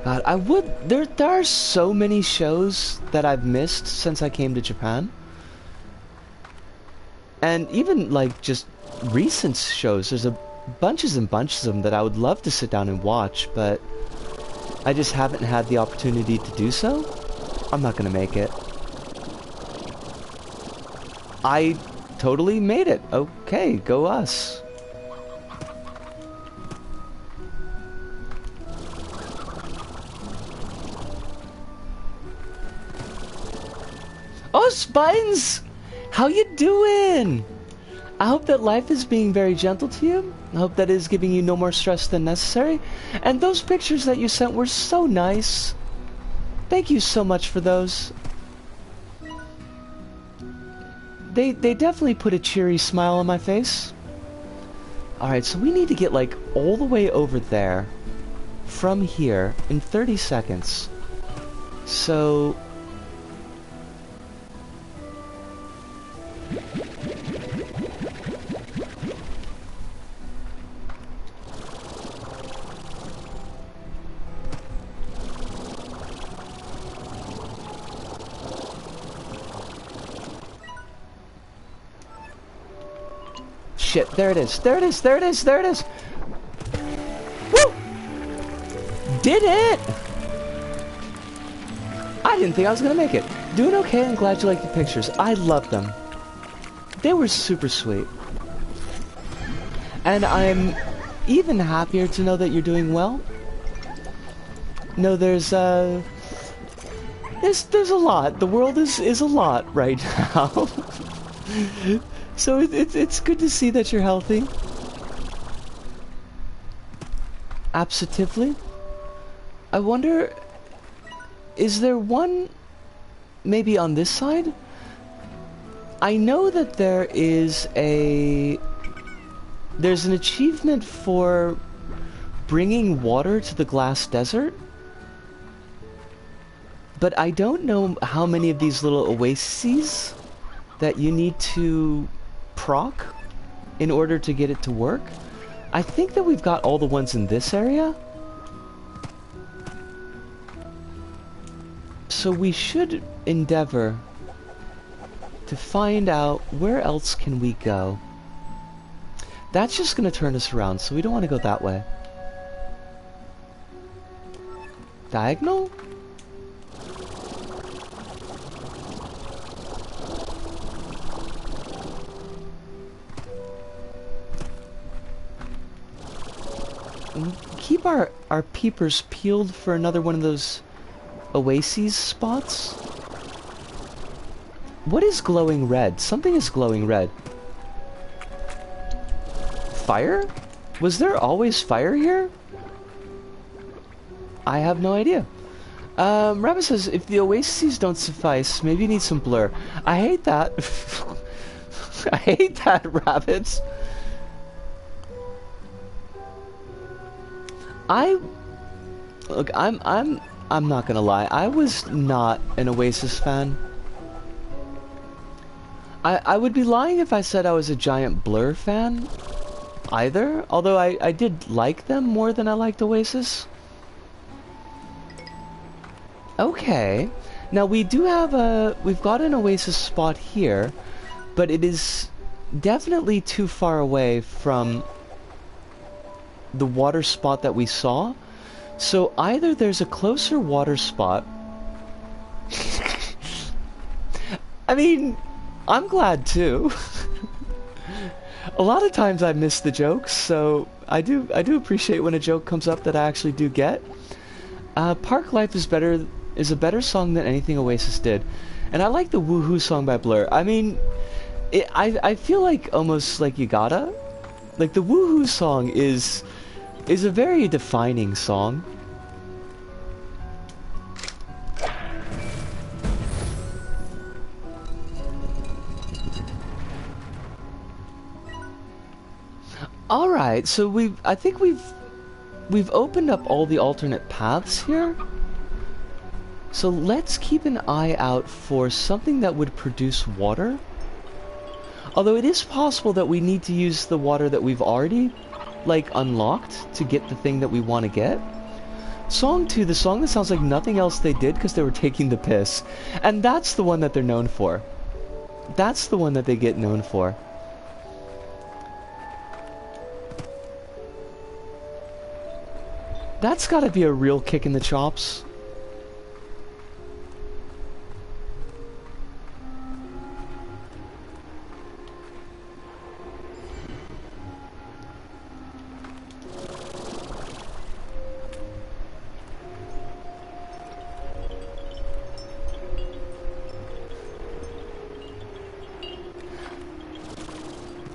God, I would... There are so many shows that I've missed since I came to Japan. And even, like, just recent shows. There's bunches and bunches of them that I would love to sit down and watch, but I just haven't had the opportunity to do so. I'm not gonna make it. I totally made it. Okay, go us. Oh, Spines! How you doing? I hope that life is being very gentle to you. I hope that is giving you no more stress than necessary. And those pictures that you sent were so nice. Thank you so much for those. They definitely put a cheery smile on my face. Alright, so we need to get, like, all the way over there from here in 30 seconds. So... Shit, there it is. There it is. There it is. There it is. Woo! Did it! I didn't think I was gonna make it. Doing okay. I'm glad you like the pictures. I love them. They were super sweet. And I'm even happier to know that you're doing well. No, there's a lot. The world is a lot right now. So it's good to see that you're healthy. Absolutely. I wonder, is there one maybe on this side? I know that there's an achievement for bringing water to the glass desert. But I don't know how many of these little oases that you need to proc in order to get it to work. I think that we've got all the ones in this area. So we should endeavor to find out where else can we go. That's just going to turn us around, so we don't want to go that way. Diagonal? Keep our peepers peeled for another one of those oases spots. What is glowing red? Something is glowing red. Fire? Was there always fire here? I have no idea. Rabbit says, if the oases don't suffice, maybe you need some blur. I hate that. I hate that, rabbits. Look, I'm not gonna lie. I was not an Oasis fan. I would be lying if I said I was a giant Blur fan either, although I did like them more than I liked Oasis. Okay. Now we do have we've got an Oasis spot here, but it is definitely too far away from the water spot that we saw. So either there's a closer water spot. I mean, I'm glad too. A lot of times I miss the jokes, so I do appreciate when a joke comes up that I actually do get. Park Life is a better song than anything Oasis did, and I like the Woohoo song by Blur. I mean, I feel like almost like you gotta, like the Woohoo song is a very defining song. All right, so I think we've opened up all the alternate paths here. So let's keep an eye out for something that would produce water. Although it is possible that we need to use the water that we've already, like, unlocked to get the thing that we want to get. Song 2, the song that sounds like nothing else they did because they were taking the piss. And that's the one that they're known for. That's the one that they get known for. That's gotta be a real kick in the chops.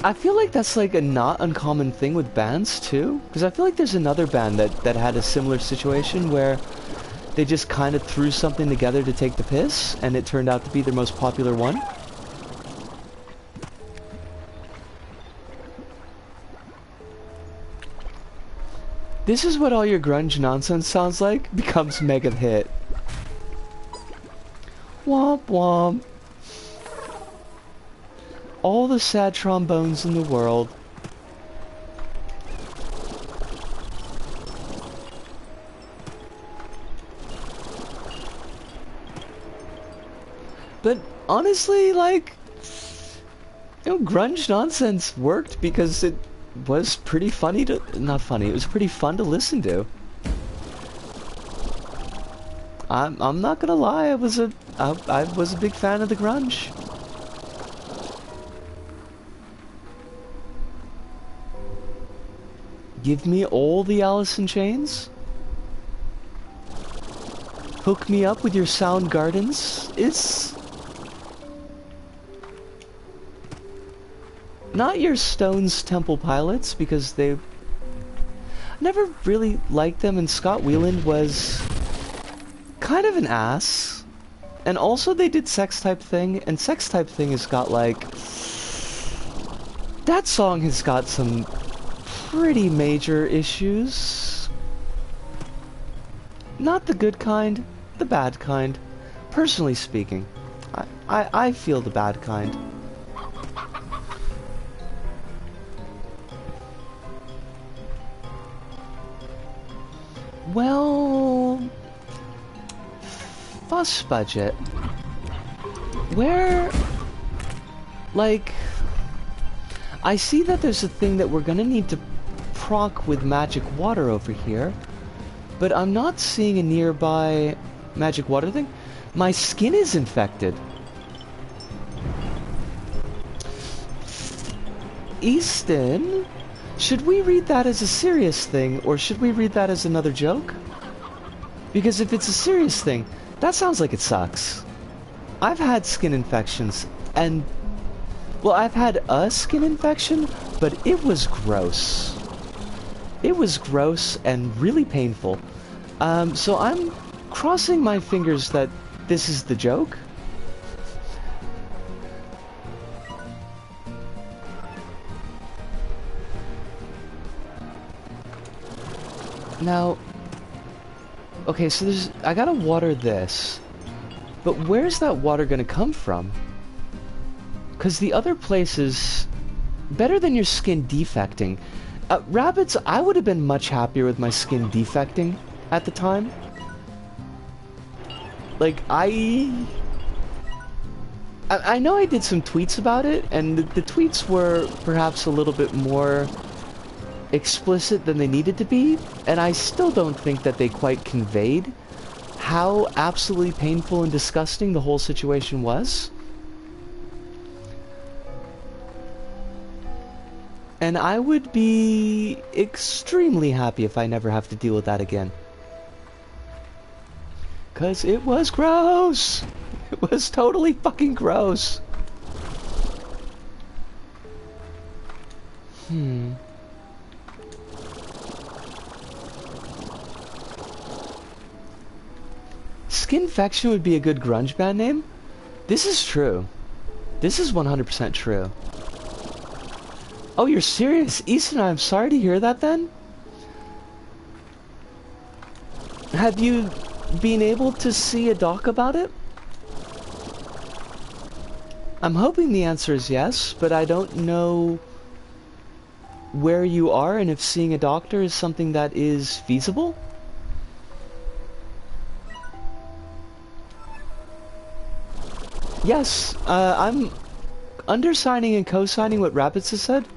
I feel like that's like a not uncommon thing with bands too, because I feel like there's another band that had a similar situation where they just kind of threw something together to take the piss, and it turned out to be their most popular one. This is what all your grunge nonsense sounds like, becomes mega hit. Womp womp. All the sad trombones in the world. But honestly, like, you know, grunge nonsense worked because it was pretty funny to, not funny, it was pretty fun to listen to. I'm not gonna lie, I was a big fan of the grunge. Give me all the Alice in Chains. Hook me up with your Sound Gardens. It's not your Stones Temple Pilots, because they never really liked them, and Scott Weiland was kind of an ass. And also they did Sex Type Thing, and Sex Type Thing has got like, that song has got some pretty major issues. Not the good kind, the bad kind. Personally speaking, I feel the bad kind. Well, fuss budget. Where, like, I see that there's a thing that we're gonna need to proc with magic water over here. but I'm not seeing a nearby magic water thing. My skin is infected. Easton, should we read that as a serious thing, or should we read that as another joke? Because if it's a serious thing, that sounds like it sucks. I've had skin infections, and... well, I've had a skin infection, but it was gross. It was gross and really painful. So I'm crossing my fingers that this is the joke. Now, okay, so I gotta water this, but where's that water gonna come from? Because the other place is better than your skin defecting. Rabbits, I would have been much happier with my skin defecting at the time. Like, I know I did some tweets about it, and the tweets were perhaps a little bit more explicit than they needed to be, and I still don't think that they quite conveyed how absolutely painful and disgusting the whole situation was. And I would be extremely happy if I never have to deal with that again. 'Cause it was gross! It was totally fucking gross! Skinfection would be a good grunge band name? This is true. This is 100% true. Oh, you're serious? Easton, I'm sorry to hear that then? Have you been able to see a doc about it? I'm hoping the answer is yes, but I don't know where you are and if seeing a doctor is something that is feasible. Yes, I'm undersigning and co-signing what Rabbits has said.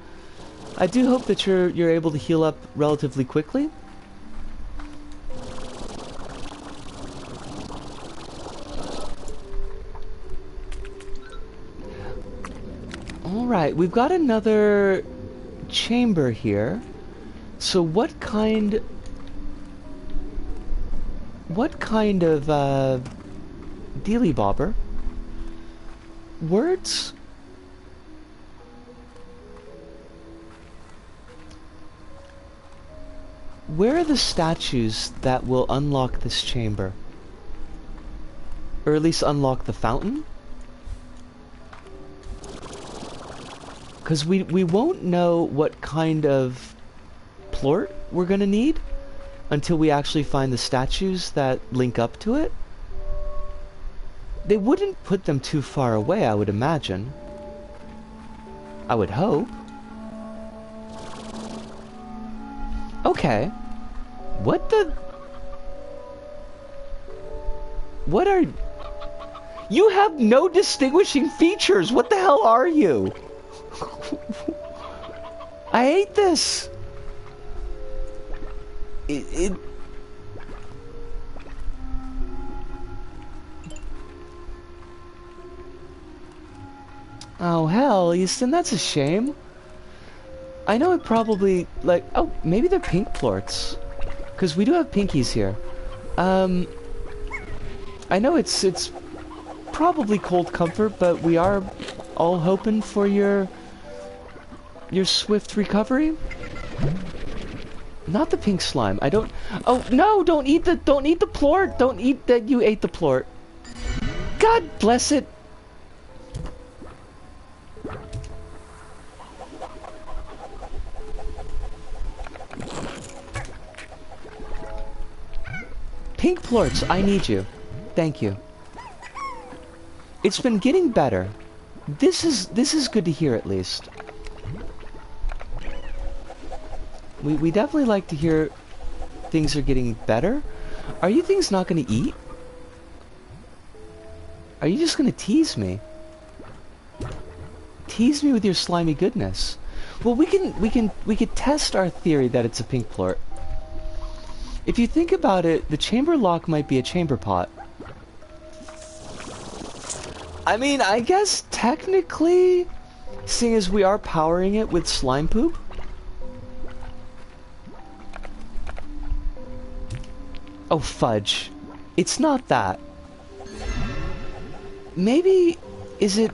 I do hope that you're able to heal up relatively quickly. Alright, we've got another chamber here. So what kind of dealy bobber? Words? Where are the statues that will unlock this chamber? Or at least unlock the fountain? Because we won't know what kind of plort we're gonna need until we actually find the statues that link up to it. They wouldn't put them too far away, I would imagine. I would hope. Okay. What the... What are... You have no distinguishing features! What the hell are you? I hate this! It... Oh, hell, Easton, that's a shame. I know it probably, like... Oh, maybe they're pink plorts. Because we do have pinkies here. I know it's probably cold comfort, but we are all hoping for your swift recovery. Not the pink slime. I don't... Oh, no! Don't eat the plort! Don't eat that you ate the plort. God bless it! Pink plorts, I need you. Thank you. It's been getting better. This is good to hear, at least. We definitely like to hear things are getting better. Are you things not going to eat? Are you just going to tease me? Tease me with your slimy goodness. Well, we could test our theory that it's a pink plort. If you think about it, the chamber lock might be a chamber pot. I mean, I guess technically, seeing as we are powering it with slime poop. Oh, fudge. It's not that. Maybe, is it...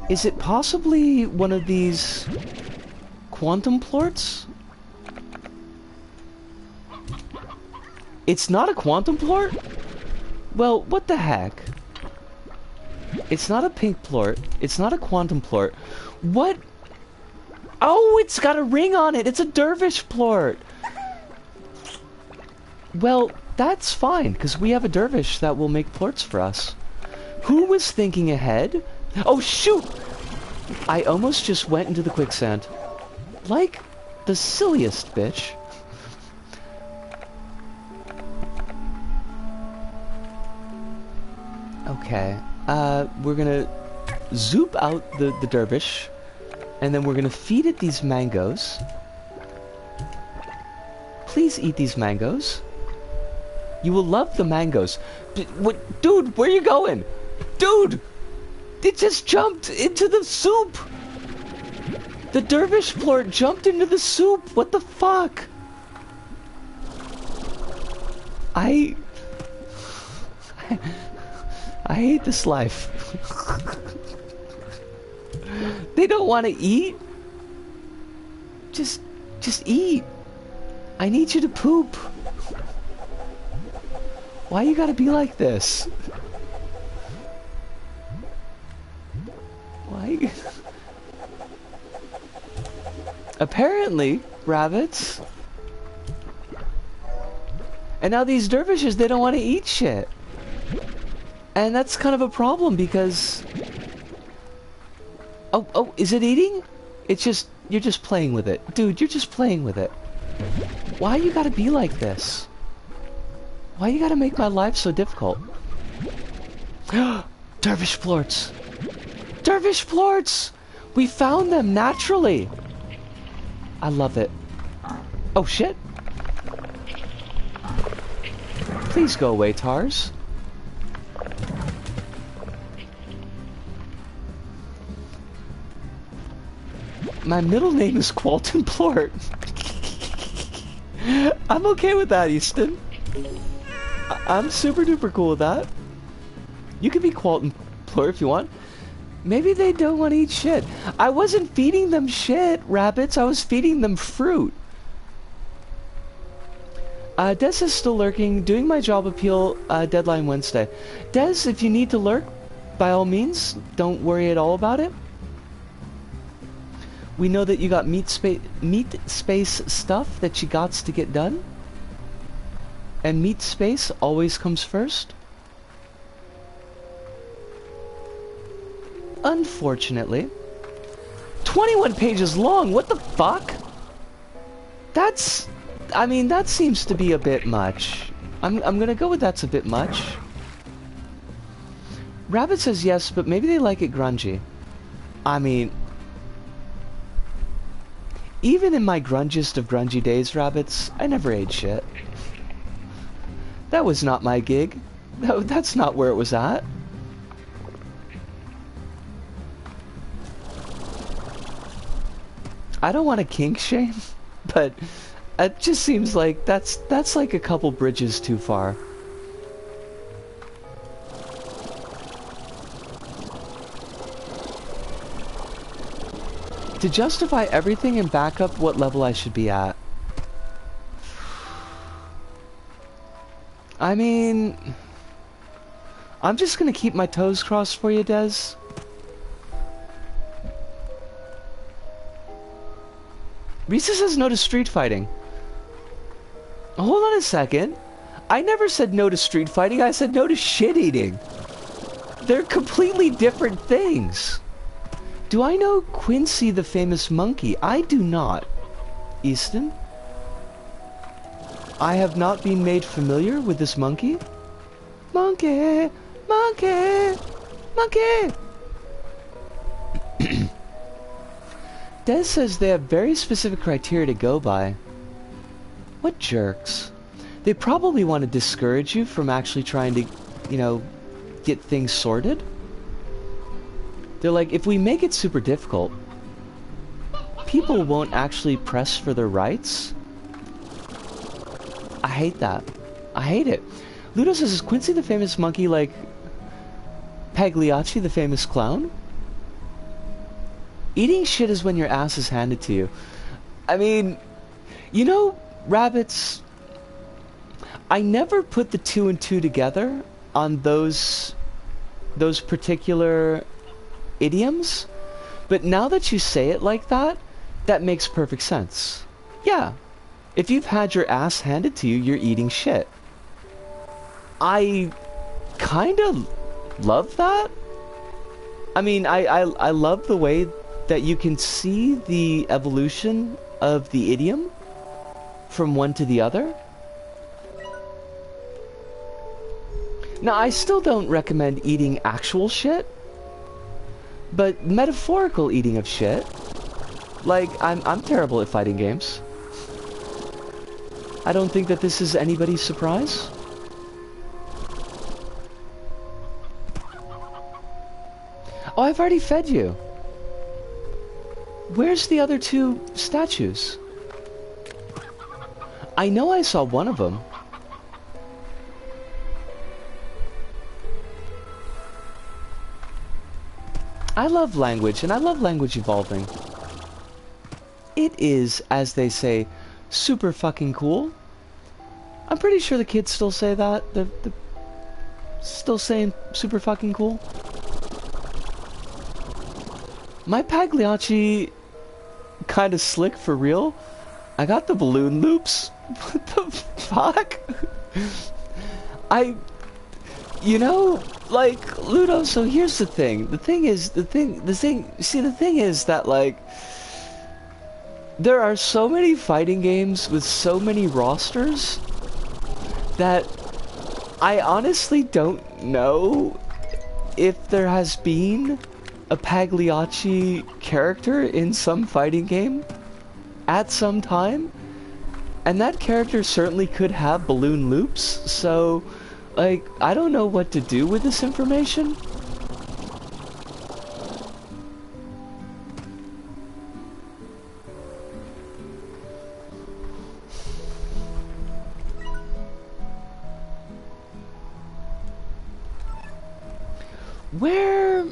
Is it possibly one of these quantum plorts? It's not a quantum plort? Well, what the heck? It's not a pink plort. It's not a quantum plort. What? Oh, it's got a ring on it. It's a dervish plort. Well, that's fine, because we have a dervish that will make plorts for us. Who was thinking ahead? Oh, shoot! I almost just went into the quicksand. Like the silliest bitch. Okay. We're gonna zoop out the dervish, and then we're gonna feed it these mangoes. Please eat these mangoes. You will love the mangoes. What, dude, where are you going? Dude! It just jumped into the soup! The dervish plort jumped into the soup! What the fuck? I hate this life. They don't want to eat? Just eat. I need you to poop. Why you gotta be like this? Why? Apparently, rabbits. And now these dervishes, they don't want to eat shit. And that's kind of a problem because... Oh, is it eating? It's just, you're just playing with it. Dude, you're just playing with it. Why you gotta be like this? Why you gotta make my life so difficult? Dervish plorts! Dervish plorts! We found them naturally! I love it. Oh shit! Please go away, Tars. My middle name is Qualton Plort. I'm okay with that, Easton. I'm super duper cool with that. You can be Qualton Plort if you want. Maybe they don't want to eat shit. I wasn't feeding them shit, rabbits. I was feeding them fruit. Des is still lurking. Doing my job appeal deadline Wednesday. Des, if you need to lurk, by all means, don't worry at all about it. We know that you got meat space stuff that you gots to get done. And meat space always comes first. Unfortunately. 21 pages long, what the fuck? That's... I mean, that seems to be a bit much. I'm gonna go with that's a bit much. Rabbit says yes, but maybe they like it grungy. I mean... Even in my grungiest of grungy days, rabbits, I never ate shit. That was not my gig. No, that's not where it was at. I don't want to kink shame, but it just seems like that's like a couple bridges too far. To justify everything and back up what level I should be at. I mean... I'm just gonna keep my toes crossed for you, Des. Risa says no to street fighting. Hold on a second. I never said no to street fighting, I said no to shit eating. They're completely different things. Do I know Quincy the famous monkey? I do not. Easton? I have not been made familiar with this monkey. Monkey! Monkey! Monkey! Des says they have very specific criteria to go by. What jerks. They probably want to discourage you from actually trying to, you know, get things sorted. They're like, if we make it super difficult, people won't actually press for their rights. I hate that. I hate it. Ludo says, is Quincy the famous monkey like Pagliacci the famous clown? Eating shit is when your ass is handed to you. I mean, you know, rabbits, I never put the 2 and 2 together on those particular idioms, but now that you say it like that, that makes perfect sense. Yeah, if you've had your ass handed to you, you're eating shit. I kind of love that. I mean, I love the way that you can see the evolution of the idiom from one to the other. Now, I still don't recommend eating actual shit, but metaphorical eating of shit, like, I'm terrible at fighting games. I don't think that this is anybody's surprise. Oh, I've already fed you. Where's the other 2 statues? I know I saw one of them. I love language, and I love language evolving. It is, as they say, super fucking cool. I'm pretty sure the kids still say that. They're still saying super fucking cool. My Pagliacci kind of slick for real. I got the balloon loops. What the fuck? You know, like, Ludo, so here's the thing. The thing is that, like, there are so many fighting games with so many rosters that I honestly don't know if there has been a Pagliacci character in some fighting game at some time, and that character certainly could have balloon loops, so, like, I don't know what to do with this information. Where...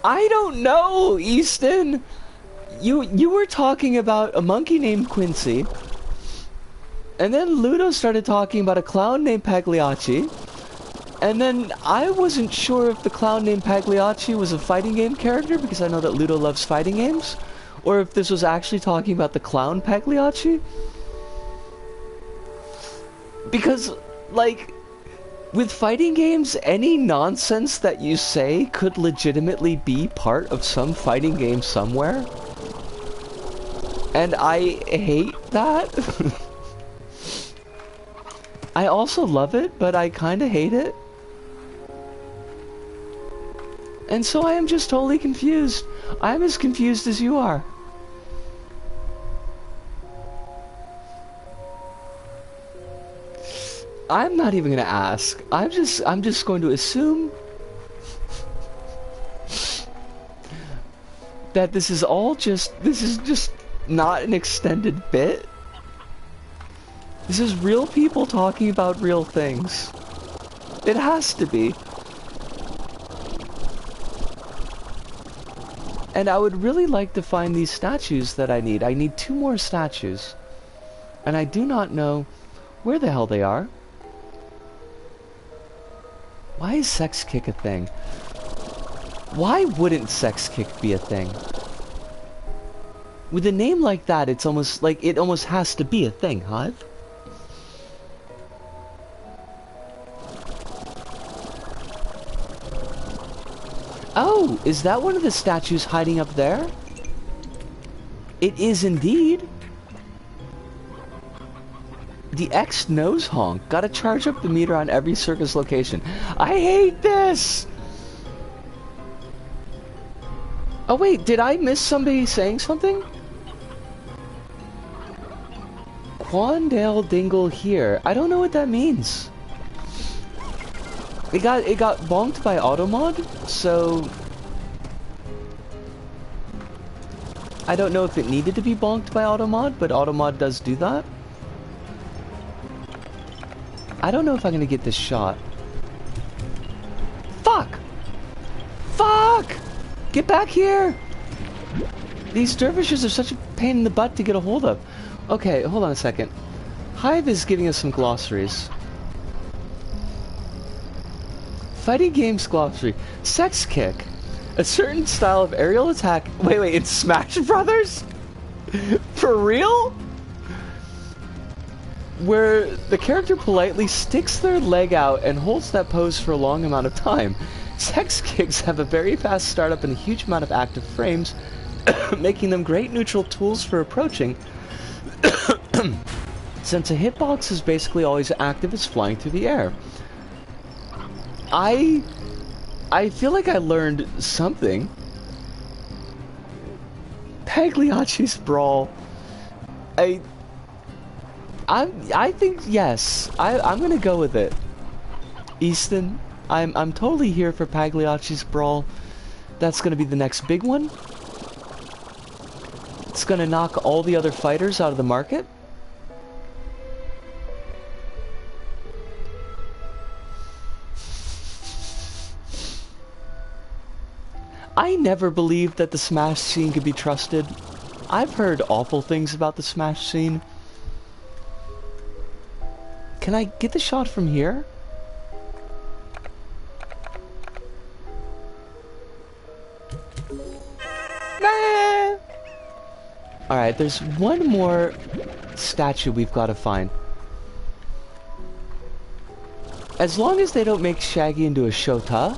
I don't know, Easton! You were talking about a monkey named Quincy, and then Ludo started talking about a clown named Pagliacci, and then I wasn't sure if the clown named Pagliacci was a fighting game character, because I know that Ludo loves fighting games, or if this was actually talking about the clown Pagliacci. Because, like, with fighting games, any nonsense that you say could legitimately be part of some fighting game somewhere. And I hate that. I also love it, but I kinda hate it. And so I am just totally confused. I am as confused as you are. I'm not even gonna ask. I'm just going to assume that this is just not an extended bit. This is real people talking about real things. It has to be. And I would really like to find these statues that I need. I need 2 more statues. And I do not know where the hell they are. Why is sex kick a thing? Why wouldn't sex kick be a thing? With a name like that, it's almost like it almost has to be a thing, Hive. Oh, is that one of the statues hiding up there? It is indeed. The X nose honk. Gotta charge up the meter on every circus location. I hate this! Oh wait, did I miss somebody saying something? Quandale Dingle here. I don't know what that means. It got bonked by Automod, so I don't know if it needed to be bonked by Automod, but Automod does do that. I don't know if I'm gonna get this shot. Fuck! Fuck! Get back here! These dervishes are such a pain in the butt to get a hold of. Okay, hold on a second. Hive is giving us some glossaries. Fighting games glossary. Sex kick. A certain style of aerial attack. Wait, it's Smash Brothers? For real? Where the character politely sticks their leg out and holds that pose for a long amount of time. Sex kicks have a very fast startup and a huge amount of active frames, making them great neutral tools for approaching. Since a hitbox is basically always active as flying through the air. I feel like I learned something. Pagliacci's Brawl. I think yes. I'm gonna go with it. Easton, I'm totally here for Pagliacci's Brawl. That's gonna be the next big one. It's gonna knock all the other fighters out of the market. I never believed that the Smash scene could be trusted. I've heard awful things about the Smash scene. Can I get the shot from here? Nah! Alright, there's one more statue we've got to find. As long as they don't make Shaggy into a Shota,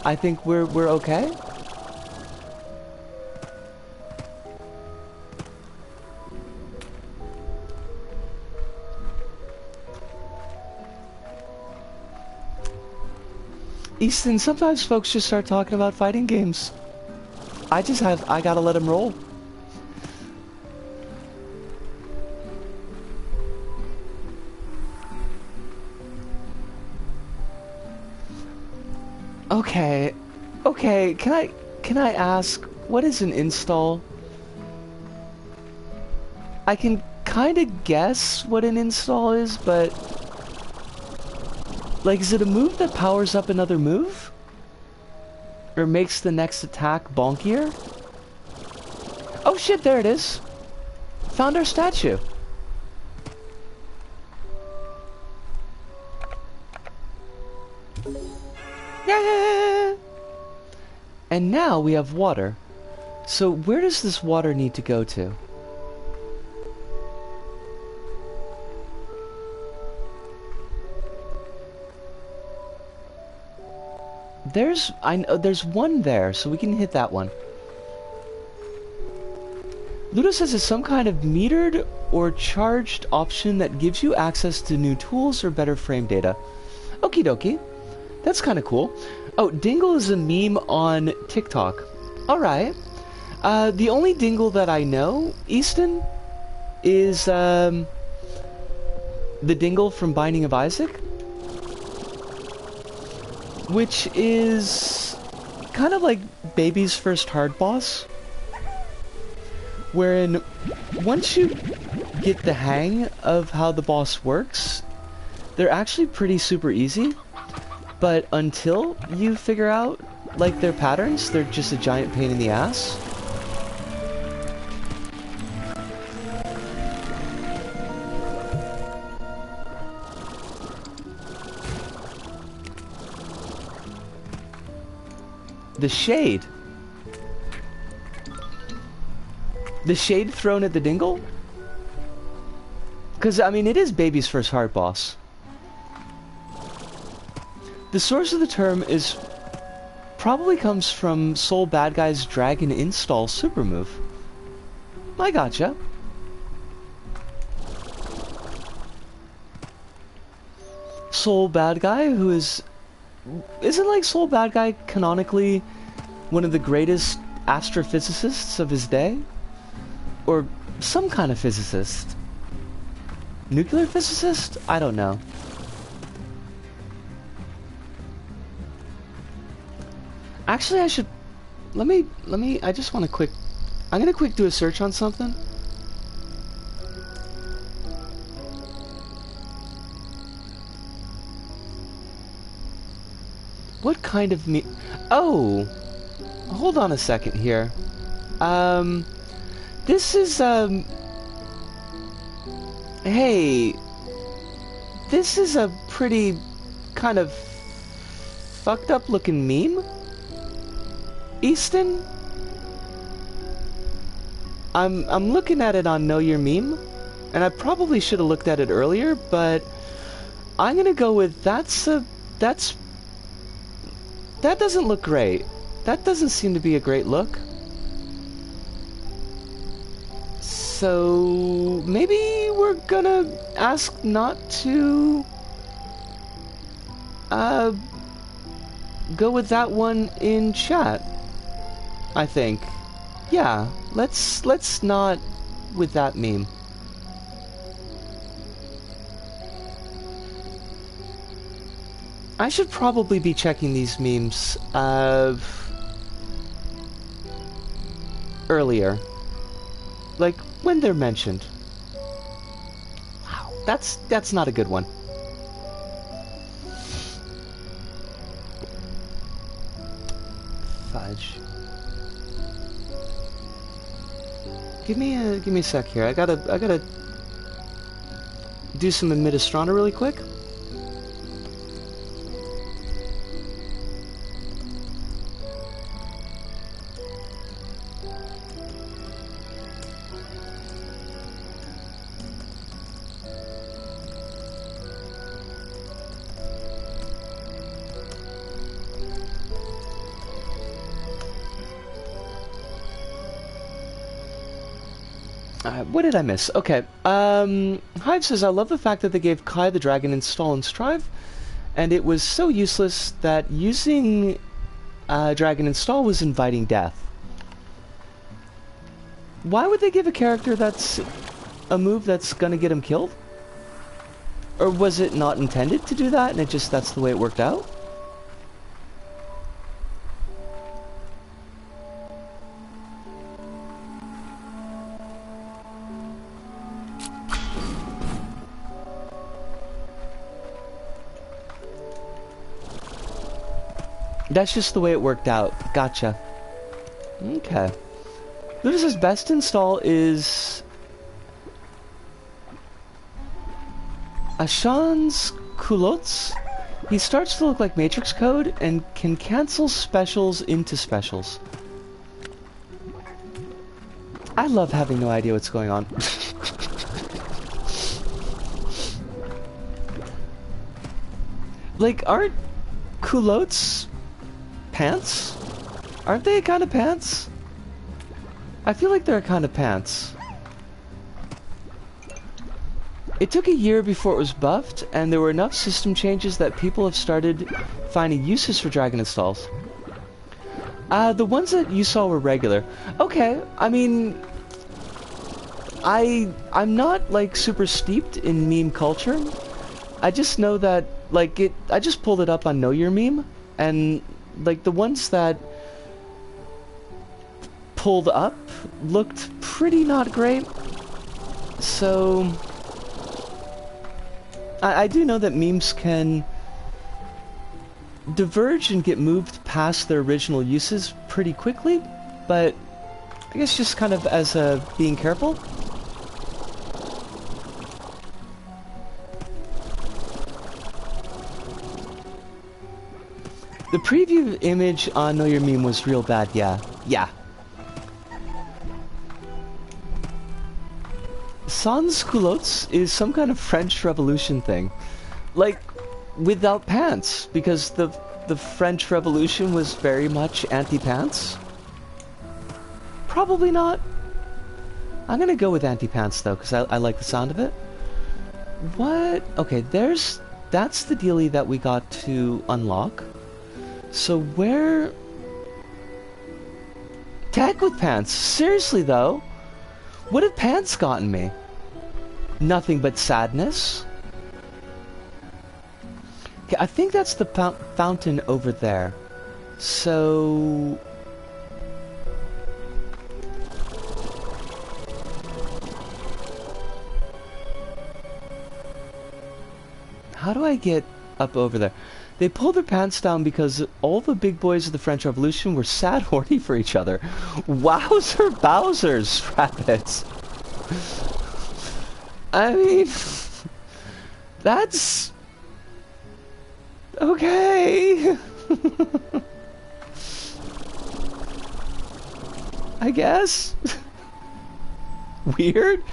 I think we're okay. Easton, sometimes folks just start talking about fighting games. I gotta let them roll. Okay, can I ask, what is an install? I can kinda guess what an install is, but like, is it a move that powers up another move? Or makes the next attack bonkier? Oh shit, there it is. Found our statue. Yeah! And now we have water. So where does this water need to go to? There's one there, so we can hit that one. Ludo says it's some kind of metered or charged option that gives you access to new tools or better frame data. Okie dokie. That's kind of cool. Oh, Dingle is a meme on TikTok. Alright. The only Dingle that I know, Easton, is the Dingle from Binding of Isaac. Which is kind of like Baby's first hard boss. Wherein, once you get the hang of how the boss works, they're actually pretty super easy. But until you figure out, like, their patterns, they're just a giant pain in the ass. The shade. The shade thrown at the Dingle? Because, I mean, it is Baby's first hard boss. The source of the term is probably comes from Soul Bad Guy's Dragon Install super move. I gotcha. Soul Bad Guy, who isn't like Soul Bad Guy canonically one of the greatest astrophysicists of his day? Or some kind of physicist? Nuclear physicist? I don't know. Actually, I should... Let me... I just want to quick... I'm gonna quick do a search on something. What kind of Oh! Hold on a second here. This is, Hey... This is a pretty... kind of... fucked up looking meme? Easton? I'm looking at it on Know Your Meme, and I probably should have looked at it earlier, but I'm gonna go with that doesn't look great. That doesn't seem to be a great look. So maybe we're gonna ask not to go with that one in chat. I think. Yeah, let's not with that meme. I should probably be checking these memes earlier. Like when they're mentioned. Wow, that's not a good one. Fudge. Give me a sec here. I gotta do some Administrana really quick. What did I miss? Okay. Hive says, I love the fact that they gave Kai the dragon install and strive, and it was so useless that using dragon install was inviting death. Why would they give a character that's a move that's gonna get him killed? Or was it not intended to do that, and that's the way it worked out? That's just the way it worked out. Gotcha. Okay. Luda's best install is... Ashan's culottes. He starts to look like Matrix code and can cancel specials into specials. I love having no idea what's going on. Like, aren't culottes pants? Aren't they a kind of pants? I feel like they're a kind of pants. It took a year before it was buffed, and there were enough system changes that people have started finding uses for dragon installs. The ones that you saw were regular. Okay, I mean... I'm not, like, super steeped in meme culture. I just know that, like, I just pulled it up on Know Your Meme, and... like, the ones that pulled up looked pretty not great. So, I do know that memes can diverge and get moved past their original uses pretty quickly, but I guess just kind of as a being careful. The preview image on Know Your Meme was real bad, yeah. Yeah. Sans culottes is some kind of French Revolution thing. Like, without pants, because the French Revolution was very much anti-pants. Probably not. I'm gonna go with anti-pants though, because I like the sound of it. What? Okay, that's the dealie that we got to unlock. So where... To heck with pants. Seriously though, what have pants gotten me? Nothing but sadness. Okay, I think that's the fountain over there. So... how do I get up over there? They pulled their pants down because all the big boys of the French Revolution were sad horny for each other. Wowzer Bowser's rabbits. I mean, that's okay. I guess. Weird.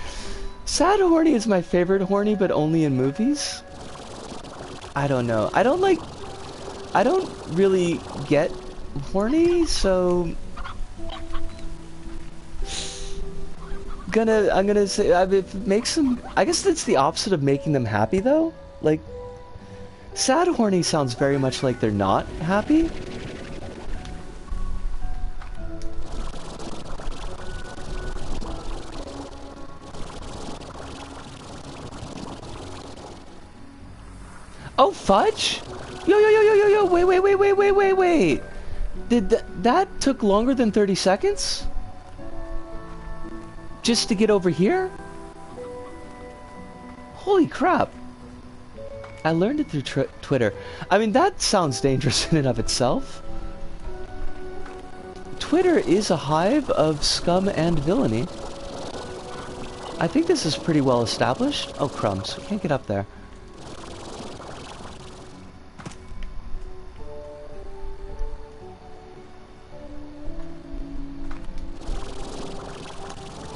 Sad horny is my favorite horny, but only in movies. I don't know. I don't really get horny, so I'm gonna say it makes them. I guess that's the opposite of making them happy, though. Like, sad horny sounds very much like they're not happy. Oh, fudge? Yo, wait. Did that took longer than 30 seconds? Just to get over here? Holy crap. I learned it through Twitter. I mean, that sounds dangerous in and of itself. Twitter is a hive of scum and villainy. I think this is pretty well established. Oh, crumbs. We can't get up there.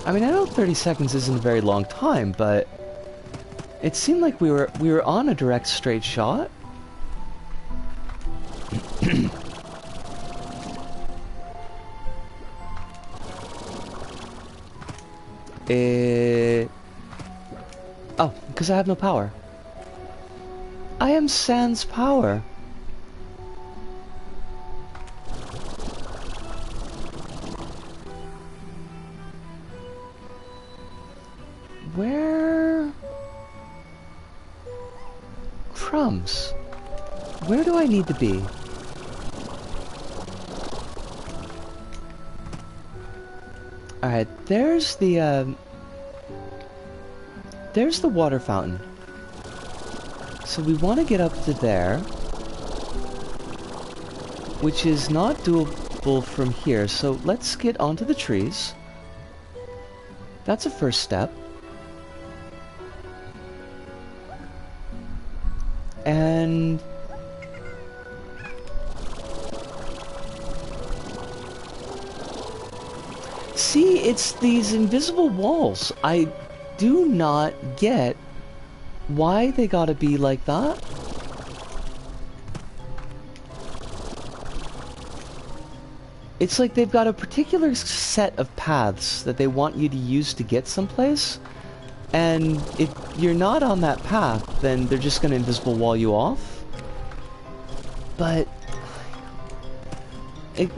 I mean, I know 30 seconds isn't a very long time, but it seemed like we were on a direct straight shot. Oh, because I have no power. I am sans power. Where... crumbs. Where do I need to be? Alright, there's the water fountain. So we want to get up to there, which is not doable from here. So let's get onto the trees. That's a first step. And see, it's these invisible walls. I do not get why they gotta be like that. It's like they've got a particular set of paths that they want you to use to get someplace. And if you're not on that path, then they're just gonna invisible wall you off. But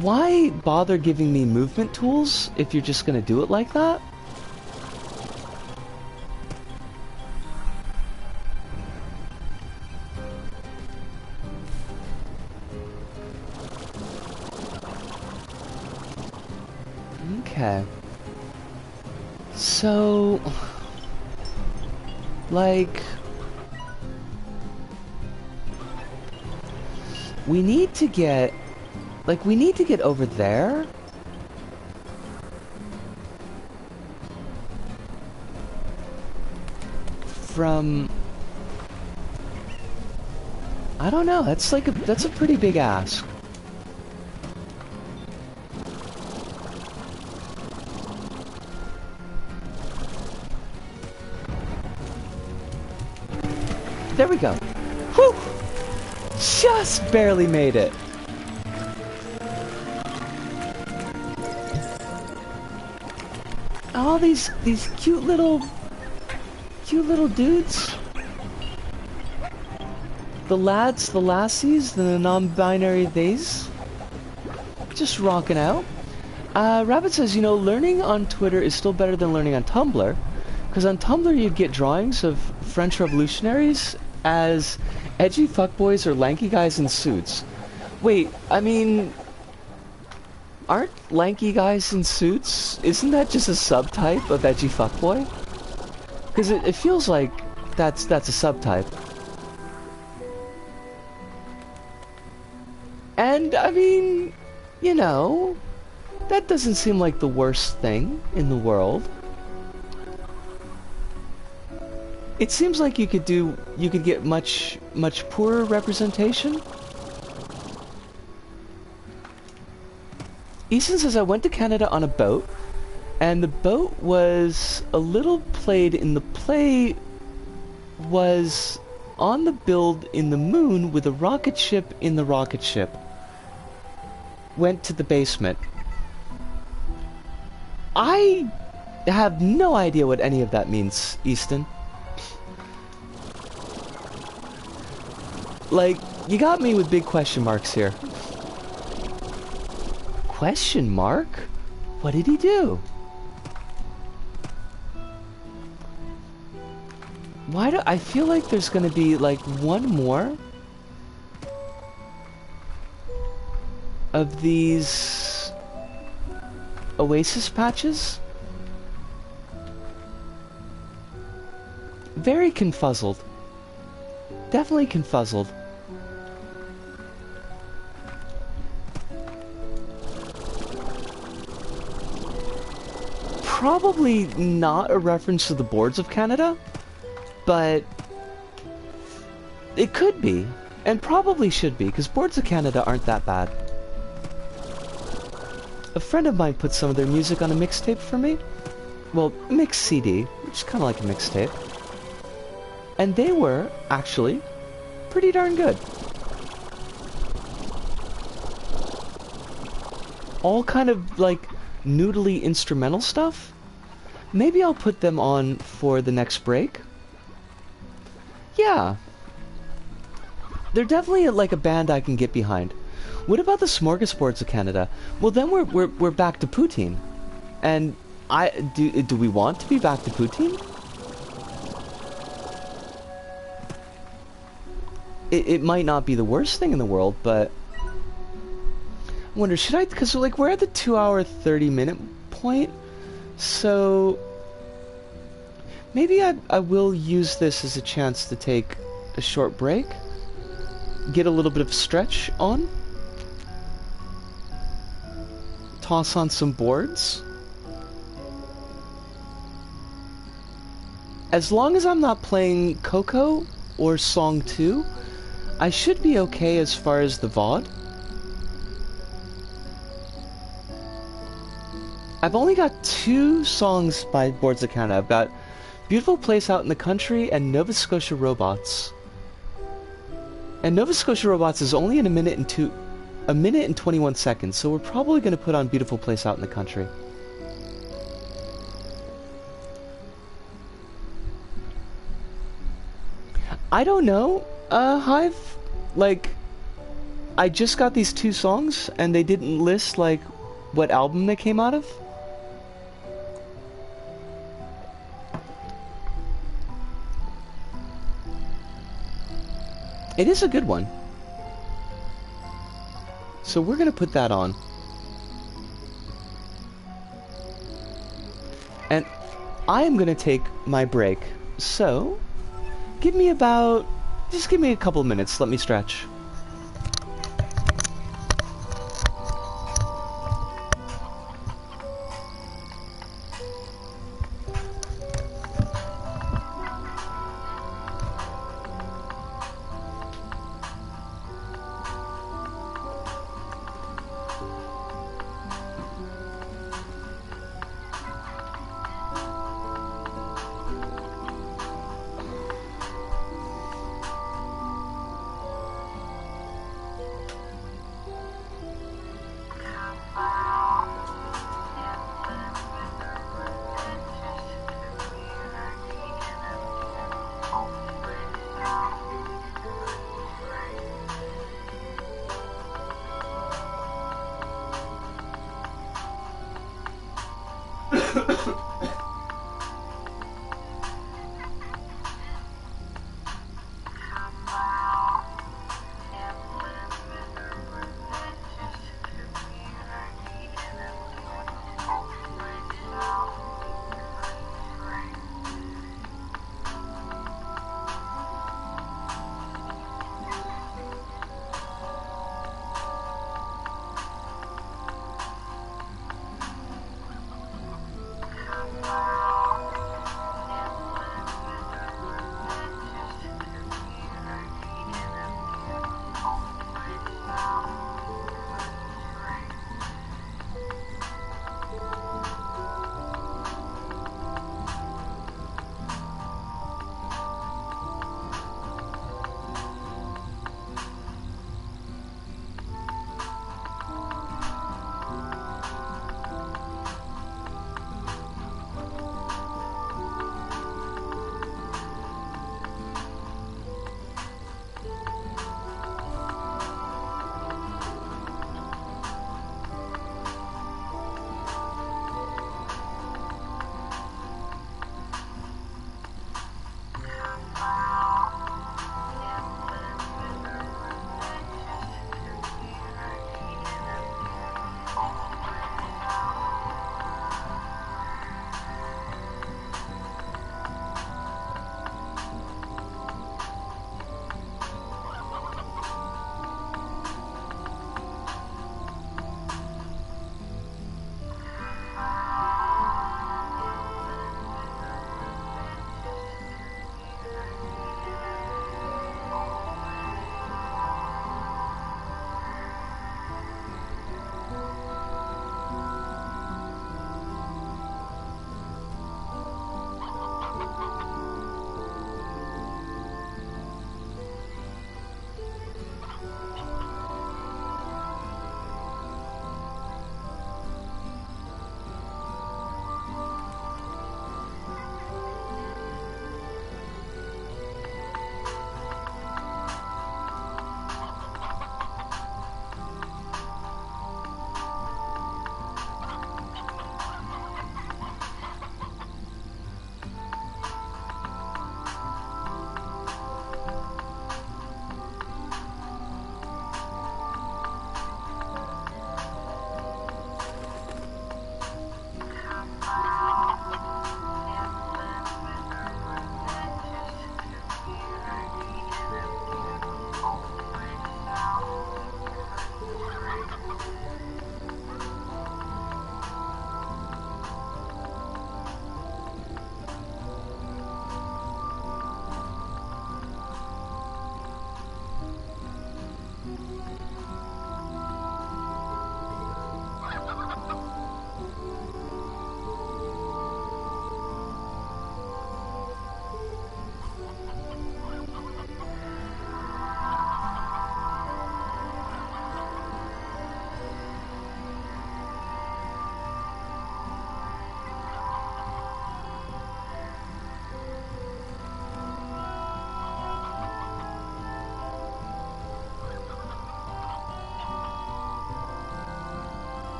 why bother giving me movement tools if you're just gonna do it like that? Okay. So... like... we need to get... like, we need to get over there. From... I don't know, that's like that's a pretty big ask. There we go. Whew! Just barely made it. All these cute little dudes. The lads, the lassies, the non-binary theys. Just rocking out. Rabbit says, you know, learning on Twitter is still better than learning on Tumblr, because on Tumblr you'd get drawings of French revolutionaries as edgy fuckboys or lanky guys in suits. Wait, I mean, aren't lanky guys in suits? Isn't that just a subtype of edgy fuckboy? Because it feels like that's a subtype. And, I mean, you know, that doesn't seem like the worst thing in the world. It seems like you could get much poorer representation. Easton says, I went to Canada on a boat, and the boat was a little played in the play was on the build in the moon with a rocket ship in the rocket ship. Went to the basement. I have no idea what any of that means, Easton. Like, you got me with big question marks here. Question mark? What did he do? Why do I feel like there's gonna be like one more of these Oasis patches? Very confuzzled. Definitely confuzzled. Probably not a reference to the boards of Canada, but it could be, and probably should be, because boards of Canada aren't that bad. A friend of mine put some of their music on a mixtape for me. Well, mixed CD, which is kind of like a mixtape. And they were, actually, pretty darn good. All kind of, like, noodly instrumental stuff. Maybe I'll put them on for the next break. Yeah. They're definitely like a band I can get behind. What about the Smorgasbords of Canada? Well, then we're back to poutine. And do we want to be back to poutine? It might not be the worst thing in the world, but I wonder, should I, because like we're at the 2-hour 30-minute point, so maybe I will use this as a chance to take a short break, get a little bit of stretch on, toss on some boards. As long as I'm not playing Coco or Song 2, I should be okay as far as the VOD. I've only got 2 songs by Boards of Canada. I've got Beautiful Place Out in the Country and Nova Scotia Robots. And Nova Scotia Robots is only in a minute and 21 seconds, so we're probably going to put on Beautiful Place Out in the Country. I don't know, Hive. Like, I just got these 2 songs, and they didn't list, like, what album they came out of. It is a good one. So we're gonna put that on. And I am gonna take my break. So, just give me a couple of minutes, let me stretch.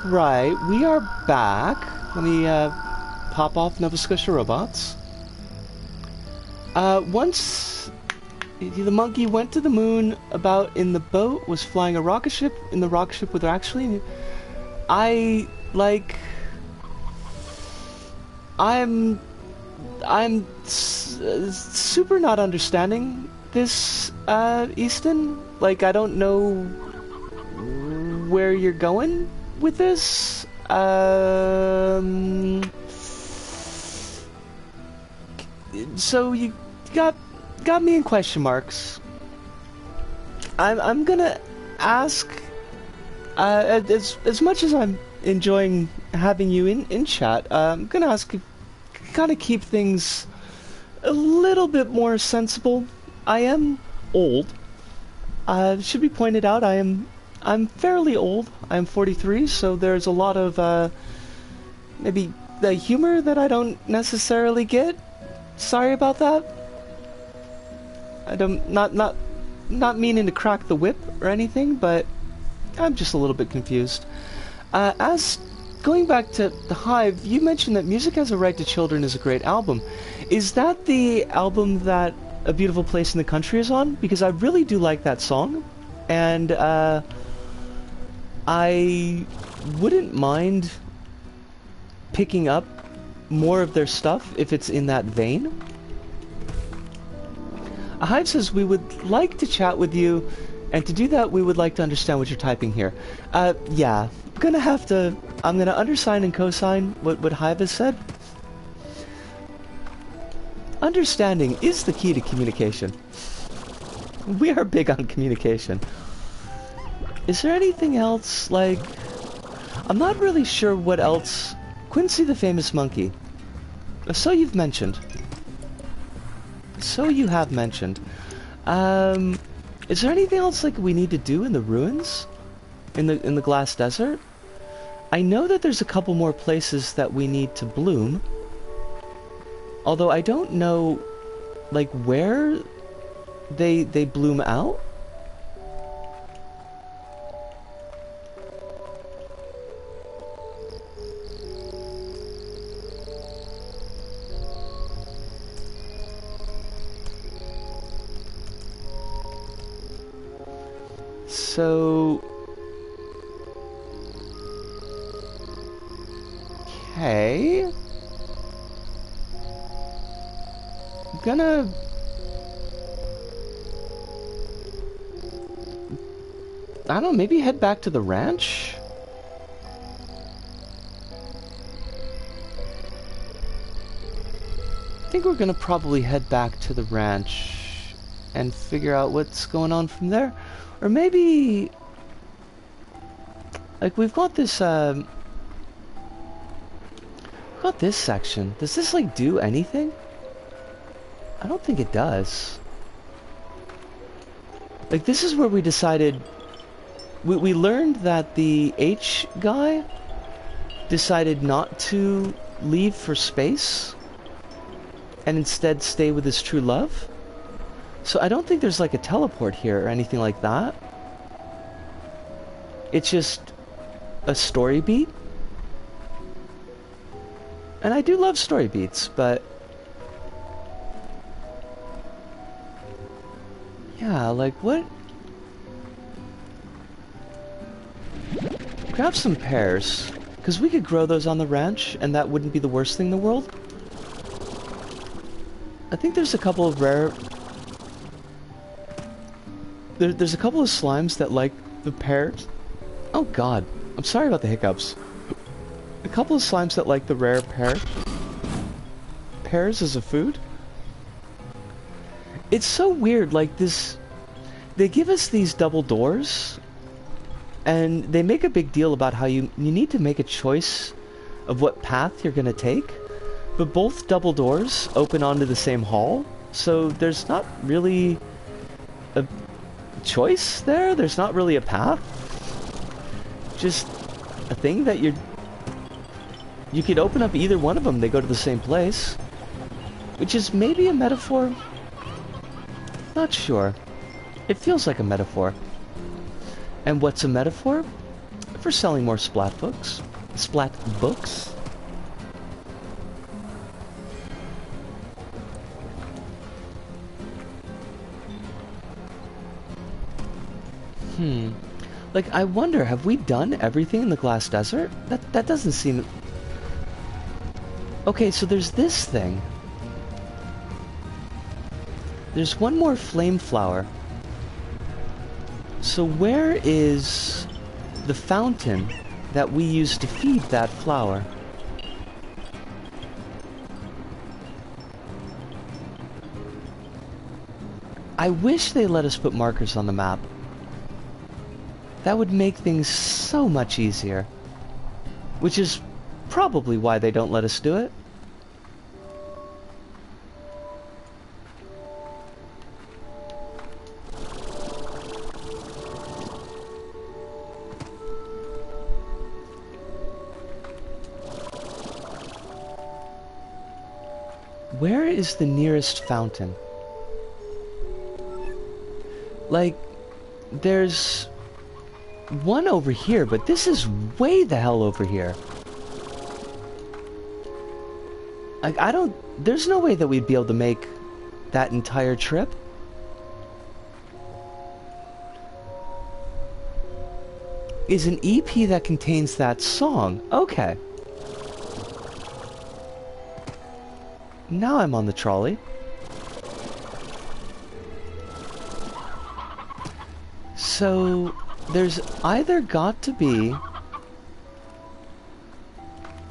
Right, we are back. Let me pop off Nova Scotia Robots. Once the monkey went to the moon about in the boat, was flying a rocket ship, in the rocket ship with actually... I'm super not understanding this, Easton. Like, I don't know where you're going with this. So you got me in question marks. I'm gonna ask, as much as I'm enjoying having you in chat, I'm gonna ask you kind of keep things a little bit more sensible. I am old. Should be pointed out, I'm fairly old. I'm 43, so there's a lot of maybe the humor that I don't necessarily get. Sorry about that. I don't not meaning to crack the whip or anything, but I'm just a little bit confused. As going back to the Hive, you mentioned that Music Has a Right to Children is a great album. Is that the album that A Beautiful Place in the Country is on? Because I really do like that song, and I wouldn't mind picking up more of their stuff if it's in that vein. A Hive says, we would like to chat with you, and to do that we would like to understand what you're typing here. Yeah, I'm gonna undersign and cosign what Hive has said. Understanding is the key to communication. We are big on communication. Is there anything else, like... I'm not really sure what else... Quincy the Famous Monkey. So you've mentioned. So you have mentioned. Is there anything else like we need to do in the ruins? In the Glass Desert? I know that there's a couple more places that we need to bloom. Although I don't know like where they bloom out. So, okay. I'm gonna... I don't know, maybe head back to the ranch? I think we're gonna probably head back to the ranch and figure out what's going on from there. Or maybe... like, we've got this, we've got this section. Does this, like, do anything? I don't think it does. Like, this is where we decided... We learned that the H guy decided not to leave for space and instead stay with his true love. So I don't think there's like a teleport here or anything like that. It's just a story beat. And I do love story beats, but... yeah, like what... grab some pears, because we could grow those on the ranch, and that wouldn't be the worst thing in the world. I think there's a couple of rare... There's a couple of slimes that like the pears. Oh god, I'm sorry about the hiccups. A couple of slimes that like the rare pears. Pears as a food. It's so weird, like this... they give us these double doors, and they make a big deal about how you need to make a choice of what path you're gonna take, but both double doors open onto the same hall, so there's not really a choice there, there's not really a path. Just a thing that you could open up either one of them, they go to the same place. Which is maybe a metaphor? Not sure. It feels like a metaphor. And what's a metaphor? for selling more splat books. Splat books? Like, I wonder, have we done everything in the Glass Desert? That doesn't seem... Okay, so there's this thing. There's one more flame flower. So where is the fountain that we used to feed that flower? I wish they let us put markers on the map. That would make things so much easier. Which is probably why they don't let us do it. Where is the nearest fountain? Like, there's one over here, but this is way the hell over here. Like, there's no way that we'd be able to make that entire trip. Is an EP that contains that song. Okay. Now I'm on the trolley. So, there's either got to be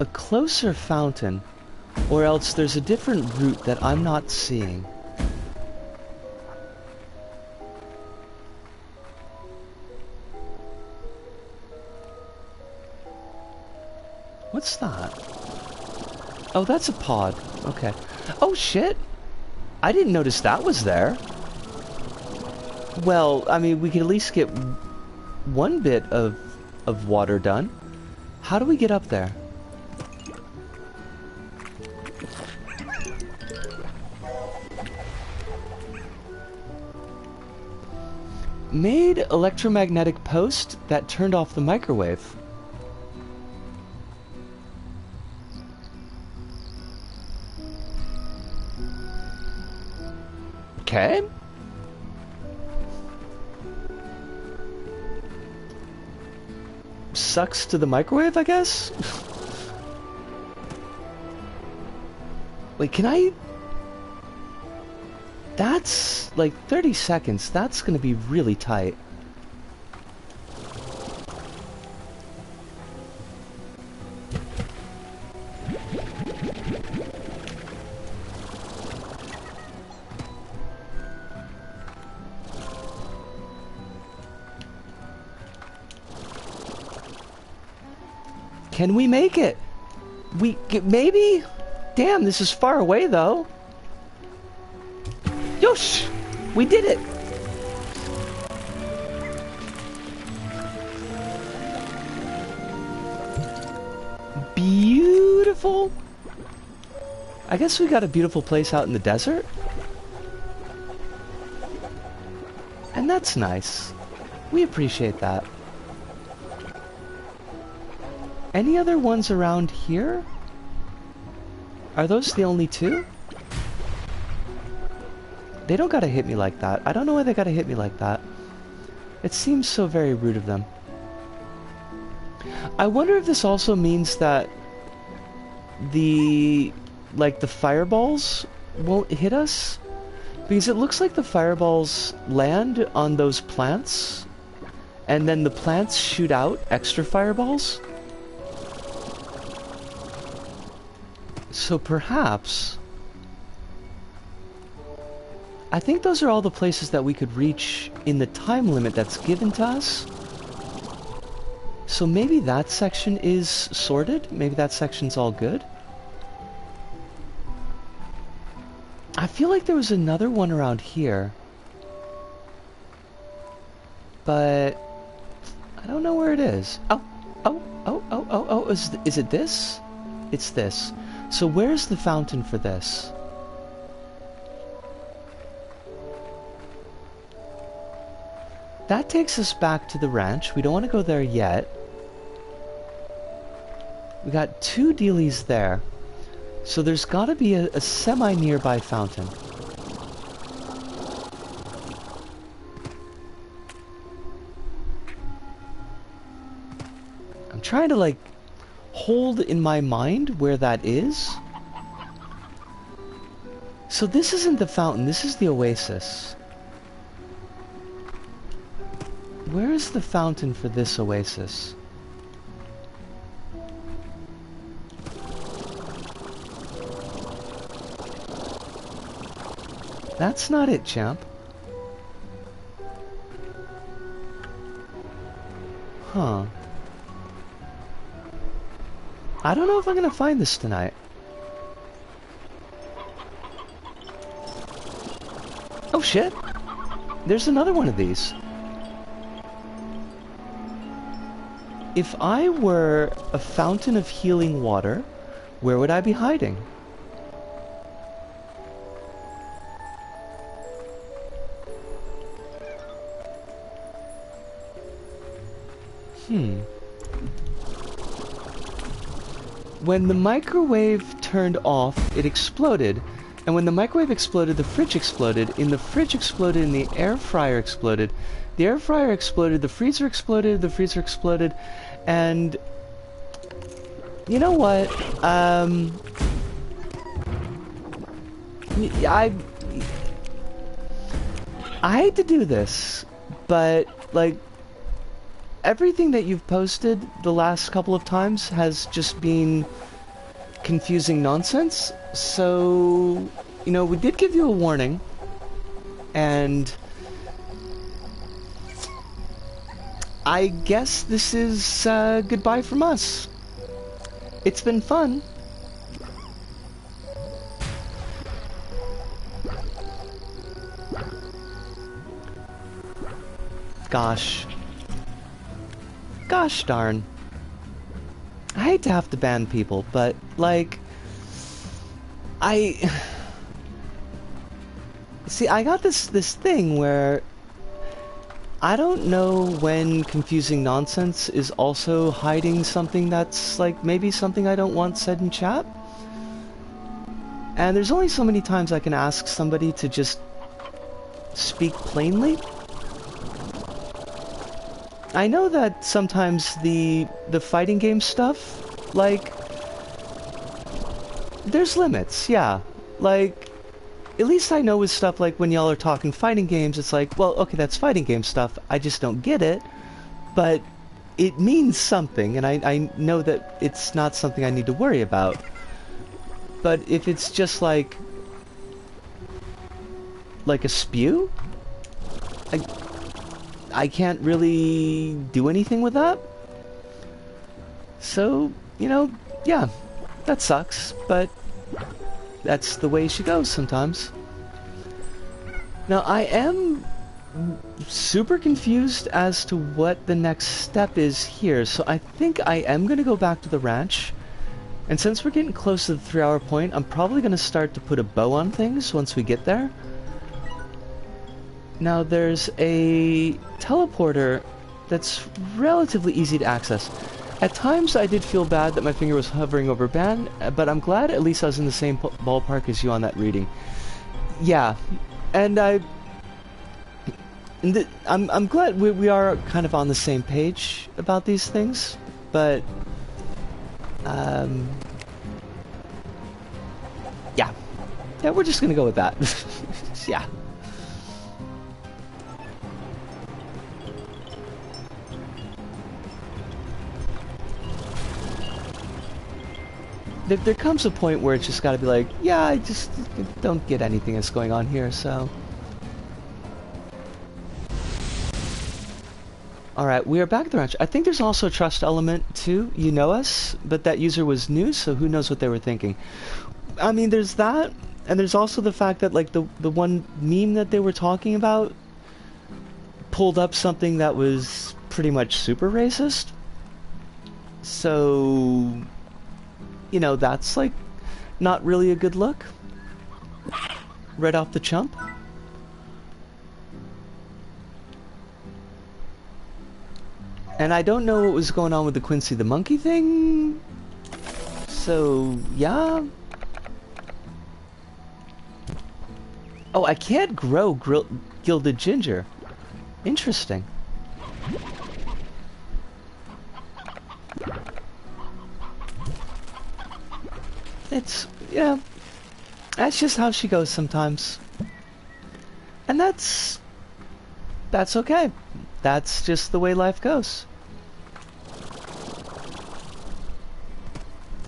a closer fountain, or else there's a different route that I'm not seeing. What's that? Oh, that's a pod. Okay. Oh, shit! I didn't notice that was there. Well, I mean, we could at least get one bit of water done. How do we get up there? Made electromagnetic post that turned off the microwave. Okay. Sucks to the microwave, I guess? Wait, can I... That's like 30 seconds. That's gonna be really tight. Can we make it? Maybe? Damn, this is far away though. Yosh! We did it! Beautiful! I guess we got a beautiful place out in the desert. And that's nice. We appreciate that. Any other ones around here? Are those the only two? They don't gotta hit me like that. I don't know why they gotta hit me like that. It seems so very rude of them. I wonder if this also means that the fireballs won't hit us? Because it looks like the fireballs land on those plants, and then the plants shoot out extra fireballs. So perhaps... I think those are all the places that we could reach in the time limit that's given to us. So maybe that section is sorted? Maybe that section's all good? I feel like there was another one around here. But... I don't know where it is. Oh, is it this? It's this. So where's the fountain for this? That takes us back to the ranch. We don't want to go there yet. We got 2 dealies there. So there's gotta be a semi-nearby fountain. I'm trying to, like, hold in my mind where that is. So this isn't the fountain, this is the oasis. Where is the fountain for this oasis? That's not it, champ. Huh. I don't know if I'm gonna find this tonight. Oh shit! There's another one of these. If I were a fountain of healing water, where would I be hiding? When the microwave turned off, it exploded. And when the microwave exploded, the fridge exploded. And the fridge exploded, and the air fryer exploded. The air fryer exploded, the freezer exploded, the freezer exploded. And... you know what? I hate to do this, but, like... everything that you've posted the last couple of times has just been confusing nonsense. So, you know, we did give you a warning, and I guess this is goodbye from us. It's been fun. Gosh. Gosh darn. I hate to have to ban people, but, like... See, I got this thing where... I don't know when confusing nonsense is also hiding something that's, like, maybe something I don't want said in chat. And there's only so many times I can ask somebody to just speak plainly. I know that sometimes the fighting game stuff, like, there's limits, yeah. Like, at least I know with stuff like when y'all are talking fighting games, it's like, well, okay, that's fighting game stuff, I just don't get it, but it means something, and I know that it's not something I need to worry about. But if it's just like a spew, I can't really do anything with that. So, you know, yeah, that sucks, but that's the way she goes sometimes. Now, I am super confused as to what the next step is here, so I think I am going to go back to the ranch. And since we're getting close to the 3-hour point, I'm probably going to start to put a bow on things once we get there. Now, there's a teleporter that's relatively easy to access. At times, I did feel bad that my finger was hovering over ban, but I'm glad at least I was in the same ballpark as you on that reading. Yeah, and I'm glad we are kind of on the same page about these things, but yeah, we're just gonna go with that. Yeah. There comes a point where it's just gotta be like, yeah, I just don't get anything that's going on here, so... Alright, we are back at the ranch. I think there's also a trust element, too. You know us, but that user was new, so who knows what they were thinking. I mean, there's that, and there's also the fact that, like, the one meme that they were talking about pulled up something that was pretty much super racist. So... you know, that's, like, not really a good look. Right off the chump. And I don't know what was going on with the Quincy the Monkey thing, So, yeah. Oh, I can't grow gilded ginger. Interesting. It's, yeah, that's just how she goes sometimes. And that's okay. That's just the way life goes.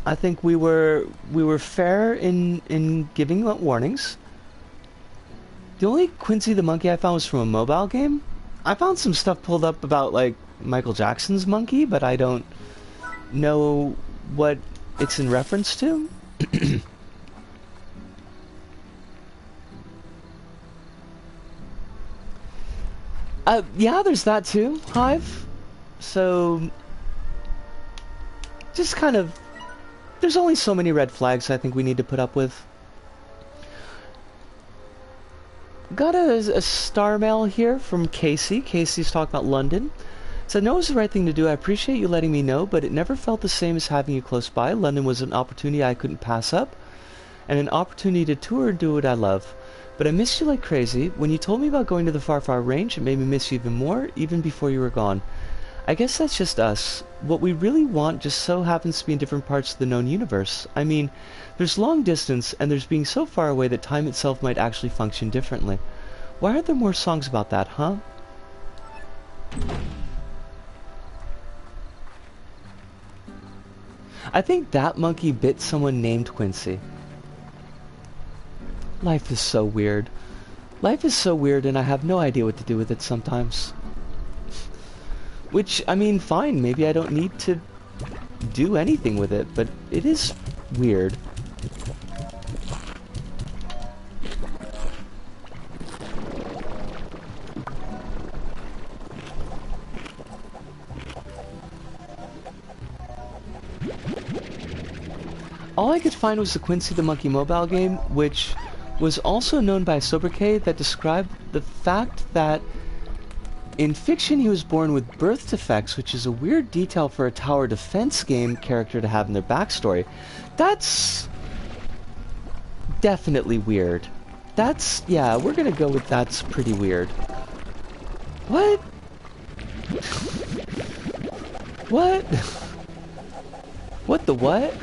I think we were fair in giving warnings. The only Quincy the monkey I found was from a mobile game. I found some stuff pulled up about like Michael Jackson's monkey, but I don't know what it's in reference to. Yeah, there's that too, Hive. So, just kind of, there's only so many red flags I think we need to put up with. Got a star mail here from Casey. Casey's talking about London. Said, no, it was the right thing to do. I appreciate you letting me know, but it never felt the same as having you close by. London was an opportunity I couldn't pass up, and an opportunity to tour and do what I love. But I missed you like crazy. When you told me about going to the far, far range, it made me miss you even more, even before you were gone. I guess that's just us. What we really want just so happens to be in different parts of the known universe. I mean, there's long distance, and there's being so far away that time itself might actually function differently. Why aren't there more songs about that, huh? I think that monkey bit someone named Quincy. Life is so weird. Life is so weird, and I have no idea what to do with it sometimes. Which, I mean, fine, maybe I don't need to do anything with it, but it is weird. All I could find was the Quincy the Monkey mobile game, which was also known by a sobriquet that described the fact that in fiction he was born with birth defects, which is a weird detail for a tower defense game character to have in their backstory. That's definitely weird. That's, yeah, we're gonna go with that's pretty weird. What? What? What the what?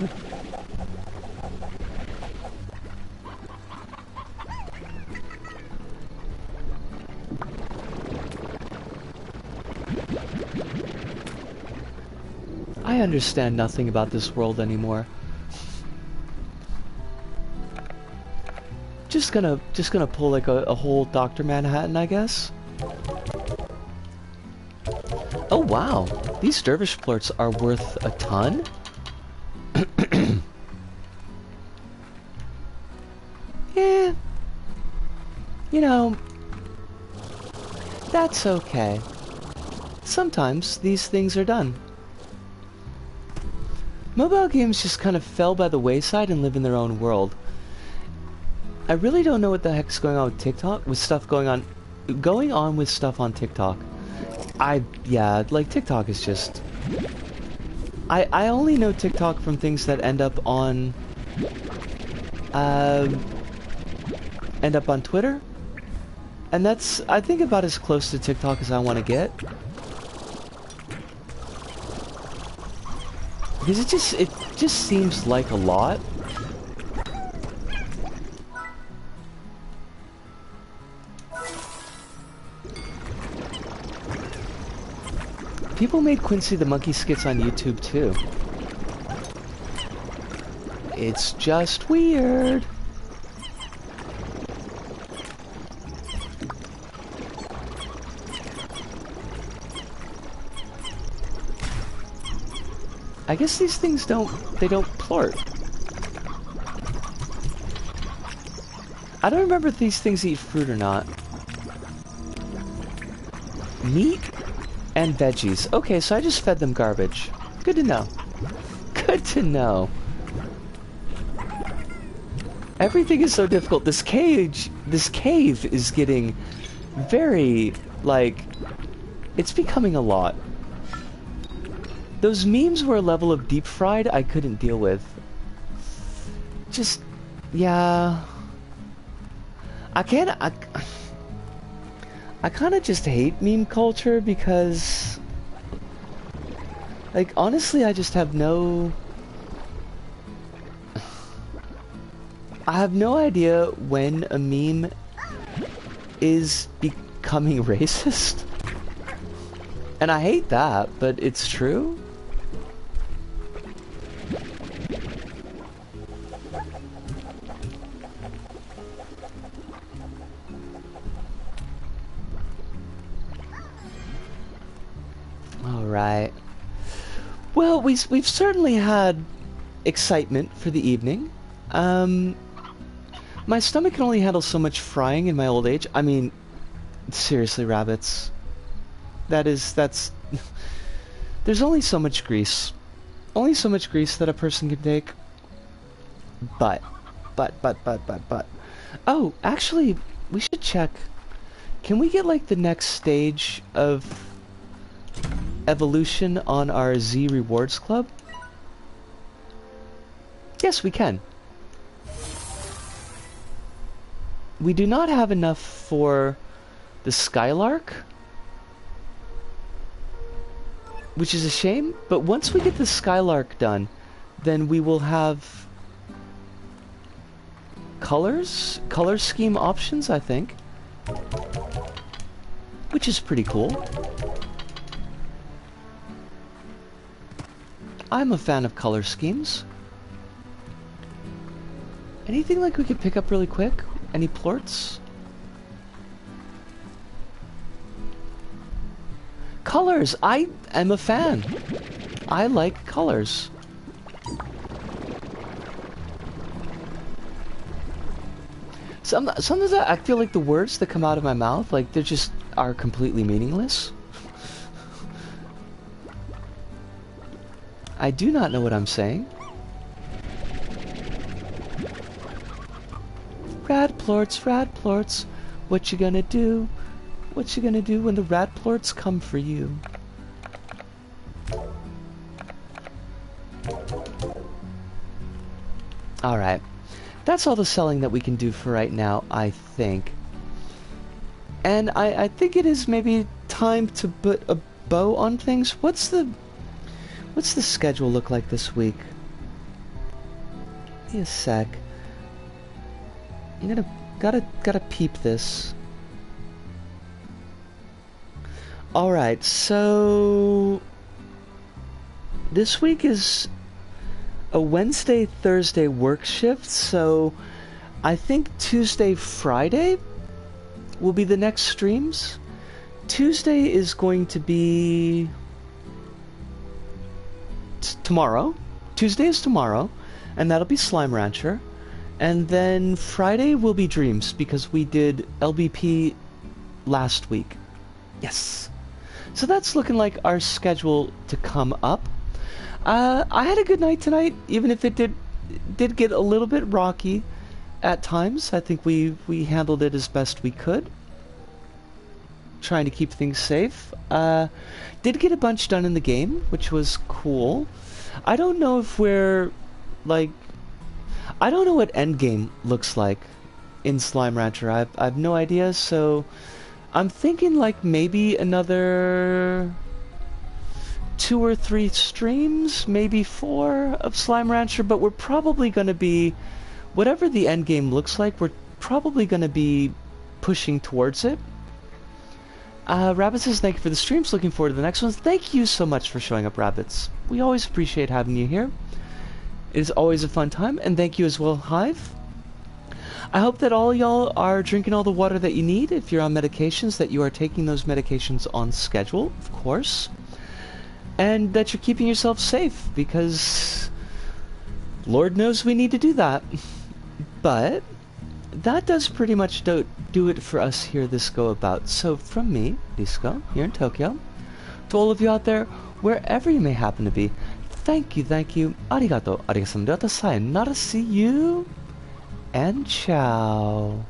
I understand nothing about this world anymore. Just gonna pull like a whole Dr. Manhattan, I guess. Oh wow, these dervish plorts are worth a ton? Yeah. You know, that's okay. Sometimes these things are done. Mobile games just kind of fell by the wayside and live in their own world. I really don't know what the heck's going on with TikTok, with stuff going on with stuff on TikTok. Yeah, like TikTok is just... I only know TikTok from things that end up on Twitter. And that's, I think, about as close to TikTok as I want to get. Because it just seems like a lot. People made Quincy the Monkey skits on YouTube too. It's just weird. I guess these things don't plort. I don't remember if these things eat fruit or not. Meat and veggies. Okay, so I just fed them garbage. Good to know. Good to know. Everything is so difficult. This cave is getting very, like, it's becoming a lot. Those memes were a level of deep fried I couldn't deal with. just, yeah. I can't, I kind of just hate meme culture because, like, honestly, I just have no... I have no idea when a meme is becoming racist. And I hate that, but it's true. All right. Well, we've certainly had excitement for the evening. My stomach can only handle so much frying in my old age. I mean, seriously, rabbits. That's... There's only so much grease. Only so much grease that a person can take. But. Oh, actually, we should check. Can we get, like, the next stage of evolution on our Z Rewards Club? Yes, we can. We do not have enough for the Skylark, which is a shame, but once we get the Skylark done, then we will have color scheme options, I think, which is pretty cool. I'm a fan of color schemes. Anything like we could pick up really quick? Any plorts? Colors! I am a fan. I like colors. Sometimes I feel like the words that come out of my mouth, like, they just are completely meaningless. I do not know what I'm saying. Rad plorts, what you gonna do? What you gonna do when the rad plorts come for you? Alright. That's all the selling that we can do for right now, I think. And I think it is maybe time to put a bow on things. What's the schedule look like this week? Give me a sec. I'm gotta peep this. Alright, so this week is a Wednesday, Thursday work shift, so I think Tuesday, Friday will be the next streams. Tuesday is going to be tomorrow. Tuesday is tomorrow, and that'll be Slime Rancher. And then Friday will be Dreams, because we did LBP last week. Yes. So that's looking like our schedule to come up. I had a good night tonight, even if it did get a little bit rocky at times. I think we handled it as best we could, trying to keep things safe. Did get a bunch done in the game, which was cool. I don't know if we're, like... I don't know what endgame looks like in Slime Rancher. I've no idea, so I'm thinking like maybe another 2 or 3 streams, maybe 4 of Slime Rancher, but we're probably going to be, whatever the endgame looks like, we're probably going to be pushing towards it. Rabbit says, thank you for the streams, looking forward to the next ones. Thank you so much for showing up, Rabbits. We always appreciate having you here. It is always a fun time, and thank you as well, Hive. I hope that all y'all are drinking all the water that you need. If you're on medications, that you are taking those medications on schedule, of course. And that you're keeping yourself safe, because Lord knows we need to do that. But that does pretty much do it for us here this go about. So from me, Disco, here in Tokyo, to all of you out there, wherever you may happen to be, thank you, arigato, sayonara, see you, and ciao.